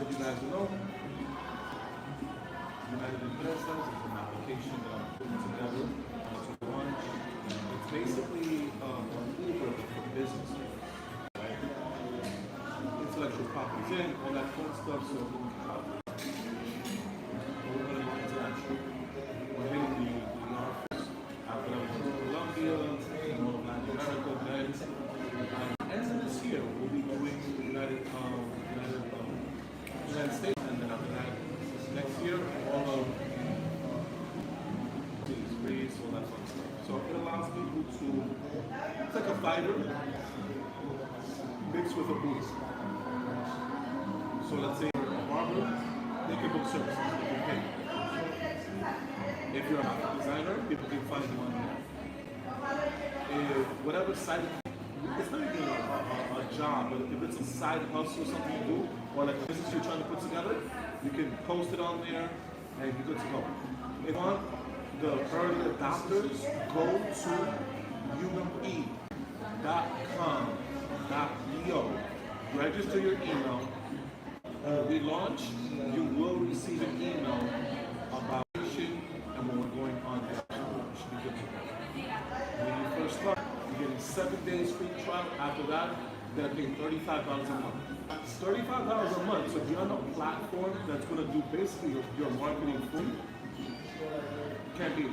let you guys know, United Empresas is an application that I'm putting together to launch. It's basically an Uber for businesses, right? Intellectual properties in, all that fun stuff, so we're going to go into that. We're hitting the office after that, we're going to Colombia, and all of Latin America, then end of this year, we'll be doing United States, and then after that, next year, all of these Greece, all that fun stuff. So it allows people to, it's like a fighter mixed with a booth. So let's say you're a barber, they can book services, they can pay. If you're a graphic designer, people can find you on there. If whatever side, it's not even a job, but if it's a side hustle, something you do, or like a business you're trying to put together, you can post it on there and you're good to go. If you want the early adopters, go to ume.com.bo, register your email. When we launch, you will receive an email about launching and when we're going on the actual launch. You should be good to go. When you first start, you're getting 7 days free trial. After that, they're paying $35 a month. It's $35 a month, so if you're on a platform that's going to do basically your marketing free, can't beat it.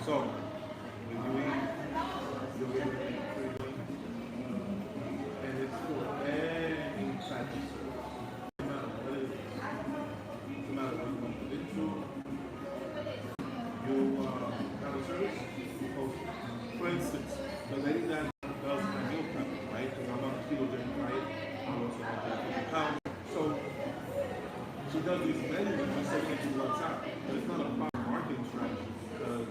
So, we're doing and it's for any type of service. No matter what it is. No matter what you want to do. You have a service, you post it. For instance, the lady that does my meal prep, right? Because I'm on a ketogenic diet, I'm also on 150 pounds. So she does these menus and she says she works out. But it's not a proper marketing strategy because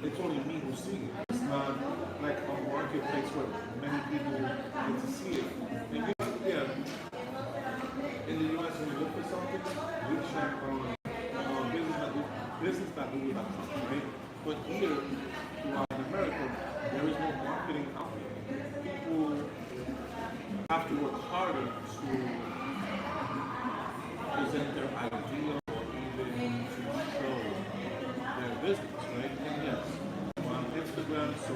it's only me who sees it. It's not like a marketplace where many people get to see it. And in the US when you look for something, we check on business.google.com, right? But here, in America, there is no marketing out there. People have to work harder to present their idea or even to show their business, right? And yes, on Instagram, so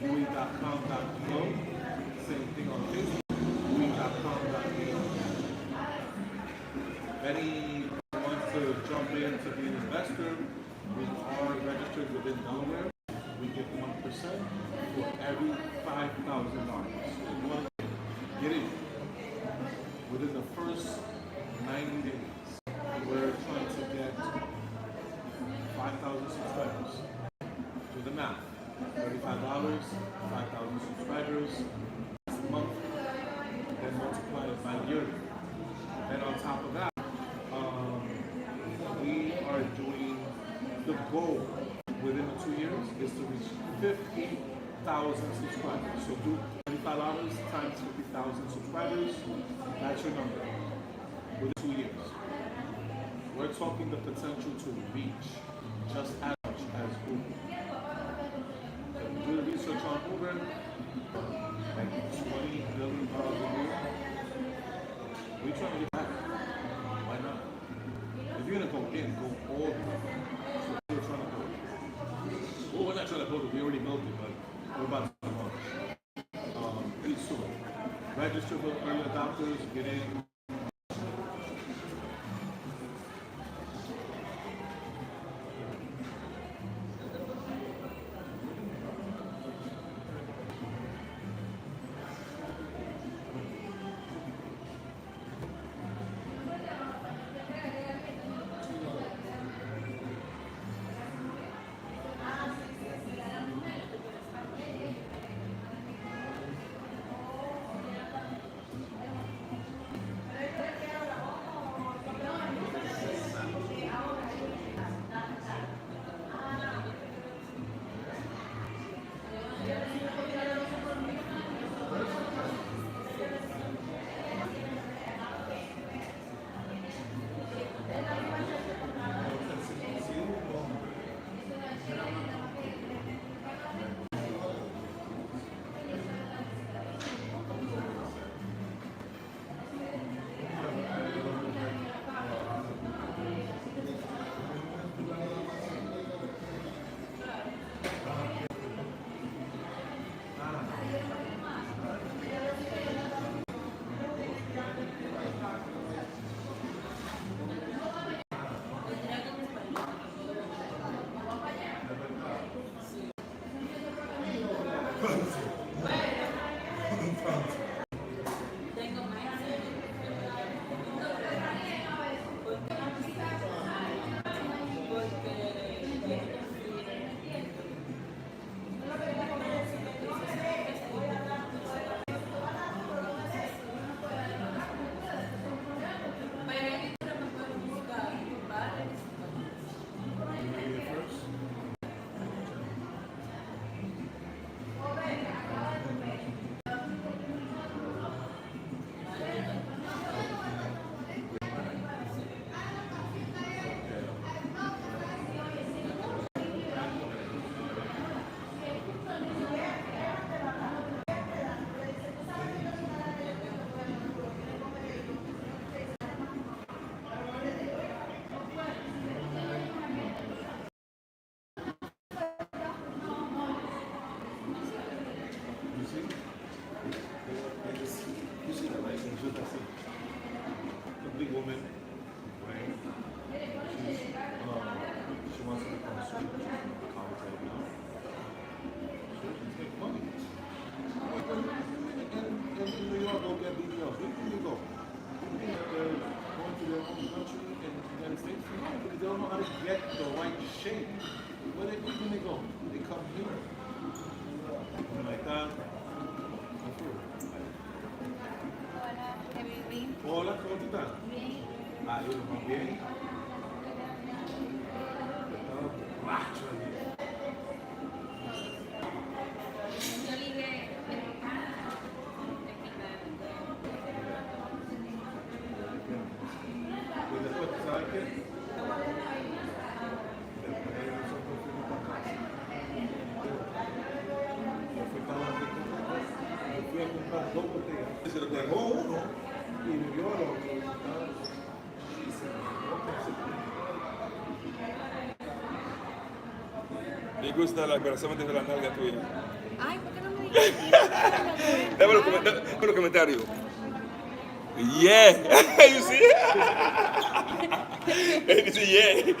ui.com.bo, same thing on Facebook, ui.com.bo. Anyone wants to jump in to be an investor, we are registered within Delaware. We get 1% for every $5,000. So if you want to get in within the first 90 days, we're trying to get 5,000 subscribers. Do the math. $35, 5,000 subscribers, that's a month, then multiply it by yearly. And on top of that, we are doing the goal within the 2 years is to reach 50,000 subscribers. So do $35 times 50,000 subscribers, that's your number within 2 years. We're talking the potential to reach just as much as Google. So if you do the research on Uber, like $20 billion a year, we're trying to get back. Why not? If you're gonna go in, go all the way. So we're trying to build it. Well, we're not trying to build it, we already built it, but we're about to launch. Pretty soon. Register for early adopters, get in. just así. A big woman, right? She wants to become a sweet. She's gonna college right now. She's making money. In New York, go get BBLs. Where can they go? You think that they're going to their own country in the United States? No, because they don't know how to get the right shape. Where can they go? They come here. Like that. Hola, Kevin. Hola, ¿cómo tú estás? Bien. Ah, yo muy bien. Estaba borracho ayer. Yo ligué en mi casa. Y después, ¿sabes qué? Después nosotros fuimos para casa. Yo fui para la tienda. Yo fui a comprar 2 botellas. Se lo dejó uno y me dio al otro. Y se me Me gusta la corazón de la nalga tuya. Ay, ¿por qué no me dijiste? Dame los comentarios. Yeah. You see? You see, yeah.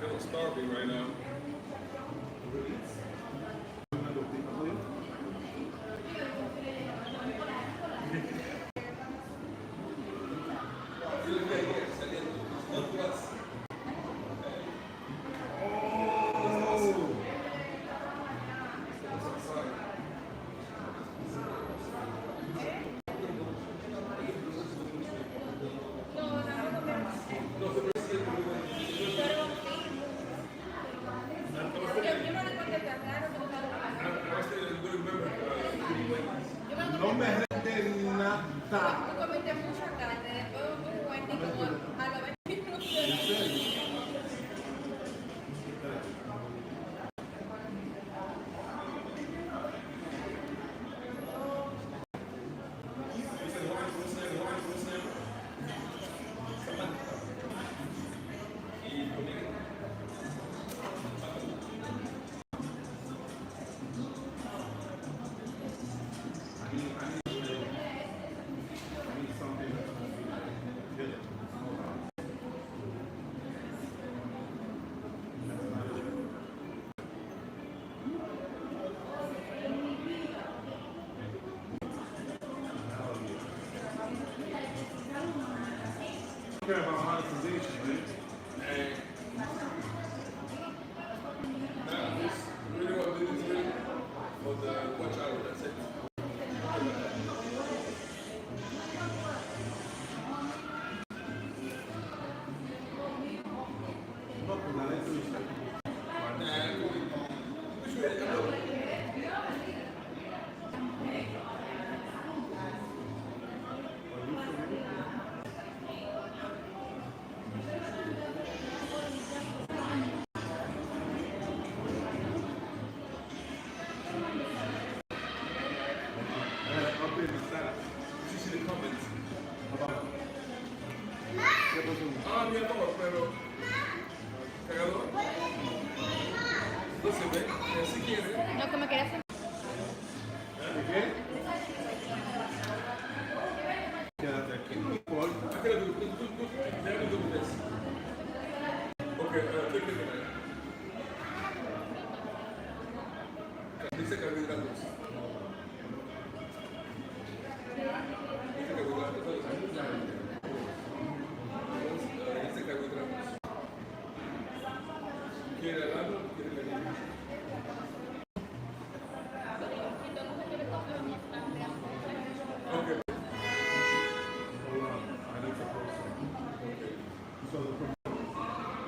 I'm starving right now. No me rende nada. Tú comiste mucha carne, después un buen como a los 20 minutos. Care about monetization, right? Really what this is really for the watch hour, that's it. No, pues la letra dice. You see the comments. ¿Qué pasó? Ah, mi amor, pero Lo que me quería hacer. Quédate aquí. Dice carbohidratos. ¿Quiere helado? ¿Quiere leche? Okay. So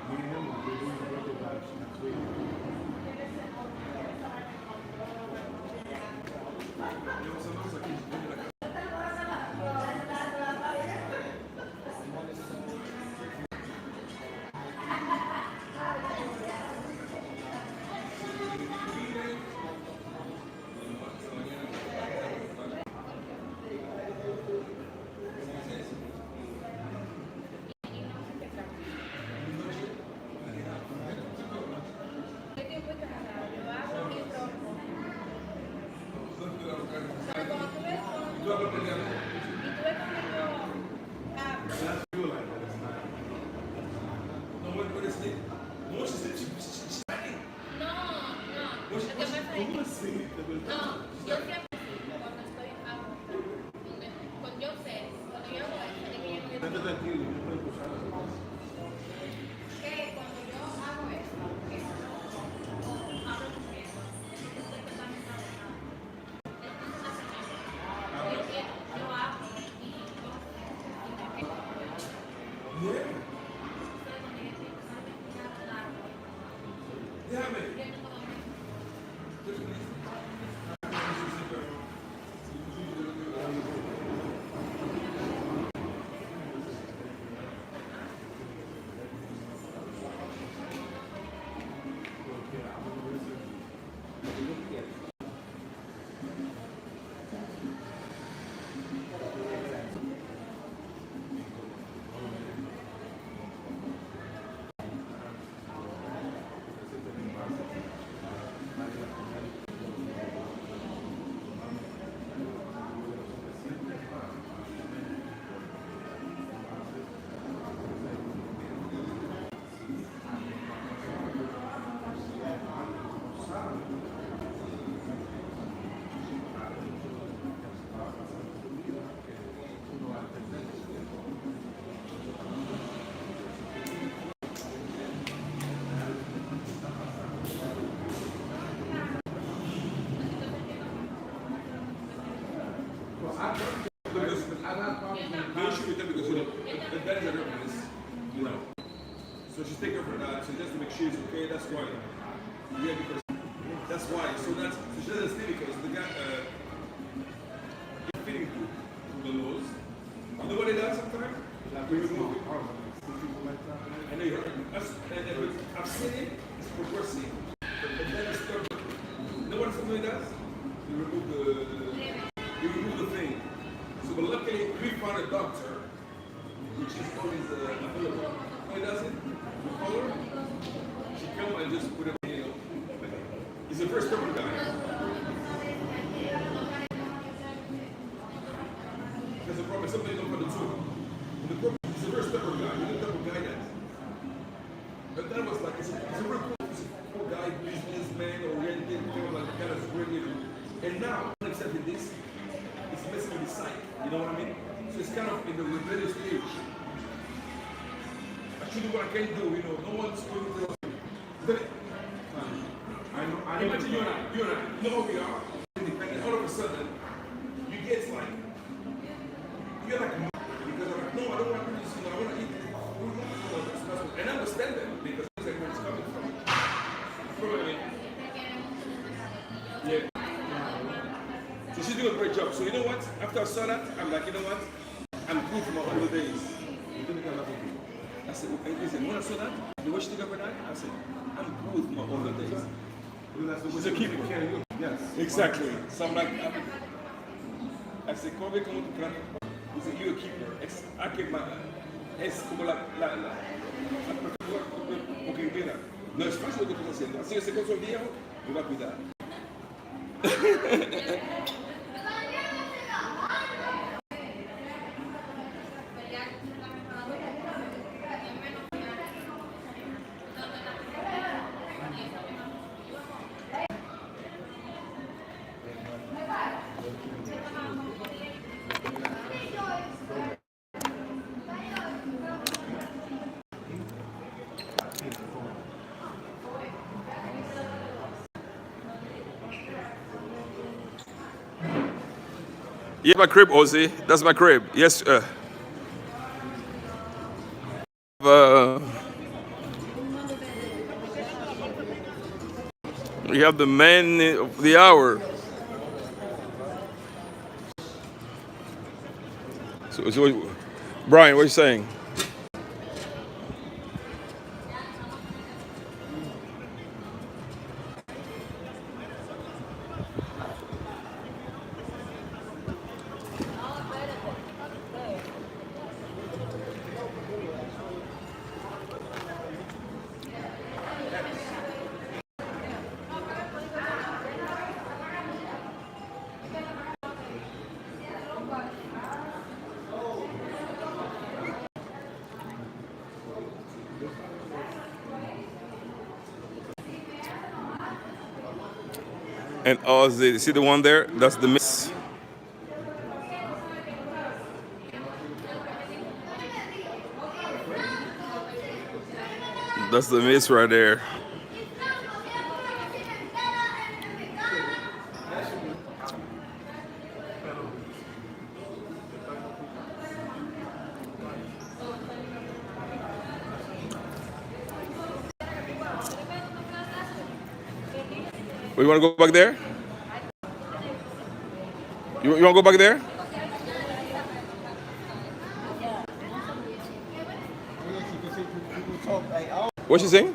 me and him will be doing the birthday vibes next week. So she's taking her for that, so just to make sure it's okay, that's why. Yeah, because that's why. So she doesn't stay because the guy fitting to the nose. You know what it does sometimes? We remove it. And then I've seen it, it's progressing. But then it's stubborn. You know what something does? You remove the thing. So but luckily we found a doctor which is always available. When does it? The color? She come and just put it in, you know. He's a very stubborn guy. Because the problem is something you don't want to do. And the problem is a very stubborn guy. He's a stubborn guy that. But that was like, it's a very cool guy, businessman, oriented, kind of really. And now, accepting this, it's messing with his sight. You know what I mean? So it's kind of in the rebellious stage. Actually, what I can do, you know, no one's going to tell us. Imagine you and I, you know how we are, independent. All of a sudden, you get like, you're like, because I'm like, no, I don't want to do this, you know, I want to eat food. And I understand them because it's like where it's coming from. Probably. Yeah. So she's doing a great job. So you know what? After I saw that, I'm like, you know what? I'm good for my older days. I said, listen, when I saw that, the way she took up with that, I said, I'm good for my older days. She's a keeper. Yes. Exactly. So I'm like, I said, ¿cómo ve cómo tú creas? He said, you're a keeper. I keep my, es como la porque mira, no es fácil lo que tú estás haciendo. Así que se con su viejo, me va a cuidar. Yeah, my crib, Ozzy. That's my crib. Yes. Uh, we have the man of the hour. So, Brian, what are you saying? And Ozzy, see the one there? That's the miss. That's the miss right there. You want to go back there? You want to go back there? What you saying?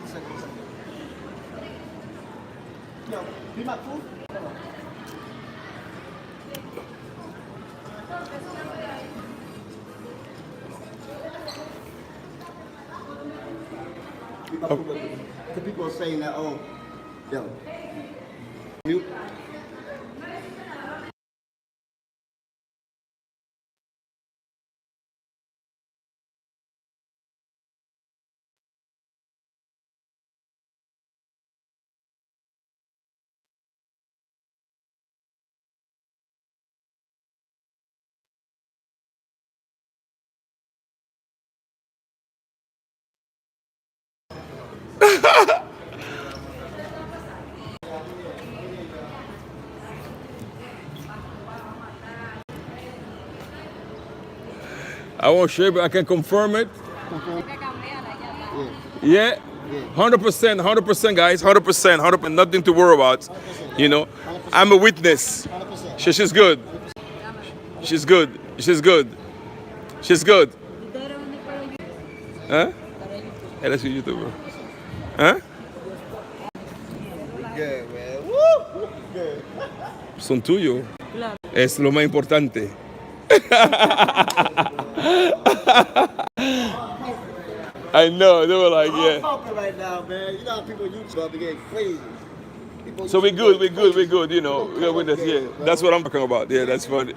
Be my food. The people are saying that, oh, yo, mute. I won't share, but I can confirm it. Yeah, 100%, 100%, guys, 100%, 100%, nothing to worry about. You know, I'm a witness. 100%. She's good. She's good. She's good. She's good. Huh? Él es youtuber. Huh? Good, man. Woo! Good. Son tuyos. Es lo más importante. I know, they were like, I'm yeah. talking right now, man. You know how people YouTube be getting crazy. People So we YouTube good, we getting good, we crazy. good, you know. We're with us, yeah. That's what I'm talking about. Yeah, that's funny.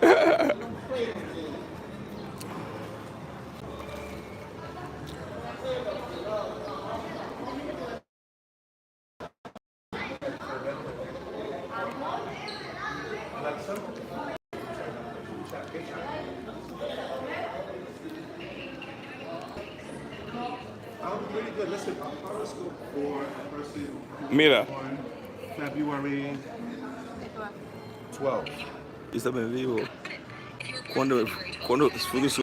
Really good. Listen, a horoscope for a person Mira, born February 12. está en vivo. Cuando fue